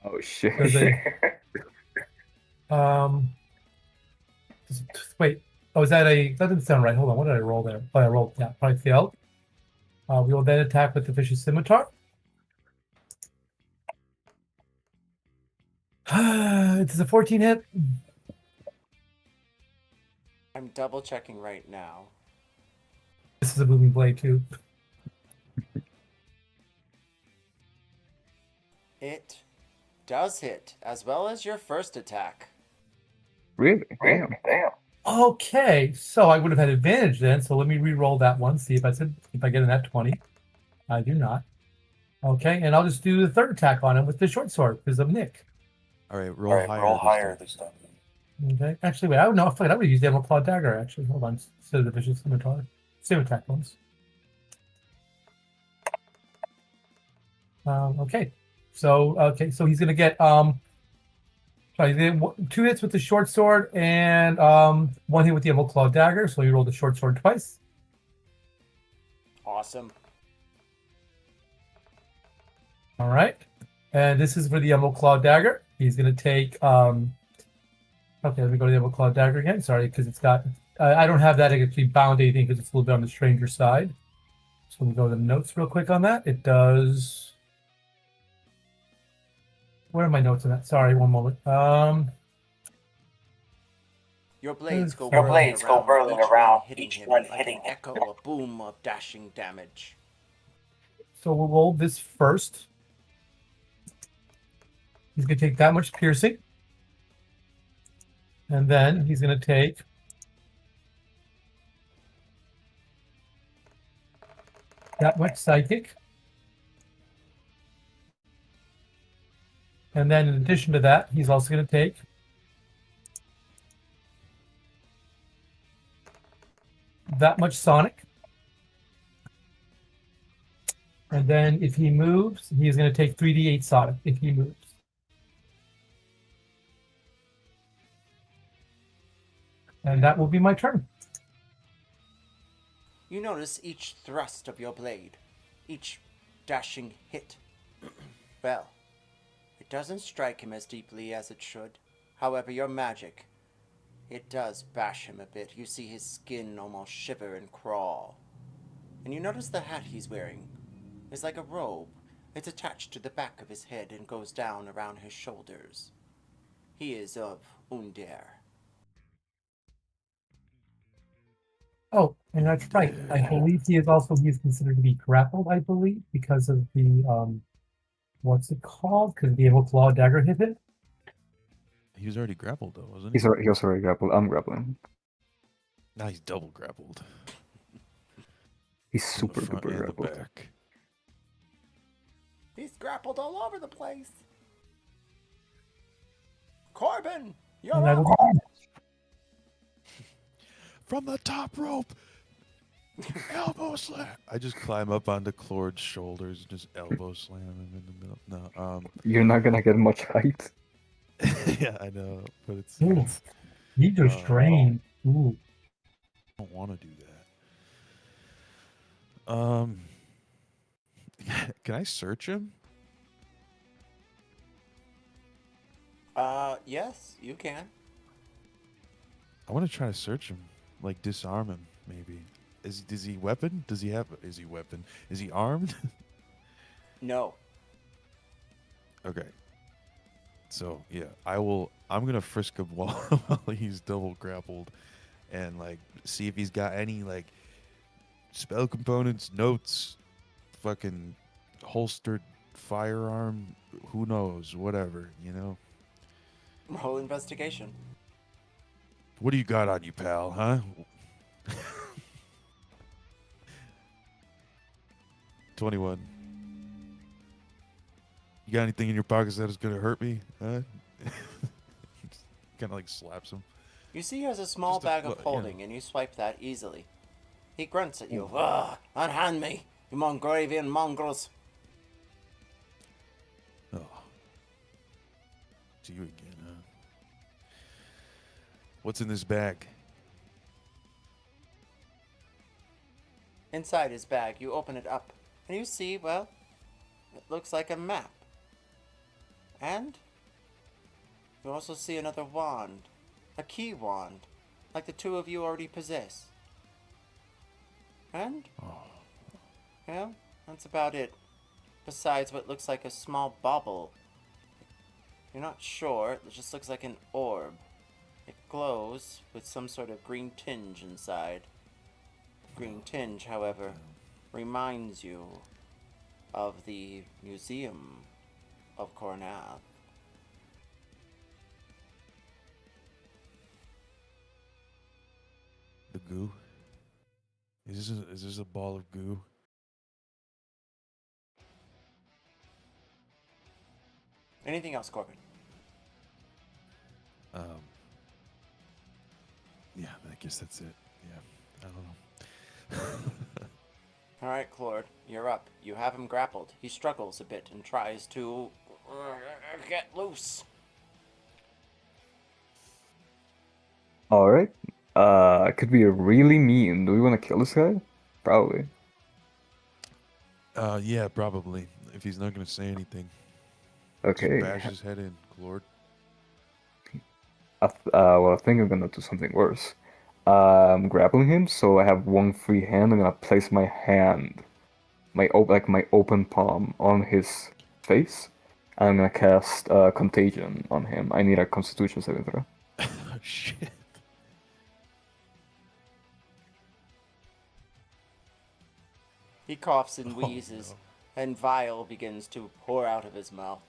D: Oh shit.
B: There's wait. Oh, is that a? That didn't sound right. Hold on. What did I roll there? Oh, I rolled. Yeah, probably failed. We will then attack with the vicious scimitar. It is a 14 hit.
C: I'm double checking right now.
B: This is a moving blade too.
C: It does hit, as well as your first attack.
D: Really? Damn.
B: Okay, so I would have had advantage then. So let me re-roll that one. See if I get an at 20. I do not. Okay, and I'll just do the third attack on him with the short sword because of Nick.
A: All right, roll higher this time.
B: Okay, actually, wait. I would know. I would use the Emerald Claw Dagger. Actually, hold on. Instead of the vicious scimitar, same attack ones. Okay, so he's gonna get sorry, he's gonna get 2 hits with the short sword and 1 hit with the Emerald Claw Dagger. So you roll the short sword twice.
C: Awesome.
B: All right, and this is for the Emerald Claw Dagger. He's gonna take okay, let me go to the Emerald Claw Dagger again. Sorry, because it's got I don't have that actually bound to anything because it's a little bit on the stranger side. So let me go to the notes real quick on that. It does. Where are my notes on that? Sorry, one moment.
C: Your blades go
B: Your
C: whirling around, each one hitting him like an echo, a boom of dashing damage.
B: So we'll roll this first. He's going to take that much piercing. And then he's going to take that much psychic. And then in addition to that, he's also going to take that much sonic. And then if he moves, he's going to take 3d8 sonic if he moves. And that will be my turn.
C: You notice each thrust of your blade, each dashing hit. Well, it doesn't strike him as deeply as it should. However, your magic, it does bash him a bit. You see his skin almost shiver and crawl. And you notice the hat he's wearing is like a robe. It's attached to the back of his head and goes down around his shoulders. He is of Under.
B: Oh, and that's right. I believe he is considered to be grappled, I believe, because of the what's it called? Because the Emerald Claw Dagger hit it.
A: He was already grappled though, wasn't he?
D: He was already grappled. I'm grappling.
A: Now he's double grappled.
D: He's
A: On
D: super
A: the front
D: duper
A: and the
D: grappled.
A: back.
C: He's grappled all over the place. Corbin, you're
B: And I
C: up.
B: will
A: From the top rope. Elbow slam. I just climb up onto Klord's shoulders and just elbow slam him in the middle. No,
D: You're not gonna get much height.
A: yeah, I know, but it's
B: Ooh, these are strange. Ooh.
A: I don't want to do that. Can I search him?
C: Yes, you can.
A: I want to try to search him, like disarm him, maybe. Is he weapon? Is he armed?
C: No.
A: Okay. So yeah, I'm gonna frisk him while he's double grappled, and like see if he's got any like spell components, notes, fucking holstered firearm. Who knows? Whatever, you know.
C: Roll investigation.
A: What do you got on you, pal? Huh? 21. You got anything in your pockets that is gonna hurt me? Huh? Kind of like slaps him.
C: You see he has a small
A: Just a-
C: bag of
A: well, yeah.
C: holding, and you swipe that easily. He grunts at you.
A: Ooh.
C: Unhand me, you Morgravian mongrels.
A: Oh, it's you again, huh? What's in this bag?
C: Inside his bag, you open it up, and you see, well, it looks like a map. And you also see another wand, a key wand, like the two of you already possess. And, well, that's about it. Besides what looks like a small bauble. You're not sure, it just looks like an orb. It glows with some sort of green tinge inside. Green tinge, however, reminds you of the Museum of Karnath.
A: The goo. Is this a ball of goo?
C: Anything else, Corbin?
A: Yeah, I guess that's it. Yeah, I don't know.
C: Alright, Klord, you're up. You have him grappled. He struggles a bit and tries to get loose.
D: Alright. Could be really mean. Do we want to kill this guy? Probably.
A: Yeah, probably. If he's not gonna say anything,
D: Okay.
A: just bash his head in, Klord.
D: Well, I think I'm gonna do something worse. I'm grappling him, so I have one free hand. I'm gonna place my hand, my open palm, on his face. And I'm gonna cast Contagion on him. I need a Constitution saving throw.
A: Oh, shit.
C: He coughs and wheezes, and bile begins to pour out of his mouth.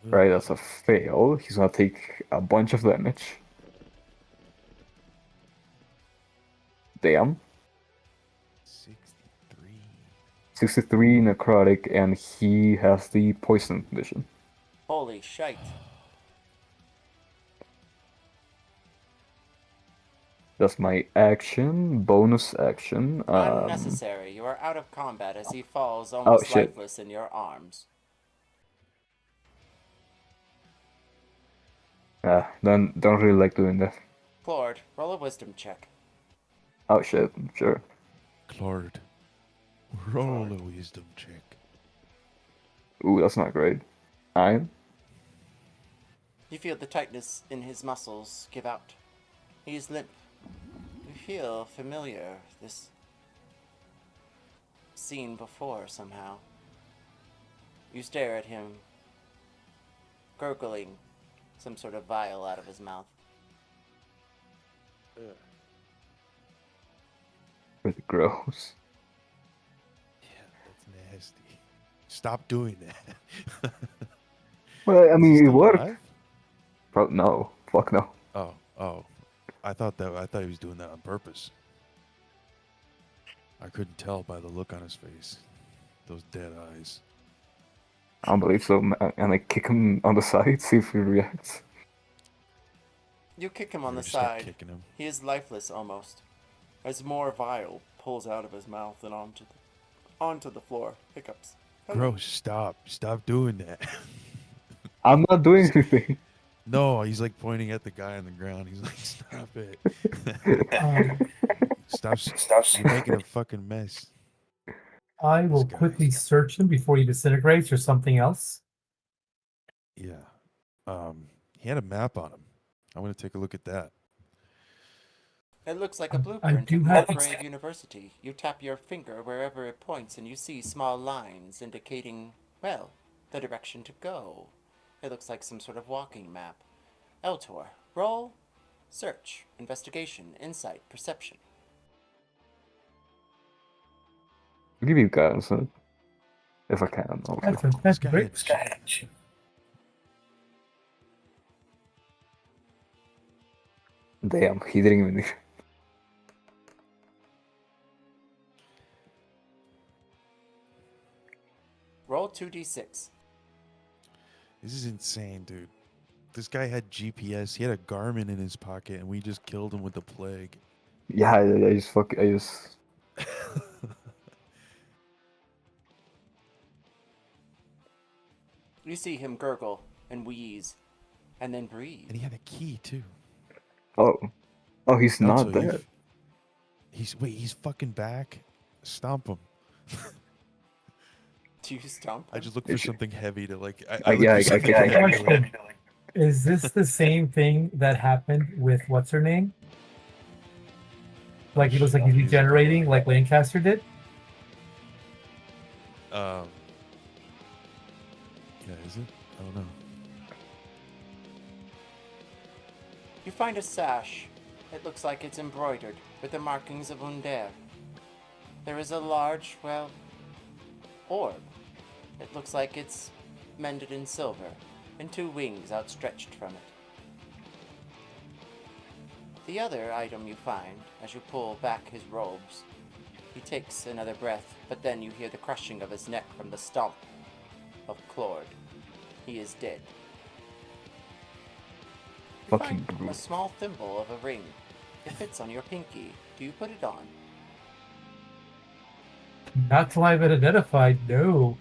D: Right, that's a fail. He's gonna take a bunch of damage. Damn.
A: 63.
D: 63 necrotic, and he has the poison condition.
C: Holy shite.
D: That's my action, bonus action.
C: Unnecessary. You are out of combat as he falls almost
D: shit.
C: lifeless in your arms.
D: Don't really like doing that.
C: Klord, roll a wisdom check.
D: Oh shit, sure.
A: Klord, roll a wisdom check.
D: Ooh, that's not great. 9?
C: You feel the tightness in his muscles give out. He is limp. You feel familiar. This scene before somehow. You stare at him, gurgling some sort of vial out of his mouth.
D: Pretty gross.
A: Yeah, that's nasty. Stop doing that.
D: Well, I
A: Is he
D: mean, it
A: still
D: worked.
A: alive?
D: No. Fuck no.
A: Oh. I thought he was doing that on purpose. I couldn't tell by the look on his face. Those dead eyes.
D: I don't believe so. And I kick him on the side, see if he reacts.
C: You kick him on the
A: Just start
C: side.
A: kicking him.
C: He is lifeless almost, as more vial pulls out of his mouth and onto the floor. Hiccups.
A: Gross, stop doing that.
D: I'm not doing anything.
A: No, he's like pointing at the guy on the ground. He's like, stop it. Stop. You're making a fucking mess.
B: I will
A: guy.
B: quickly search him before he disintegrates or something else.
A: Yeah. He had a map on him. I'm going to take a look at that.
C: It looks like a
B: I
C: blueprint
B: do
C: of
B: have-
C: Morgrave University. You tap your finger wherever it points and you see small lines indicating, well, the direction to go. It looks like some sort of walking map. Eltor, roll, search, investigation, insight, perception.
D: I'll give you guys if I can. Obviously.
B: That's
A: guy
B: great.
A: had
D: Damn, he didn't even.
C: Roll 2d6.
A: This is insane, dude. This guy had GPS. He had a Garmin in his pocket, and we just killed him with the plague.
D: Yeah, I just.
C: You see him gurgle and wheeze, and then breathe.
A: And he had a key too.
D: Oh, he's not
A: Also,
D: dead.
A: He's fucking back. Stomp him.
C: Do you stomp him?
A: I just look for something heavy to like.
B: Is this the same thing that happened with what's her name? Like, it looks like he's regenerating, like Lancaster did.
A: Yeah, is it? I don't know.
C: You find a sash. It looks like it's embroidered with the markings of Under. There is a large, orb. It looks like it's mended in silver, and 2 wings outstretched from it. The other item you find, as you pull back his robes, he takes another breath, but then you hear the crushing of his neck from the stomp of Klord. He is dead. You
D: Fucking
C: find a small thimble of a ring. It fits on your pinky. Do you put it on?
B: Not till I've been identified, no.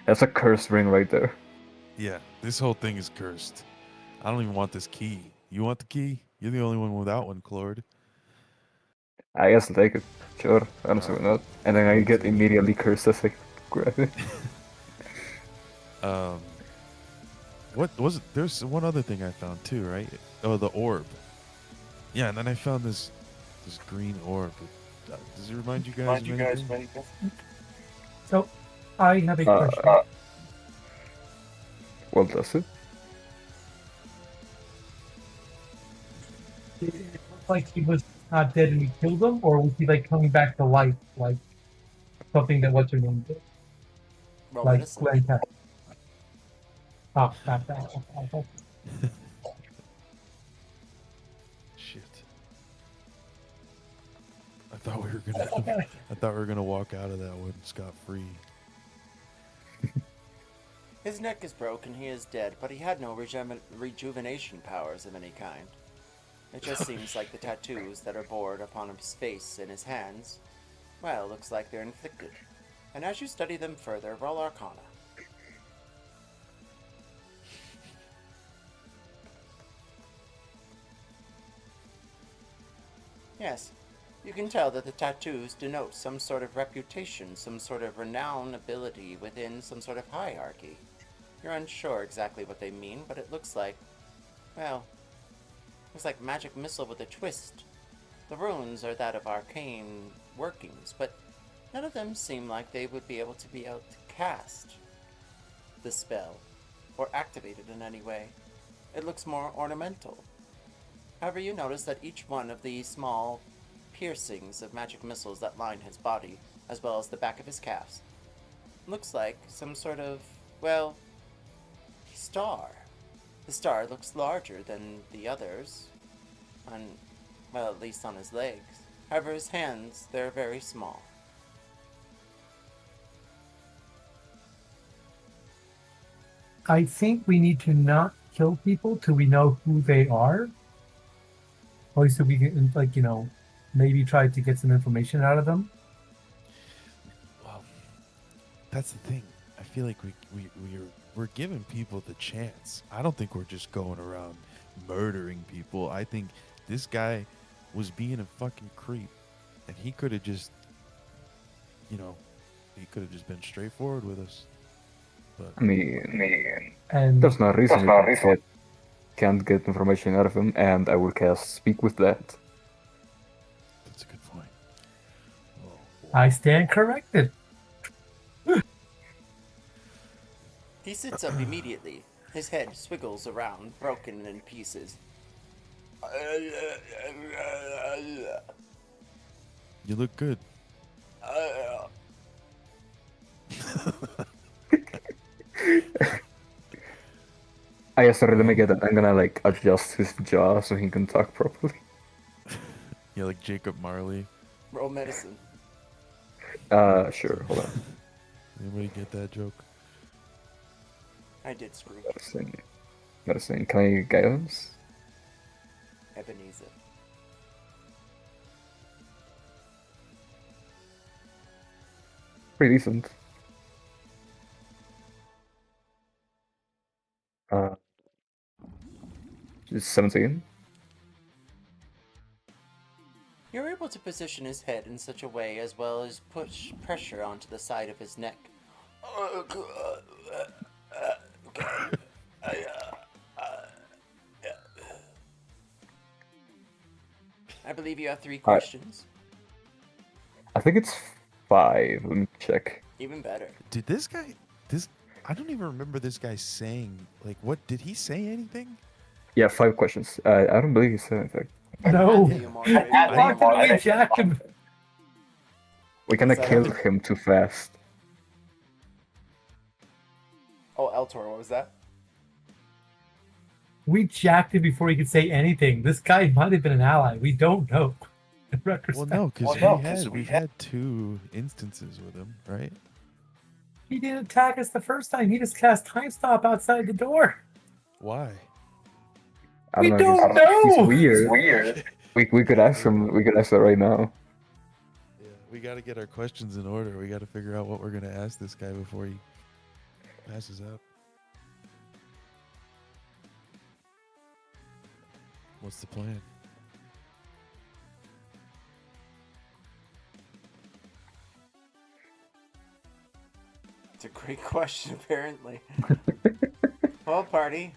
D: That's a cursed ring right there.
A: Yeah, this whole thing is cursed. I don't even want this key. You want the key? You're the only one without one, Klord.
D: I guess I'll take it. Sure, I don't see why not. And then I get immediately cursed as I grab it.
A: What was it? There's one other thing I found too, right? Oh, the orb. Yeah, and then I found this green orb. Does it remind you guys of anything?
B: So, I have a question.
D: What does it?
B: Did it look like he was not dead and we killed him, or was he like coming back to life, like something that what's her name did?
C: Roll
B: Like
C: medicine.
B: Glenn Cat. Oh, not that.
A: Shit. I thought we were gonna walk out of that one scot free.
C: His neck is broken, he is dead, but he had no rejuvenation powers of any kind. It just seems like the tattoos that are bored upon his face and his hands, looks like they're inflicted. And as you study them further, roll Arcana. Yes, you can tell that the tattoos denote some sort of reputation, some sort of renown ability within some sort of hierarchy. You're unsure exactly what they mean, but it looks like, looks like magic missile with a twist. The runes are that of arcane workings, but none of them seem like they would be able to cast the spell or activate it in any way. It looks more ornamental. However, you notice that each one of the small piercings of magic missiles that line his body, as well as the back of his calves, looks like some sort of, star. The star looks larger than the others, at least on his legs. However, his hands, they're very small.
B: I think we need to not kill people till we know who they are. Or so we can, maybe try to get some information out of them.
A: Well, that's the thing. I feel like we're giving people the chance. I don't think we're just going around murdering people. I think this guy was being a fucking creep, and he could have just, he could have just been straightforward with us. But
D: I mean,
B: And
D: there's no reason can't get information out of him, and I will cast Speak with that.
A: that's a good point.
B: I stand corrected.
C: He sits up immediately. His head swiggles around, broken in pieces.
A: You look good.
D: I guess let me get it. I'm gonna adjust his jaw so he can talk properly.
A: Yeah, like Jacob Marley.
C: Roll medicine.
D: Sure, hold on.
A: Anybody get that joke?
C: I did screw.
D: Medicine. Can I guidance?
C: Ebenezer.
D: Pretty decent. Just 17.
C: You're able to position his head in such a way as well as push pressure onto the side of his neck. I believe you have 3 questions.
D: I think it's 5. Let me check.
C: Even better.
A: Did this guy? I don't even remember this guy saying, like, what did he say? Anything?
D: Yeah, 5 questions. I don't believe he said anything.
B: No.
C: Matthew, you Morgrave.
B: I walked in and jacked him.
D: We kinda
C: So-
D: killed him too fast.
C: Oh, Eltor, what was that?
B: We jacked him before he could say anything. This guy might have been an ally. We don't know. In
A: Well,
B: retrospect.
A: no, because
C: Well, no,
A: we've had 2 instances with him, right?
B: He didn't attack us the first time. He just cast Time Stop outside the door.
A: Why?
D: I
B: We
D: know.
B: don't
D: He's
B: know.
D: weird. We could ask him. We could ask that right now.
A: Yeah, we got to get our questions in order. We got to figure out what we're gonna ask this guy before he passes out. What's the plan?
C: It's a great question, apparently. Well, party,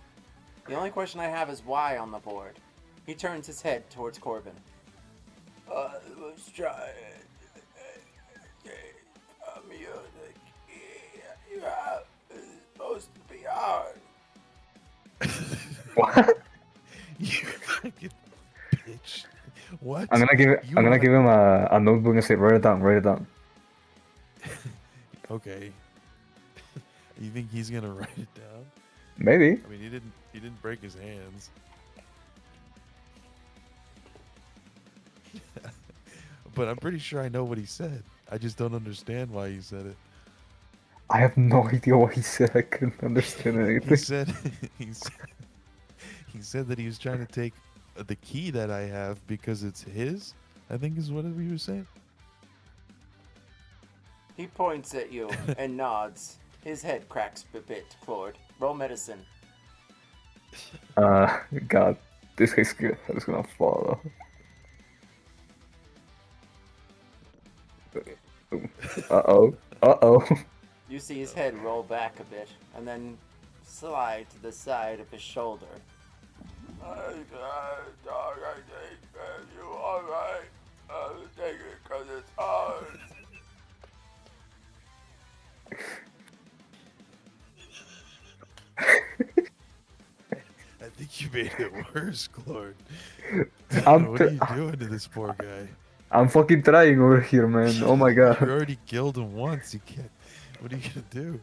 C: the only question I have is why on the board. He turns his head towards Corbin. Let's try it. It's supposed to be hard.
D: What?
A: You fucking bitch. What?
D: I'm gonna give him a notebook and say, write it down. Write it down.
A: Okay. You think he's gonna write it down?
D: Maybe.
A: I mean, he didn't break his hands. But I'm pretty sure I know what he said. I just don't understand why he said it.
D: I have no idea what he said. I couldn't understand
A: He
D: anything.
A: said he said that he was trying to take the key that I have because it's his. I think is what he was saying.
C: He points at you and nods. His head cracks a bit, Klord. Roll medicine.
D: God, this guy's good. I was gonna fall though. Uh-oh.
C: You see his head roll back a bit, and then slide to the side of his shoulder. Dog, I think you alright. Take it because it's hard.
A: I think you made it worse, Klord.
D: I'm
A: What are you doing to this poor guy?
D: I'm fucking trying over here, man. Oh my
A: You
D: god.
A: already killed him once. You can't. What are you gonna do?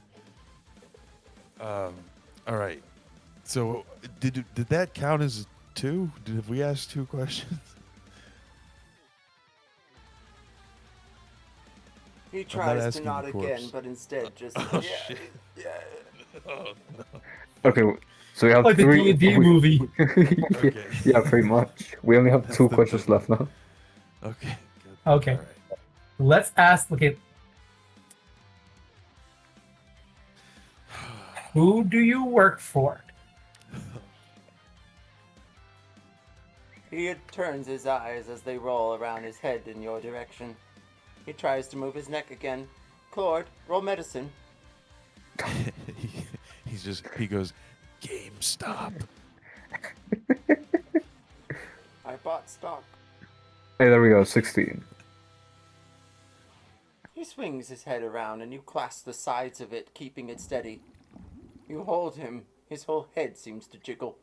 A: All right. So did that count as 2? Did we ask 2 questions?
C: He tries to
A: asking
C: nod
A: the
C: again,
A: corpse.
C: but instead just
A: Oh, shit.
C: yeah.
A: Oh no.
D: Okay, so we have
B: Like the
D: 3.
B: D&D movie.
A: Okay.
D: Yeah, pretty much. We only have
A: That's
D: 2
A: the
D: questions
A: thing.
D: left now.
A: Okay. Good.
B: Okay.
A: All right.
B: Let's ask. Okay. Who do you work for?
C: He turns his eyes as they roll around his head in your direction. He tries to move his neck again. Klord, roll medicine.
A: He goes, GameStop.
C: I bought stock.
D: Hey, there we go. 16.
C: He swings his head around and you clasp the sides of it, keeping it steady. You hold him. His whole head seems to jiggle.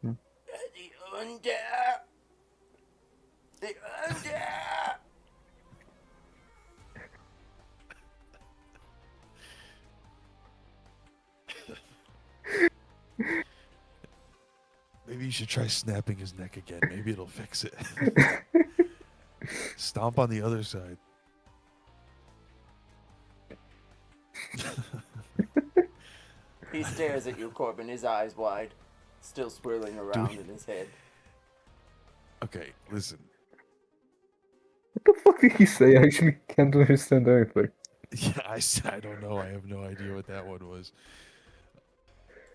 C: The under. The under.
A: Maybe you should try snapping his neck again. Maybe it'll fix it. Stomp on the other side.
C: He stares at you, Corbin, his eyes wide, still swirling around in his head.
A: Okay, listen.
D: What the fuck did he say? I actually can't understand anything.
A: Yeah, I don't know. I have no idea what that one was.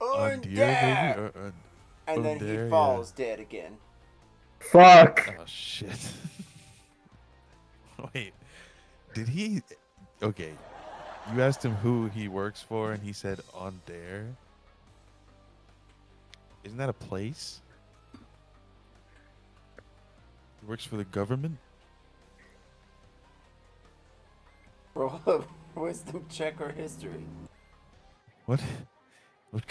C: Und
A: Deer, maybe?
C: there! And then he
A: There,
C: falls dead again.
D: Fuck!
A: Oh, shit. Wait. Did he... Okay. You asked him who he works for, and he said on Dare. Isn't that a place? He works for the government?
C: Roll a wisdom check or history.
A: What? What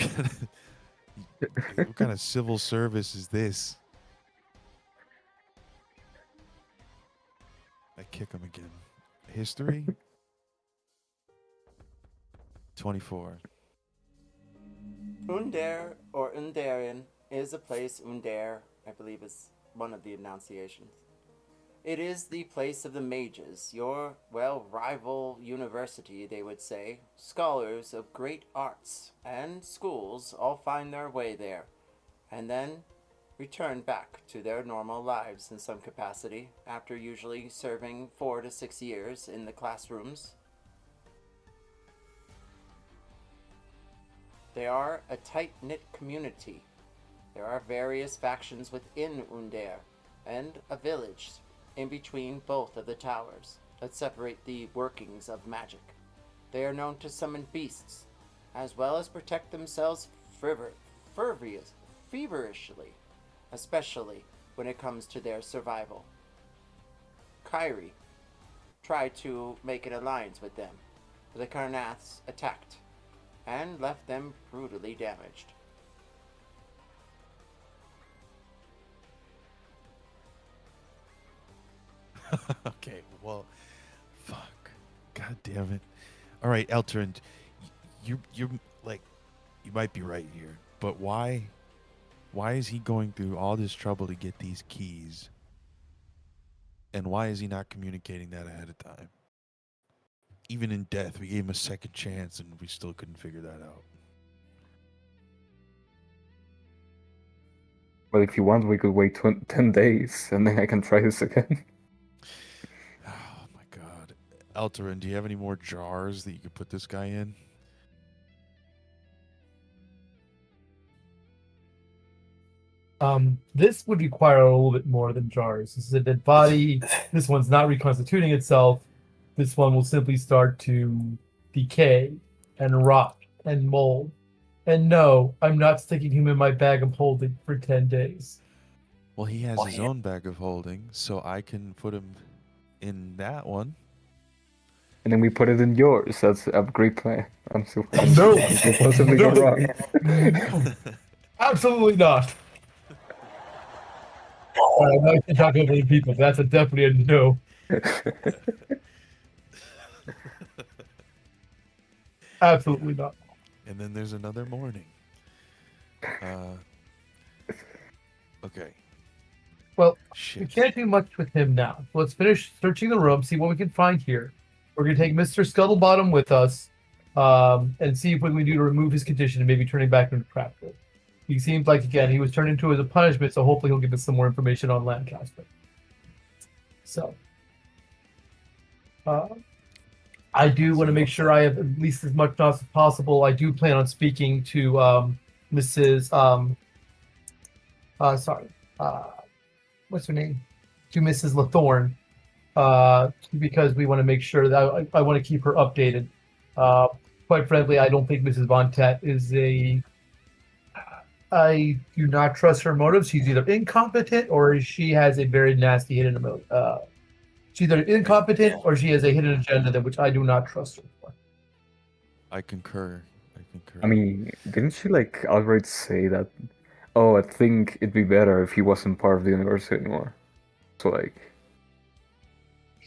A: kind of civil service is this? I kick him again. History? 24.
C: Undare or Undarian is a place. Undare, I believe, is one of the enunciations. It is the place of the mages, your, well, rival university, they would say. Scholars of great arts and schools all find their way there, and then return back to their normal lives in some capacity, after usually serving 4 to 6 years in the classrooms. They are a tight-knit community. There are various factions within Undare, and a village in between both of the towers that separate the workings of magic. They are known to summon beasts, as well as protect themselves feverishly, especially when it comes to their survival. Kyrie tried to make an alliance with them, but the Karnaths attacked and left them brutally damaged.
A: Okay, well, fuck. God damn it. All right, Eltor, and you're like, you might be right here, but why is he going through all this trouble to get these keys? And why is he not communicating that ahead of time? Even in death, we gave him a second chance and we still couldn't figure that out.
D: Well, if you want, we could wait 10 days, and then I can try this again.
A: Oh my god. Eltorin, do you have any more jars that you could put this guy in?
B: This would require a little bit more than jars. This is a dead body. This one's not reconstituting itself. This one will simply start to decay and rot and mold. And no, I'm not sticking him in my bag of holding for 10 days.
A: Well, he has his own bag of holding, so I can put him in that one.
D: And then we put it in yours. That's a great plan. I'm
B: No.
D: possibly go wrong.
B: Absolutely not. I like to talk over the people. That's a definitely a no. Absolutely not.
A: And then there's another morning. Okay.
B: Well, we
A: Shit.
B: can't do much with him now. Let's finish searching the room, see what we can find here. We're going to take Mr. Scuttlebottom with us and see what we can do to remove his condition and maybe turn him back into practice. He seems like, again, he was turned into as a punishment, so hopefully he'll give us some more information on Lancaster. So, I do want to make sure I have at least as much knowledge as possible. I do plan on speaking to Mrs. What's her name? To Mrs. Lathorn, because we want to make sure that I want to keep her updated. Quite frankly, I don't think Mrs. Von Tet is a... I do not trust her motives. She's either incompetent or she has a very nasty hidden motive. She's either incompetent or she has a hidden agenda that which I do not trust her for.
A: I concur.
D: I mean, didn't she like outright say that? Oh, I think it'd be better if he wasn't part of the university anymore. So like,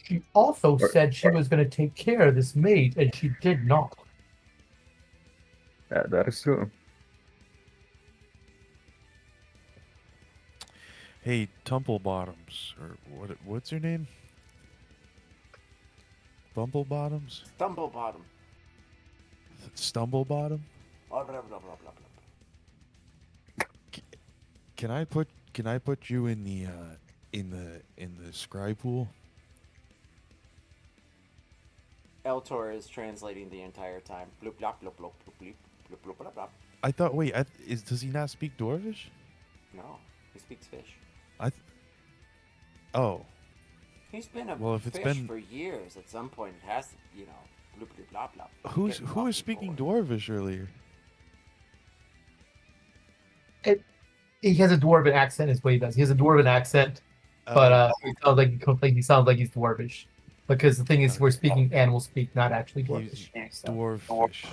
B: she also said she was going to take care of this maid, and she did not.
D: that is true.
A: Hey, Tumblebottoms, or what's your name? Bumblebottoms?
C: Stumblebottom.
A: Stumblebottom?
C: Blah, blah, blah, blah, blah, blah.
A: Can I put you in the scribe pool?
C: Eltor is translating the entire time. Bloop, blop, bloop, bloop, bloop, bloop, bloop, bloop, bloop, bloop.
A: I thought. Wait, does he not speak Dwarvish?
C: No, he speaks fish.
A: Oh,
C: He's been a
A: Well, if it's
C: fish
A: been-
C: for years. At some point, it has to, bloop, bloop, blop, blop.
A: who
C: Get
A: was
C: coffee
A: speaking
C: for it.
A: Dwarvish earlier?
B: He has a dwarven accent, is what he does. He has a dwarven accent, but he sounds like he's dwarvish. Because the thing is, we're speaking animal speak, not actually dwarvish. So-
A: Dwarfish.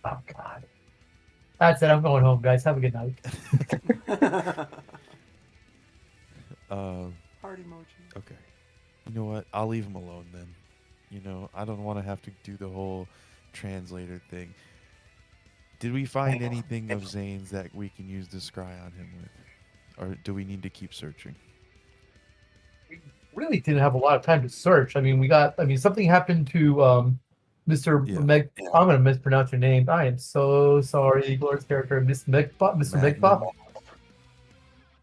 B: Oh God. That's it. I'm going home, guys. Have a good night.
C: Heart emoji.
A: Okay. You know what? I'll leave him alone then. I don't want to have to do the whole translator thing. Did we find anything of Zane's that we can use to scry on him with? Or do we need to keep searching?
B: Really didn't have a lot of time to search. Something happened to Mr.
A: Yeah.
B: I'm going to mispronounce your name. I am so sorry. Klord's character, Mr. Megpop.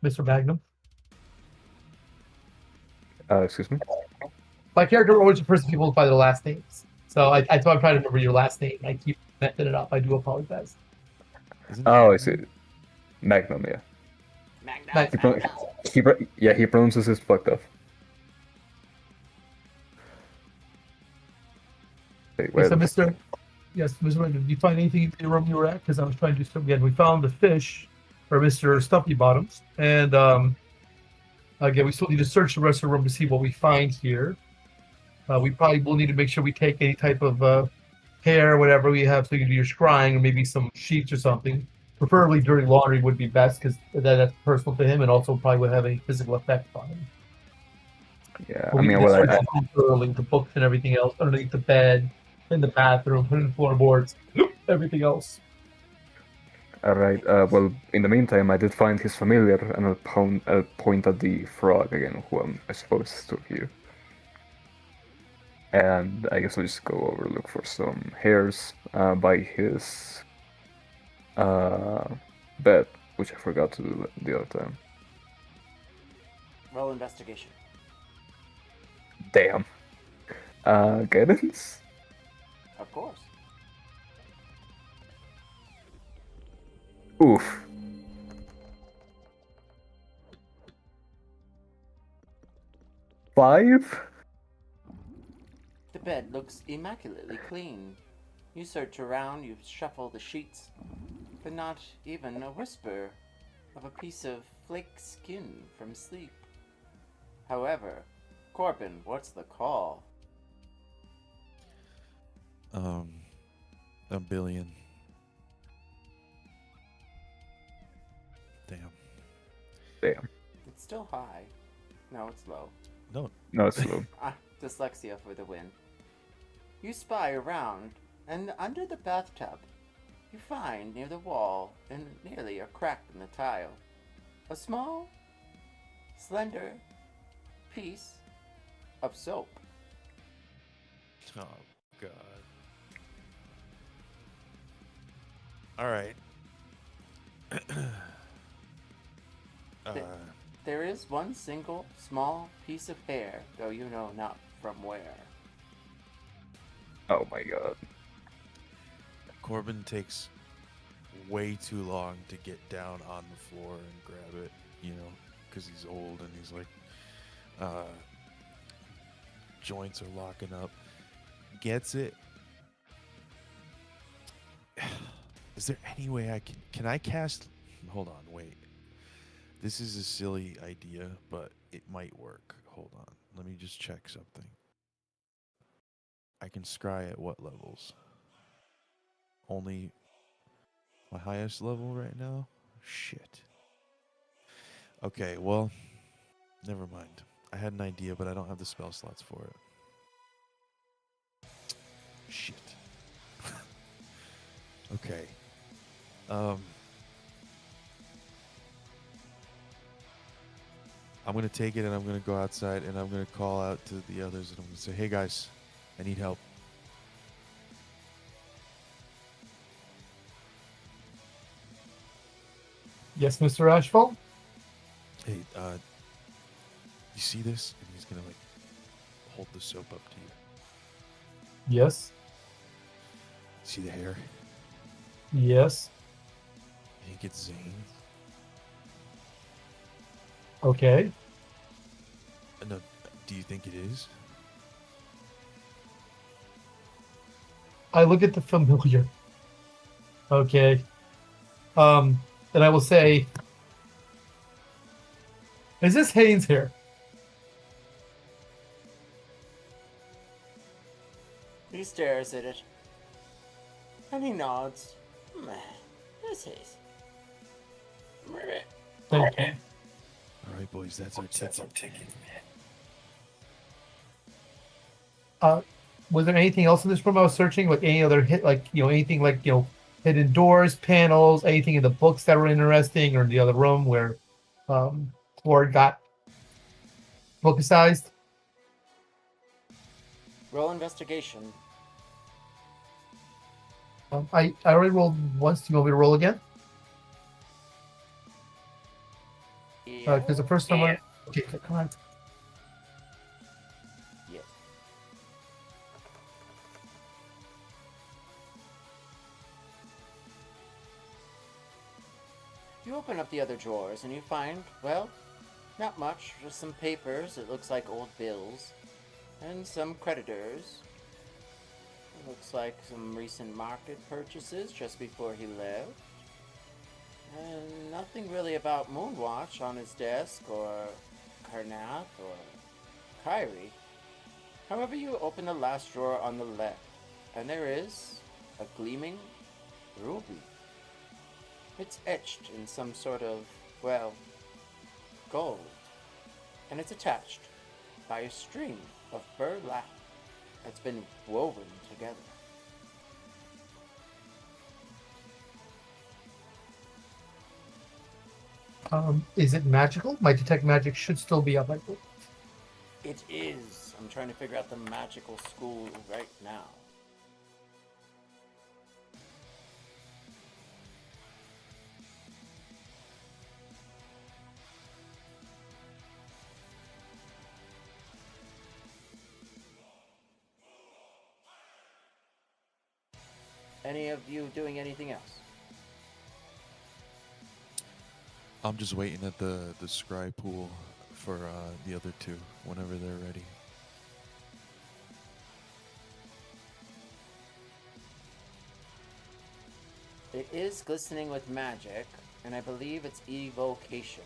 B: Mr. Magnum.
D: Excuse me?
B: My character always refers to people by their last names. So I'm trying to remember your last name. I keep messing it up. I do apologize.
A: Isn't
D: Oh, I
A: it-
D: see. Magnum, yeah.
C: Magnum.
D: He pronounces it fucked up. Wait,
B: So, Mr. Magnum, did you find anything in the room you were at? Because I was trying to do again. We found the fish for Mr. Stumpy Bottoms, and again, we still need to search the rest of the room to see what we find here. We probably will need to make sure we take any type of hair, whatever we have, so you can do your scrying, or maybe some sheets or something. Preferably during laundry would be best, because that's personal to him, and also probably would have a physical effect on him.
D: Yeah,
B: But
D: I
B: we
D: mean,
B: need to
D: well,
B: search the room thoroughly, the books and everything else, underneath the bed, in the bathroom, put in the floorboards, everything else.
D: Alright, well, in the meantime, I did find his familiar, and I'll point at the frog again, who I suppose stood here. And I guess I'll just go over, look for some hairs by his bed, which I forgot to do the other time.
C: Roll investigation.
D: Damn. Guidance?
C: Of course.
D: Oof. Five?
C: The bed looks immaculately clean. You search around, you shuffle the sheets, but not even a whisper of a piece of flake skin from sleep. However, Corbin, what's the call?
A: A billion. Damn.
D: Damn.
C: It's still high. No, it's low.
A: No.
D: No, it's low.
C: Dyslexia for the win. You spy around, and under the bathtub, you find near the wall and nearly a crack in the tile, a small, slender piece of soap.
A: Oh, God. All right.
C: There is one single small piece of hair, though you know not from where.
D: Oh my god.
A: Corbin takes way too long to get down on the floor and grab it, because he's old and he's like, joints are locking up. Gets it. Is there any way can I cast? Hold on, wait. This is a silly idea, but it might work. Hold on. Let me just check something. I can scry at what levels? Only my highest level right now? Shit. Okay, well, never mind. I had an idea, but I don't have the spell slots for it. Shit. Okay. I'm going to take it and I'm going to go outside and I'm going to call out to the others and I'm going to say, hey guys, I need help.
B: Yes, Mr. Ashfall?
A: Hey, you see this? And he's gonna like hold the soap up to you.
B: Yes.
A: See the hair?
B: Yes.
A: You think it's Zane's?
B: Okay.
A: No, do you think it is?
B: I look at the familiar. Okay. And I will say, is this Haynes hair?
C: He stares at it. And he nods. This is.
B: Thank you.
A: All right, boys, that's our ticket.
B: Was there anything else in this room I was searching? Like any other hit, like, anything like, hidden doors, panels, anything in the books that were interesting, or in the other room where Klord got focusized?
C: Roll investigation.
B: I already rolled once. Do you want me to roll again?
C: Yeah.
B: Because the first time okay, come on.
C: Yeah. You open up the other drawers and you find, well, not much, just some papers. It looks like old bills. And some creditors. It looks like some recent market purchases just before he left. And nothing really about Moonwatch on his desk, or Karnath, or Kyrie. However, you open the last drawer on the left, and there is a gleaming ruby. It's etched in some sort of, well, gold. And it's attached by a string of burlap that's been woven together.
B: Is it magical? My detect magic should still be up.
C: It is. I'm trying to figure out the magical school right now. Any of you doing anything else?
A: I'm just waiting at the scry pool for the other two whenever they're ready.
C: It is glistening with magic, and I believe it's evocation.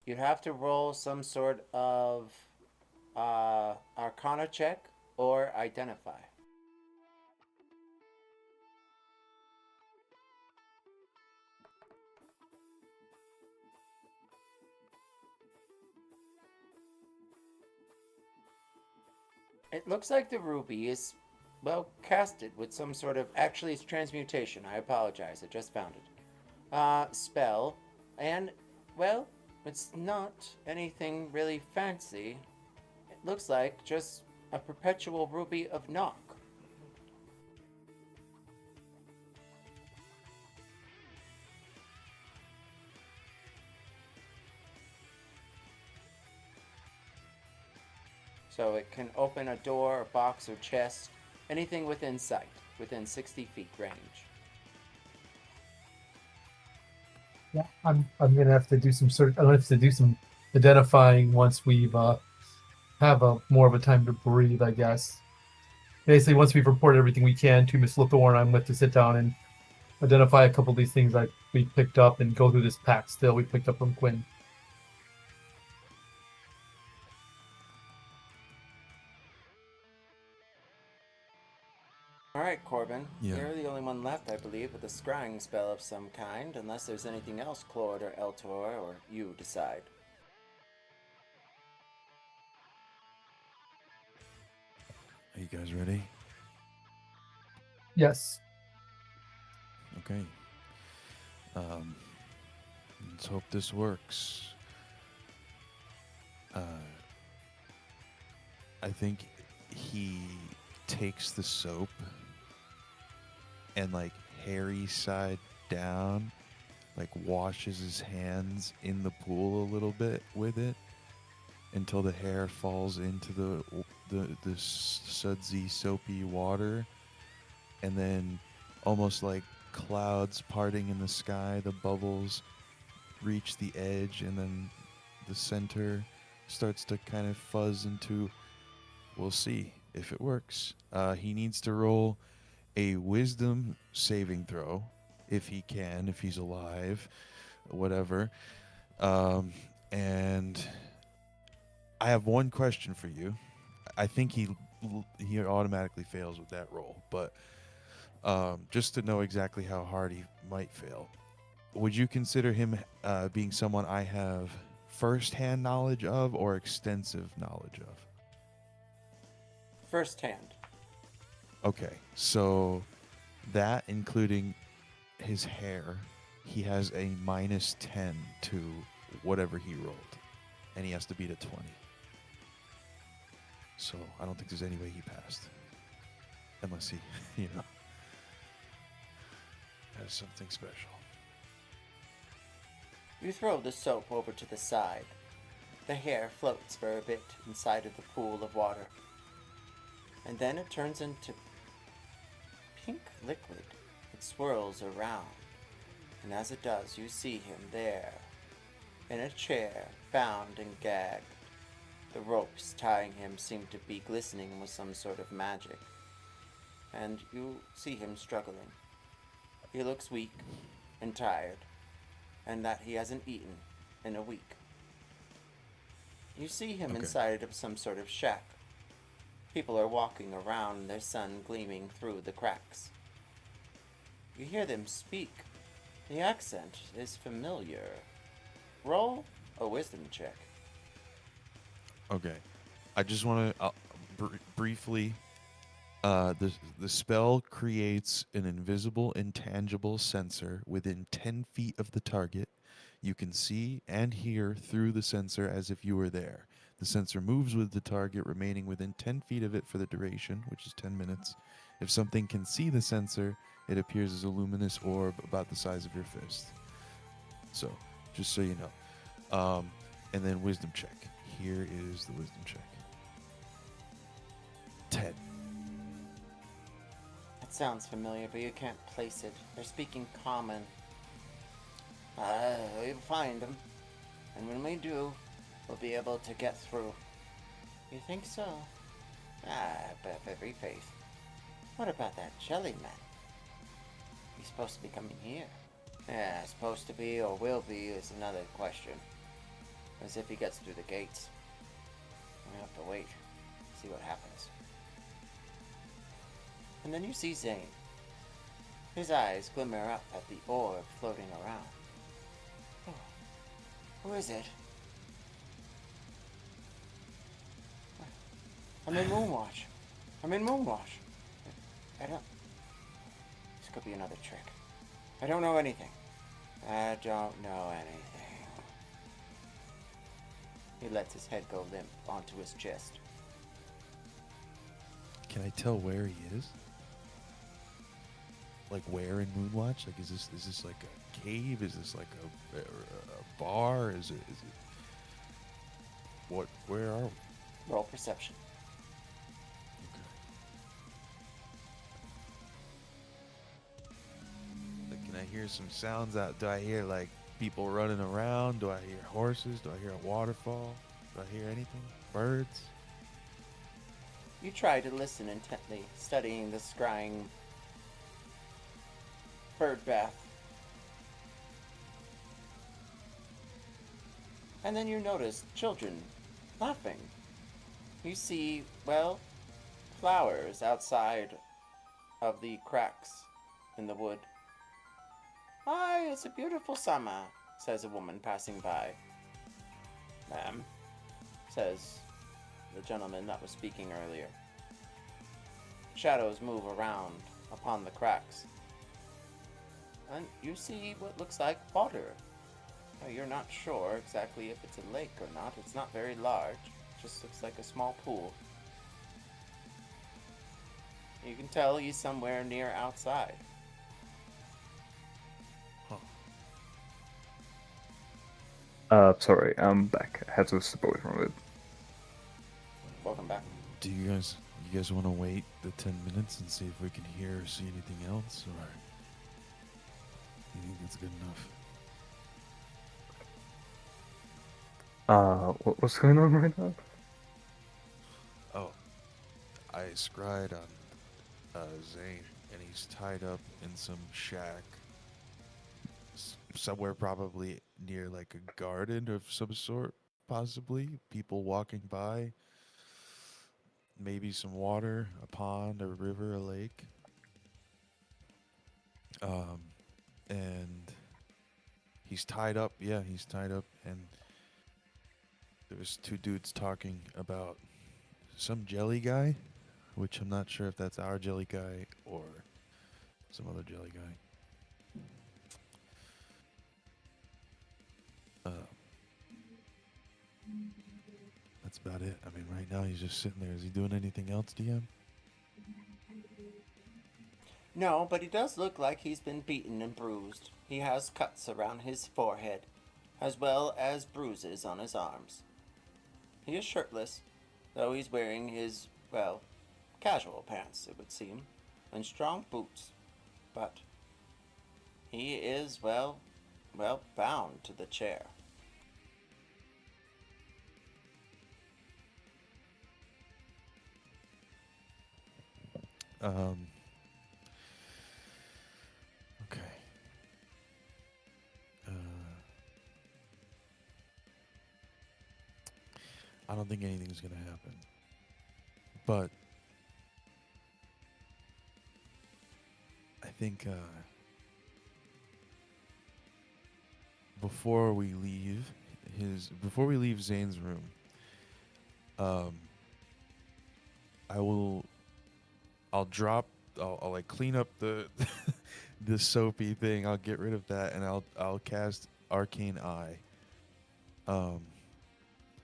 C: You have to roll some sort of arcana check or identify. It looks like the ruby is, well, casted with some sort of, actually it's transmutation, I apologize, I just found it. Spell, and, well, it's not anything really fancy. It looks like just a perpetual ruby of knock. So it can open a door, a box, or chest, anything within sight, within 60 feet range.
B: Yeah, I'm gonna have to do some I'm gonna have to do some identifying once we've have a more of a time to breathe, I guess. Basically, once we've reported everything we can to Miss Lithorn, I'm going to sit down and identify a couple of these things that we picked up and go through this pack still we picked up from Quinn.
C: Alright, Corbin.
A: Yeah.
C: You're the only one left, I believe, with a scrying spell of some kind, unless there's anything else Klord or Eltor or you decide.
A: Are you guys ready?
B: Yes.
A: Okay. Let's hope this works. Uh, I think he takes the soap and, like, hairy side down, like, washes his hands in the pool a little bit with it until the hair falls into the sudsy, soapy water, and then almost like clouds parting in the sky, the bubbles reach the edge, and then the center starts to kind of fuzz into. We'll see if it works. He needs to roll a wisdom saving throw if he can, if he's alive, whatever. And I have one question for you. I think he automatically fails with that roll, but just to know exactly how hard he might fail, would you consider him being someone I have first-hand knowledge of or extensive knowledge of?
C: First hand.
A: Okay, so that, including his hair, he has a -10 to whatever he rolled, and he has to beat a 20. So I don't think there's any way he passed, unless he, has something special.
C: You throw the soap over to the side. The hair floats for a bit inside of the pool of water. And then it turns into pink liquid. It swirls around. And as it does, you see him there, in a chair, bound and gagged. The ropes tying him seem to be glistening with some sort of magic. And you see him struggling. He looks weak and tired, and that he hasn't eaten in a week. You see him inside of some sort of shack. People are walking around, their sun gleaming through the cracks. You hear them speak. The accent is familiar. Roll a wisdom check.
A: Okay, I just want to briefly. The spell creates an invisible, intangible sensor within 10 feet of the target. You can see and hear through the sensor as if you were there. The sensor moves with the target, remaining within 10 feet of it for the duration, which is 10 minutes. If something can see the sensor, it appears as a luminous orb about the size of your fist. So, just so you know. And then wisdom check. Here is the wisdom check. 10.
C: It sounds familiar, but you can't place it. They're speaking common. We'll find them. And when we do, we'll be able to get through. You think so? I have every faith. What about that jelly man? He's supposed to be coming here. Yeah, supposed to be or will be is another question. As if he gets through the gates. We have to wait. See what happens. And then you see Zane. His eyes glimmer up at the orb floating around. Oh, who is it? I'm in Moonwatch. I don't... This could be another trick. I don't know anything. He lets his head go limp onto his chest.
A: Can I tell where he is? Like, where in Moonwatch? Like, is this like a cave? Is this like a bar? Is it what? Where are we?
C: Roll perception.
A: Okay. Like, can I hear some sounds out? Do I hear like people running around? Do I hear horses? Do I hear a waterfall? Do I hear anything? Birds?
C: You try to listen intently, studying the scrying bird bath. And then you notice children laughing. You see, well, flowers outside of the cracks in the wood. Hi, it's a beautiful summer, says a woman passing by. Ma'am, says the gentleman that was speaking earlier. Shadows move around upon the cracks. And you see what looks like water. You're not sure exactly if it's a lake or not. It's not very large. It just looks like a small pool. You can tell he's somewhere near outside.
D: Sorry, I'm back. I had to step away from it.
C: Welcome back.
A: Do you guys want to wait the 10 minutes and see if we can hear or see anything else, or you think that's good enough?
D: What's going on right now?
A: Oh, I scried on Zane, and he's tied up in some shack somewhere, probably near like a garden of some sort, possibly. People walking by, maybe some water, a pond, a river, a lake. And he's tied up. Yeah, he's tied up, and there's two dudes talking about some jelly guy, which I'm not sure if that's our jelly guy or some other jelly guy. That's about it. I mean, right now he's just sitting there. Is he doing anything else, DM?
C: No, but he does look like he's been beaten and bruised. He has cuts around his forehead, as well as bruises on his arms. He is shirtless, though he's wearing his, well, casual pants, it would seem, and strong boots. But he is, well, bound to the chair.
A: Okay. I don't think anything's gonna happen. But I think before we leave Zane's room, I'll like clean up the the soapy thing. I'll get rid of that, and I'll cast arcane eye.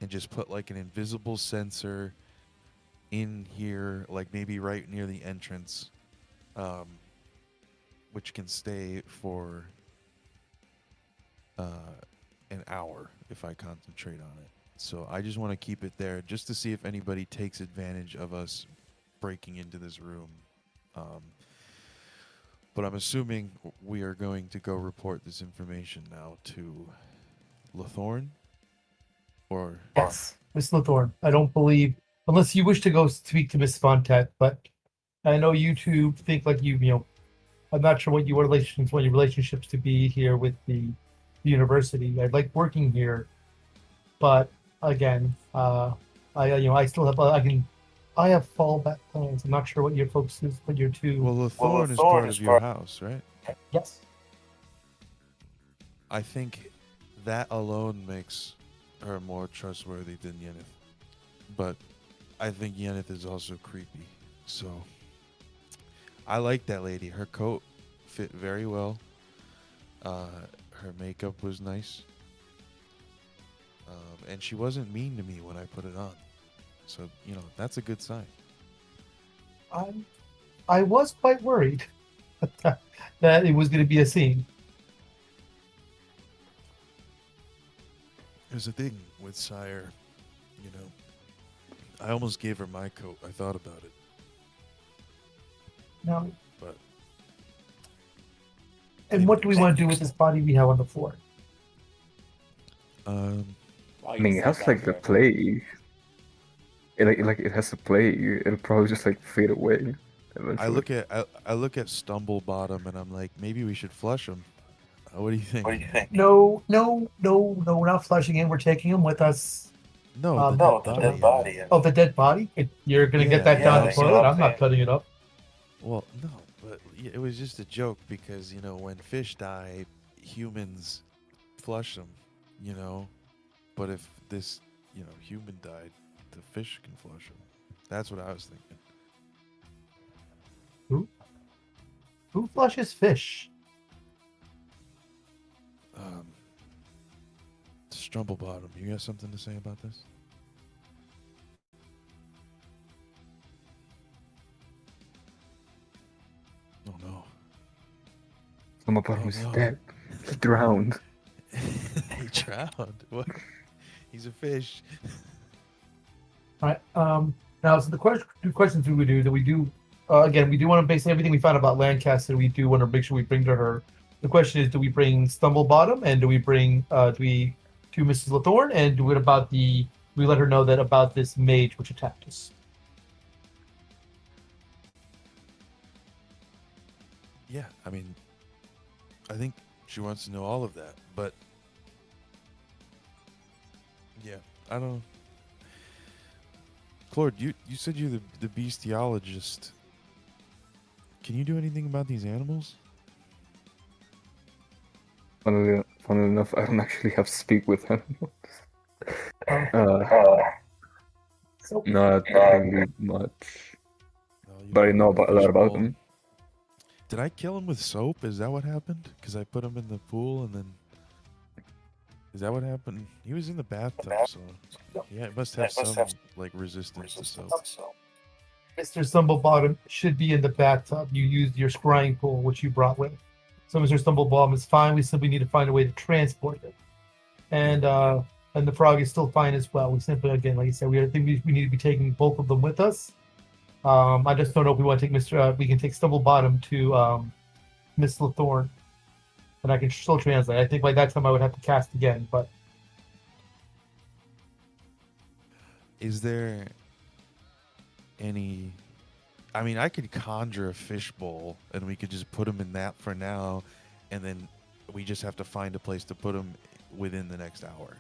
A: And just put like an invisible sensor in here, like maybe right near the entrance, which can stay for an hour if I concentrate on it. So I just want to keep it there just to see if anybody takes advantage of us breaking into this room. But I'm assuming we are going to go report this information now to Lathorn. Or
B: Yes, Miss Lathorn. I don't believe, unless you wish to go speak to Miss Fontet, but I know you two think like you know. I'm not sure what your relationships to be here with the university. I like working here, but again, I still have I have fallback plans. I'm not sure what your folks is, but your two.
A: well, Lathorn is part of your house, right?
B: Yes.
A: I think that alone makes her more trustworthy than Yenneith. But I think Yenneith is also creepy. So I like that lady. Her coat fit very well. Her makeup was nice. And she wasn't mean to me when I put it on. So, that's a good sign.
B: I was quite worried that it was going to be a scene.
A: There's a thing with Sire, I almost gave her my coat. I thought about it.
B: No.
A: But.
B: And what do we want to do with this body we have on the floor?
D: I mean, it has like the plague. It has the plague. It'll probably just like fade away. Eventually.
A: I look at Stumble Bottom and I'm like, maybe we should flush him. What do you think?
B: No, we're not flushing him. We're taking him with us.
A: No,
B: the dead body. Oh, the dead body? You're going to get that down the toilet? I'm not cutting it up.
A: Well, no, but it was just a joke because, when fish die, humans flush them, But if this, human died, the fish can flush them. That's what I was thinking.
B: Who flushes fish?
A: Strumblebottom, you got something to say about this? Oh no.
D: Strumblebottom
A: Oh,
D: is
A: no.
D: dead. He drowned.
A: He drowned. What? He's a fish.
B: All right. Now, so the two questions we would do that we do again, we do want to base everything we found about Lancaster. We do want to make sure we bring to her. The question is, do we bring Stumblebottom and do we bring to Mrs. Lathorn, and do it about we let her know that about this mage which attacked us.
A: Yeah, I mean, I think she wants to know all of that, but yeah, I don't. Klord, you said you're the bestiologist. Can you do anything about these animals?
D: Funnily enough, I don't actually have to speak with him.
B: So,
D: Not really much.
A: No, you
D: But I
A: put 'em
D: know
A: in a
D: a lot about
A: fishbowl.
D: him.
A: Did I kill him with soap? Is that what happened? Because I put him in the pool and then. Is that what happened? He was in the bathtub, so yeah, it must have some like resistance to soap.
B: Mr. Stumblebottom should be in the bathtub. You used your scrying pool, which you brought with. So Mr. Stumblebottom is fine. We simply need to find a way to transport it. And the frog is still fine as well. We simply, again, like I said, I think we need to be taking both of them with us. I just don't know if we want to take we can take Stumblebottom to Miss Lathorn. And I can still translate. I think by that time I would have to cast again, but
A: Is there any? I mean, I could conjure a fishbowl, and we could just put him in that for now, and then we just have to find a place to put him within the next hour.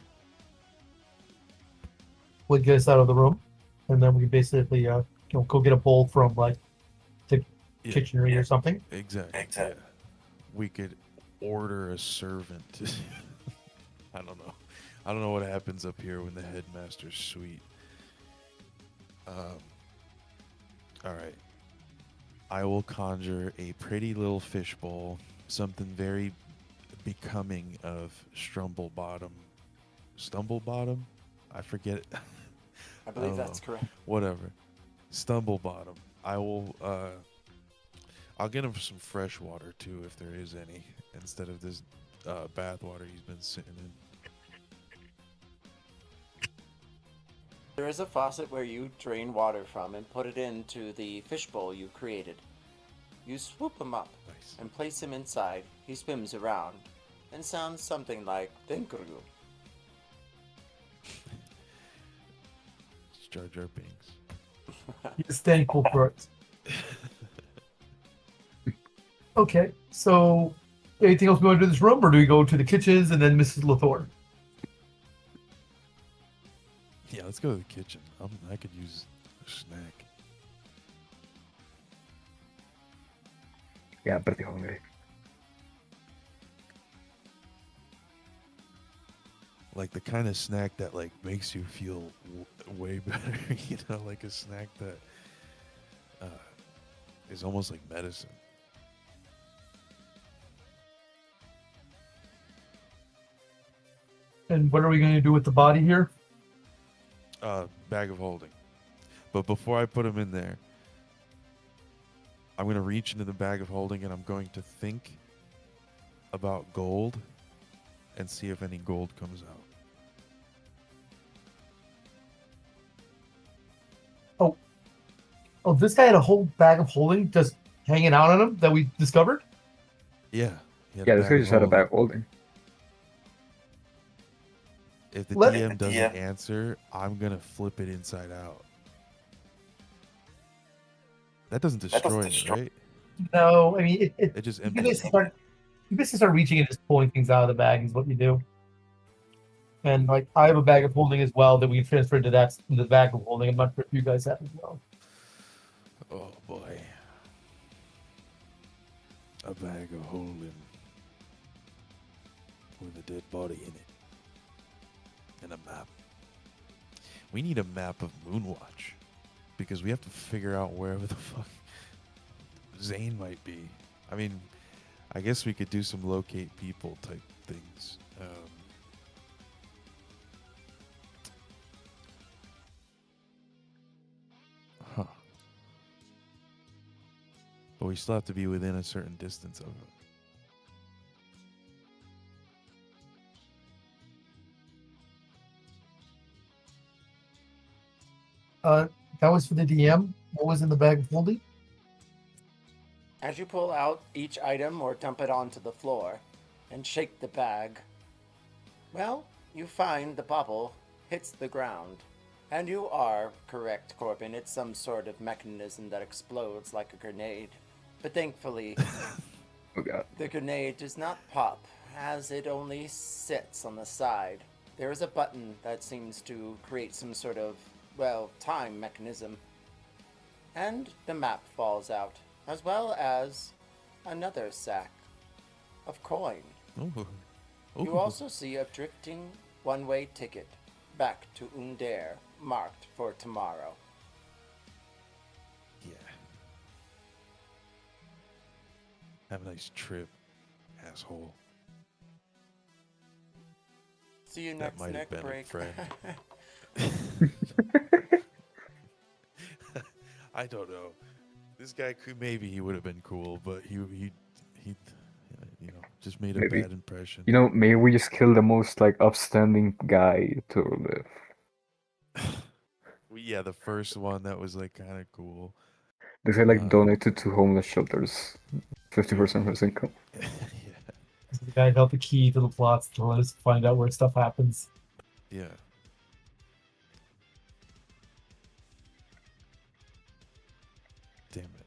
B: would get us out of the room, and then we basically go get a bowl from like the kitchenery or something.
A: Exactly. Yeah. We could order a servant. I don't know. I don't know what happens up here when the headmaster's sweet. All right. I will conjure a pretty little fishbowl, something very becoming of Strumblebottom. Stumblebottom? I forget.
C: I believe
A: don't
C: that's
A: know.
C: correct.
A: Whatever. Stumblebottom. I will. I'll get him some fresh water too, if there is any, instead of this bath water he's been sitting in.
C: There is a faucet where you drain water from and put it into the fishbowl you created. You swoop him up
A: Nice.
C: and place him inside. He swims around and sounds something like "Thank you."
A: It's Jar Jar Binks.
B: He's thankful for it. Okay, so anything else we want to do in this room, or do we go to the kitchens and then Mrs. Lathorn?
A: Yeah, let's go to the kitchen. I could use a snack.
D: Yeah, I'm pretty hungry.
A: Like the kind of snack that like makes you feel way better. You know, like a snack that is almost like medicine.
B: And what are we going to do with the body here?
A: Bag of holding. But before I put him in there, I'm going to reach into the bag of holding and I'm going to think about gold and see if any gold comes out.
B: Oh, this guy had a whole bag of holding just hanging out on him that we discovered?
A: Yeah. he had
D: Yeah,
A: a
D: this
A: bag
D: guy
A: of
D: just had a
A: holding.
D: bag holding.
A: If the
B: Let-
A: DM doesn't answer, I'm going to flip it inside out. That doesn't destroy it, right?
B: No, I mean,
A: It just
B: you
A: empties
B: basically start reaching and just pulling things out of the bag is what you do. And like, I have a bag of holding as well that we transferred to the bag of holding. I'm not sure if you guys have as well.
A: Oh boy. A bag of holding with a dead body in it. And a map. We need a map of Moonwatch. Because we have to figure out wherever the fuck Zane might be. I mean, I guess we could do some locate people type things. we still have to be within a certain distance of it.
B: That was for the DM. What was in the bag of holding?
C: As you pull out each item or dump it onto the floor and shake the bag, well, you find the bubble hits the ground. And you are correct, Corbin. It's some sort of mechanism that explodes like a grenade. But thankfully,
D: Oh god.
C: the grenade does not pop, as it only sits on the side. There is a button that seems to create some sort of, well, time mechanism. And the map falls out, as well as another sack of coin.
A: Ooh.
C: You
A: Ooh.
C: also see a drifting one-way ticket back to Undere, marked for tomorrow.
A: Yeah. Have a nice trip, asshole.
C: See you
A: That
C: next
A: might have
C: neck
A: been a
C: break.
A: friend. I don't know. This guy could, maybe he would have been cool, but he just made a
D: Maybe.
A: bad impression.
D: You know, maybe we just kill the most like upstanding guy to live.
A: Yeah, the first one that was like kind of cool.
D: This guy like donated to homeless shelters, 50% of his income.
A: Yeah.
B: The guy held the key to the plots to let us find out where stuff happens.
A: Yeah. Damn it.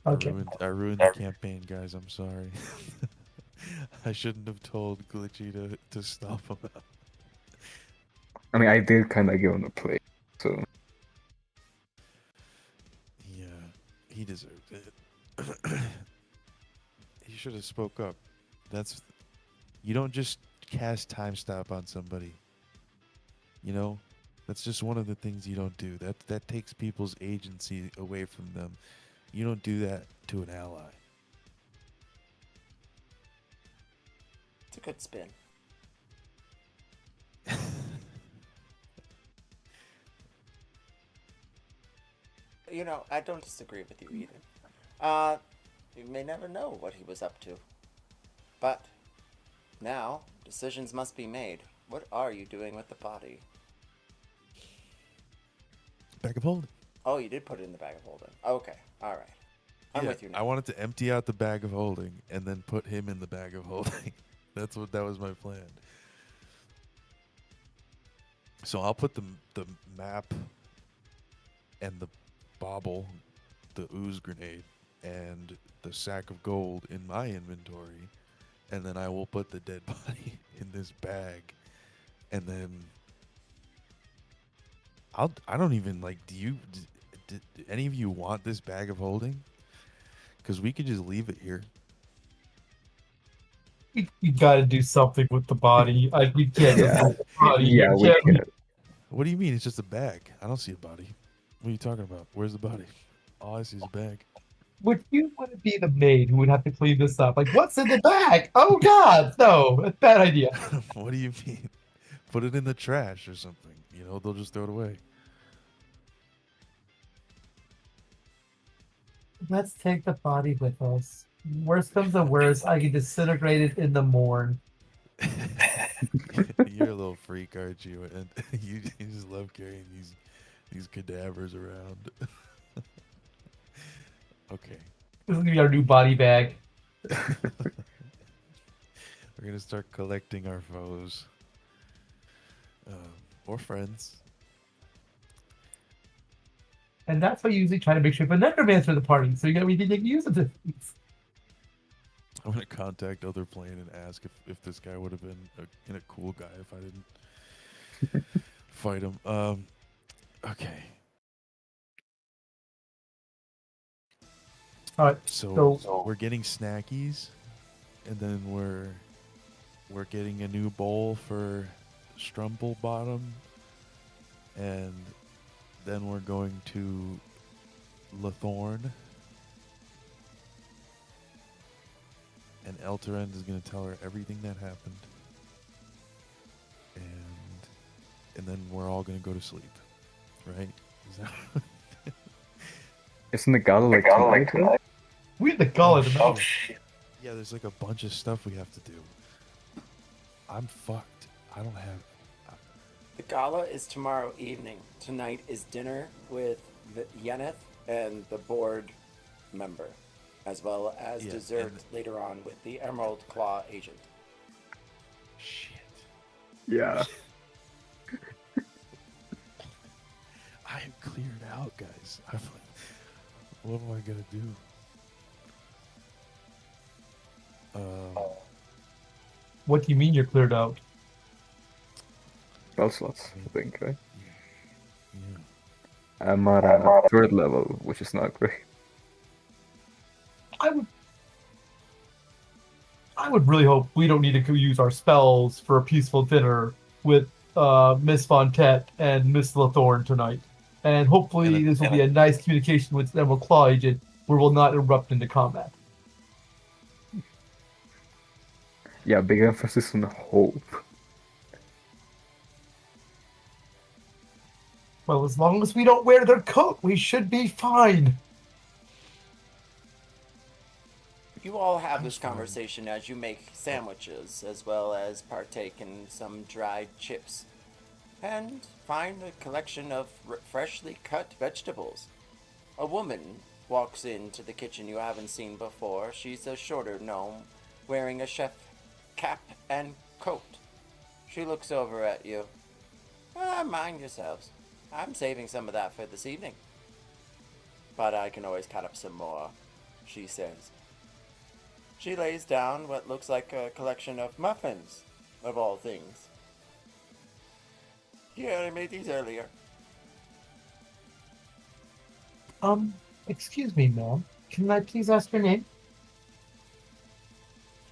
B: Okay.
A: I ruined the campaign, guys. I'm sorry. I shouldn't have told Glitchy to stop him out.
D: I mean, I did kind of give him a play, so
A: Yeah, he deserved it. He should have spoke up. You don't just cast time stop on somebody. You know, that's just one of the things you don't do. That takes people's agency away from them. You don't do that to an ally.
C: It's a good spin. You know, I don't disagree with you either. You may never know what he was up to. But now, decisions must be made. What are you doing with the body?
A: Bag of holding.
C: Oh, you did put it in the bag of holding. Okay, alright. I'm with you now.
A: I wanted to empty out the bag of holding and then put him in the bag of holding. That was my plan. So I'll put the map and the bauble, the ooze grenade, and the sack of gold in my inventory, and then I will put the dead body in this bag, and then I don't even like. Do any of you want this bag of holding? Because we could just leave it here.
B: You got to do something with the body. We can't
D: Yeah.
B: just leave the body.
D: yeah,
B: You
D: we
B: can't
D: can.
B: leave-
A: What do you mean? It's just a bag. I don't see a body. What are you talking about? Where's the body? All I see is a bag.
B: Would you want to be the maid who would have to clean this up? Like, what's in the bag? Oh, God. No, that's a bad idea.
A: What do you mean? Put it in the trash or something. You know, they'll just throw it away.
B: Let's take the body with us. Worst comes to worst, I can disintegrate it in the morn.
A: You're a little freak, aren't you? And you just love carrying these cadavers around. Okay.
B: This is going to be our new body bag.
A: We're gonna start collecting our foes. Or friends.
B: And that's why you usually try to make sure you have a necromancer in the party, so you got everything you can use of it.
A: I'm gonna contact other plane and ask if this guy would have been a cool guy if I didn't fight him. Okay.
B: All right.
A: So we're getting snackies, and then we're getting a new bowl for Strumble Bottom, and then we're going to Lathorn, and Eltor is going to tell her everything that happened, and then we're all going to go to sleep, right? Is that
D: Isn't the gala like tonight?
B: We had the gala
A: Oh,
B: tonight.
A: shit. Yeah, there's like a bunch of stuff we have to do. I'm fucked. I don't have.
C: The gala is tomorrow evening. Tonight is dinner with the Yeneth and the board member, as well as
A: Yeah,
C: dessert
A: and-
C: later on with the Emerald Claw agent.
A: Shit.
D: Yeah.
A: I am cleared out, guys. I'm like, what am I gonna do?
B: What do you mean you're cleared out?
D: Spell slots, I think, right?
A: Yeah.
D: I'm at a third level, which is not great.
B: I would really hope we don't need to use our spells for a peaceful dinner with Miss Fontette and Miss Lathorn tonight. And hopefully
A: And
B: this will be a nice communication with Emerald Claw Agent where we'll not erupt into combat.
D: Yeah, big emphasis on hope.
B: Well, as long as we don't wear their coat, we should be fine.
C: You all have
A: I'm
C: this
A: sorry.
C: conversation as you make sandwiches, as well as partake in some dried chips, and find a collection of freshly cut vegetables. A woman walks into the kitchen you haven't seen before. She's a shorter gnome, wearing a chef cap and coat. She looks over at you. Mind yourselves. I'm saving some of that for this evening. But I can always cut up some more, she says. She lays down what looks like a collection of muffins, of all things. Yeah, I made these earlier.
B: Excuse me, ma'am. Can I please ask your name?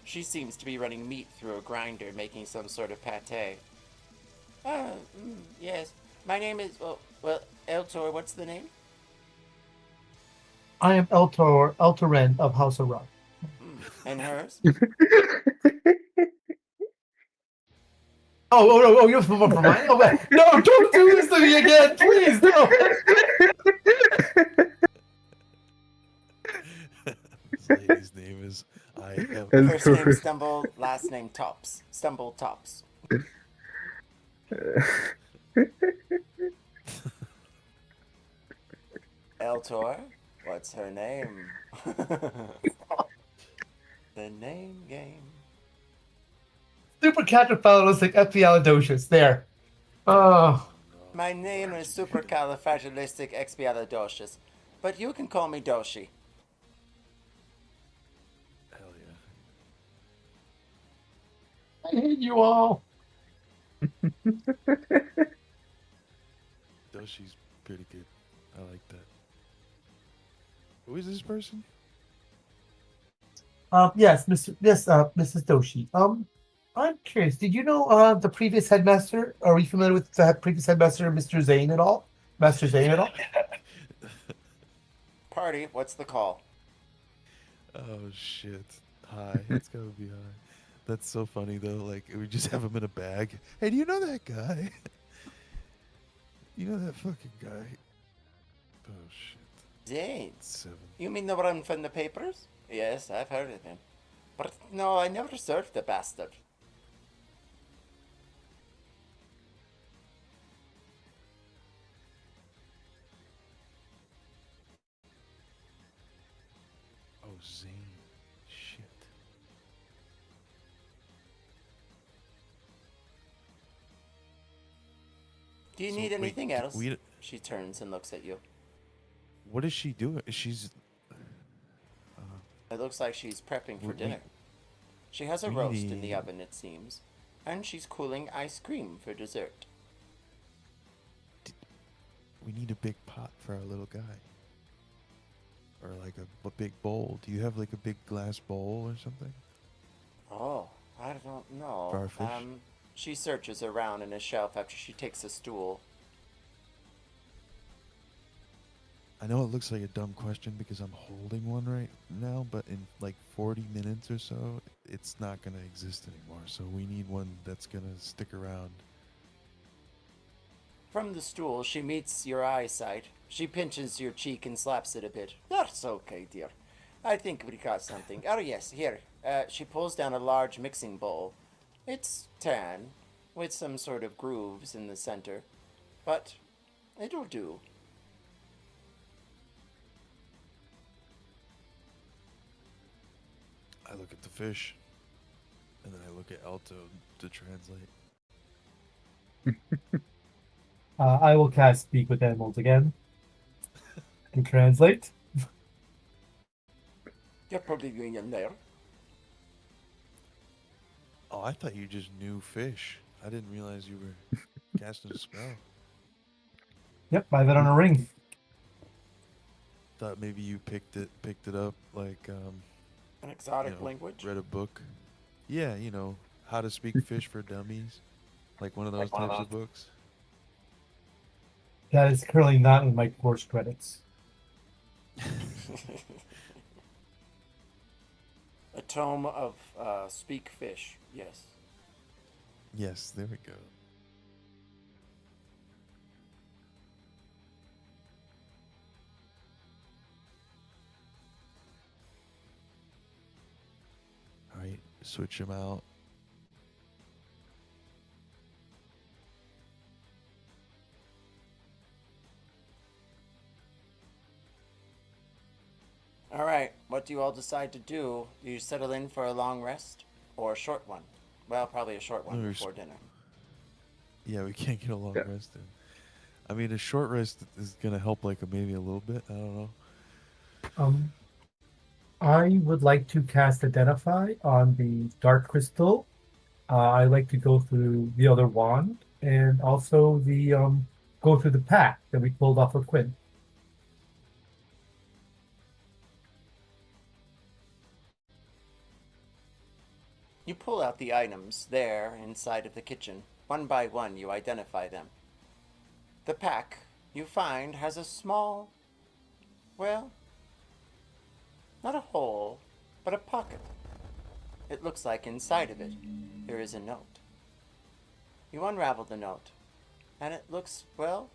C: She seems to be running meat through a grinder, making some sort of pate. Yes. My name is, well, Eltor, what's the name?
B: I am Eltoren of House of Rock.
C: And hers?
B: Oh, you're from mine? Oh, wait. No, don't do this to me again, please, no.
A: This lady's name is I am.
D: And
C: First name
D: hers.
C: Stumble, last name Tops. Stumble Tops. Eltor, what's her name? The name game.
B: Super Caterpillarlistic Epialidocious. There. Oh.
C: My name is Supercalifragilisticexpialidocious, but you can call me Doshi.
A: Hell yeah.
B: I hate you all.
A: Doshi's pretty good. I like that. Who is this person?
B: Yes, Mrs. Doshi. I'm curious. Did you know the previous headmaster? Are you familiar with the previous headmaster, Mr. Zane, at all? Master Zane at all?
C: Party, what's the call?
A: Oh shit. Hi. It's gotta be hi. That's so funny though. Like we just have him in a bag. Hey, do you know that guy? You know that fucking guy? Oh shit.
C: Zane.
A: 7.
C: You mean the one from the papers? Yes, I've heard of him. But no, I never served the bastard.
A: Oh Zane. Shit.
C: Do you
A: So,
C: need
A: wait,
C: anything
A: d-
C: else?
A: we-
C: She turns and looks at you.
A: What is she doing? She's
C: It looks like she's prepping for
A: We-
C: dinner. She has a
A: we
C: roast in the
A: need-
C: oven, it seems. And she's cooling ice cream for dessert.
A: we need a big pot for our little guy. Or like a big bowl. Do you have like a big glass bowl or something?
C: Oh, I don't know.
A: For our fish?
C: She searches around in a shelf after she takes a stool.
A: I know it looks like a dumb question because I'm holding one right now, but in like 40 minutes or so, it's not going to exist anymore. So we need one that's going to stick around.
C: From the stool, she meets your eyesight. She pinches your cheek and slaps it a bit. That's okay, dear. I think we got something. Oh, yes, here. She pulls down a large mixing bowl. It's tan, with some sort of grooves in the center, but it'll do.
A: I look at the fish, and then I look at Alto to translate.
B: I will cast Speak with Animals again to translate.
C: You're probably going in there.
A: Oh, I thought you just knew fish. I didn't realize you were casting a spell.
B: Yep, I have it on a ring.
A: Thought maybe you picked it up like
C: An exotic
A: you know,
C: language.
A: read a book. Yeah, How to Speak Fish for Dummies, like one of those types of books.
B: That is currently not in my course credits.
C: A tome of speak fish. Yes.
A: Yes, there we go. All right, switch them out.
C: All right. What do you all decide to do? Do you settle in for a long rest or a short one? Well, probably a short one before dinner.
A: Yeah, we can't get a long
D: Yeah.
A: rest in. I mean, a short rest is gonna help, like maybe a little bit. I don't know.
B: I would like to cast Identify on the Dark Crystal. I like to go through the other wand and also the go through the pack that we pulled off of Quinn.
C: You pull out the items there inside of the kitchen. One by one, you identify them. The pack, you find, has a small, well, not a hole, but a pocket. It looks like inside of it there is a note. You unravel the note, and it looks, well,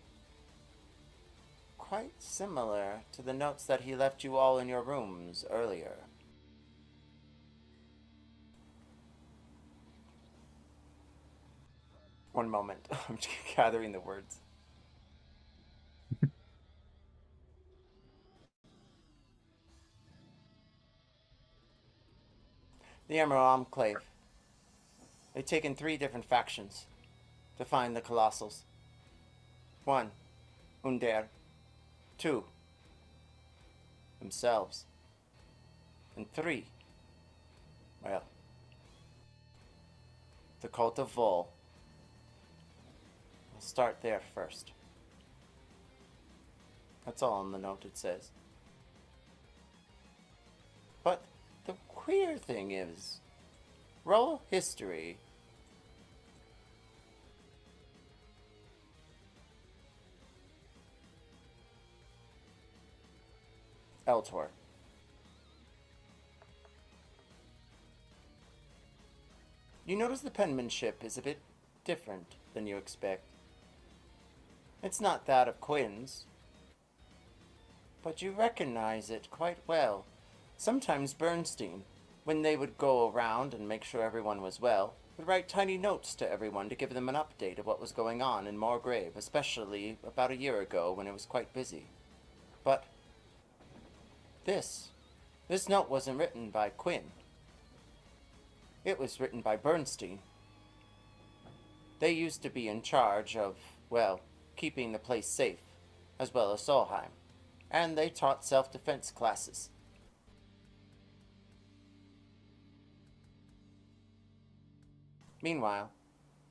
C: quite similar to the notes that he left you all in your rooms earlier. One moment. I'm just gathering the words. The Emerald Enclave. They've taken 3 different factions to find the Colossals. 1. Under. 2. Themselves. And 3. Well, the Cult of Vol. We'll start there first. That's all on the note it says. But the queer thing is, roll history. Eltor. You notice the penmanship is a bit different than you expect. It's not that of Quinn's, but you recognize it quite well. Sometimes Bernstein, when they would go around and make sure everyone was well, would write tiny notes to everyone to give them an update of what was going on in Morgrave, especially about a year ago when it was quite busy. But this note wasn't written by Quinn. It was written by Bernstein. They used to be in charge of, well, keeping the place safe, as well as Solheim, and they taught self-defense classes. Meanwhile,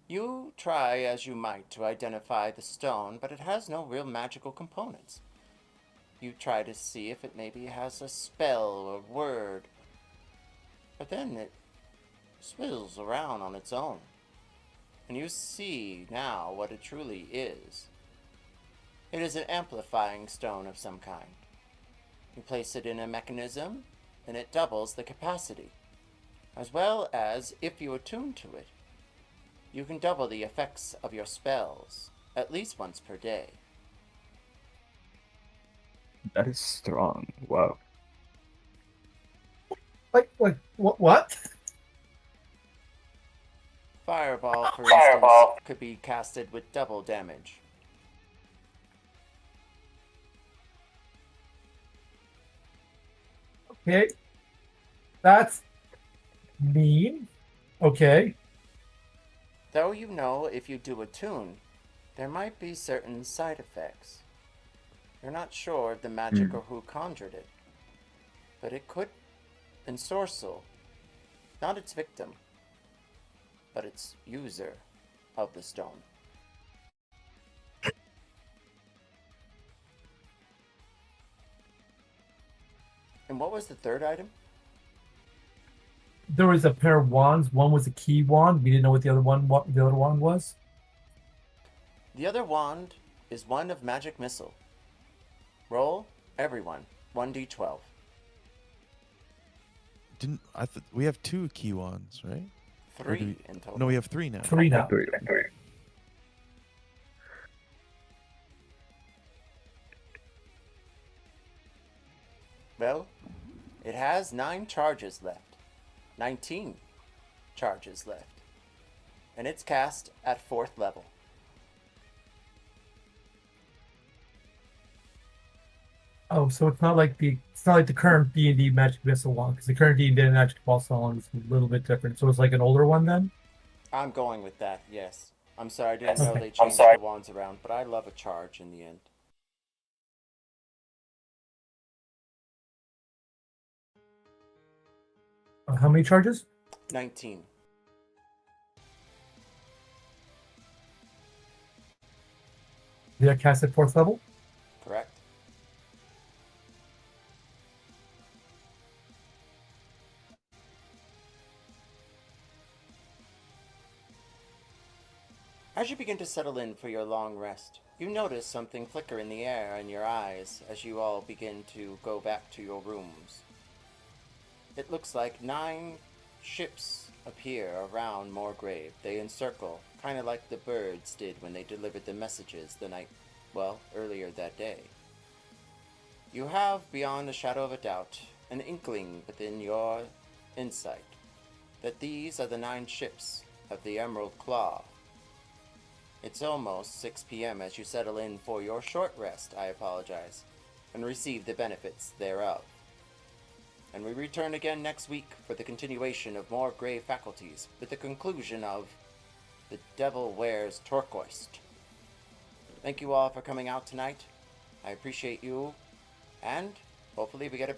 C: you try as you might to identify the stone, but it has no real magical components. You try to see if it maybe has a spell or word, but then it swirls around on its own, and you see now what it truly is. It is an amplifying stone of some kind. You place it in a mechanism, and it doubles the capacity, as well as, if you attune to it, you can double the effects of your spells, at least once per day.
D: That is strong. Wow.
B: What?
C: Fireball, for instance, could be casted with double damage.
B: Okay. That's mean. Okay.
C: Though you know if you do attune, there might be certain side effects. You're not sure of the magic or who conjured it, but it could ensorcel not its victim, but its user of the stone. And what was the third item?
B: There was a pair of wands. One was a key wand. We didn't know what the other wand was.
C: The other wand is one of magic missile. Roll, everyone, 1d12.
A: We have 2 key wands, right? Or do
C: 3 in total.
A: No, we have 3 now.
B: 3 now.
D: Three.
C: Well, it has 9 charges left. 19 charges left. And it's cast at 4th level.
B: Oh, so it's not like the current D&D magic missile wand, because the current D&D magic missile wand is a little bit different. So it's like an older one then.
C: I'm going with that, yes. I'm sorry, I didn't know
B: Okay.
C: they changed the wands around, but I love a charge in the end.
B: How many charges?
C: 19.
B: Did I cast at 4th level?
C: Correct? As you begin to settle in for your long rest, you notice something flicker in the air in your eyes as you all begin to go back to your rooms. It looks like 9 ships appear around Morgrave. They encircle, kind of like the birds did when they delivered the messages earlier that day. You have, beyond a shadow of a doubt, an inkling within your insight that these are the 9 ships of the Emerald Claw. It's almost 6 p.m. as you settle in for your short rest, I apologize, and receive the benefits thereof. And we return again next week for the continuation of more grave faculties, with the conclusion of The Devil Wears Turquoise. Thank you all for coming out tonight. I appreciate you, and hopefully we get a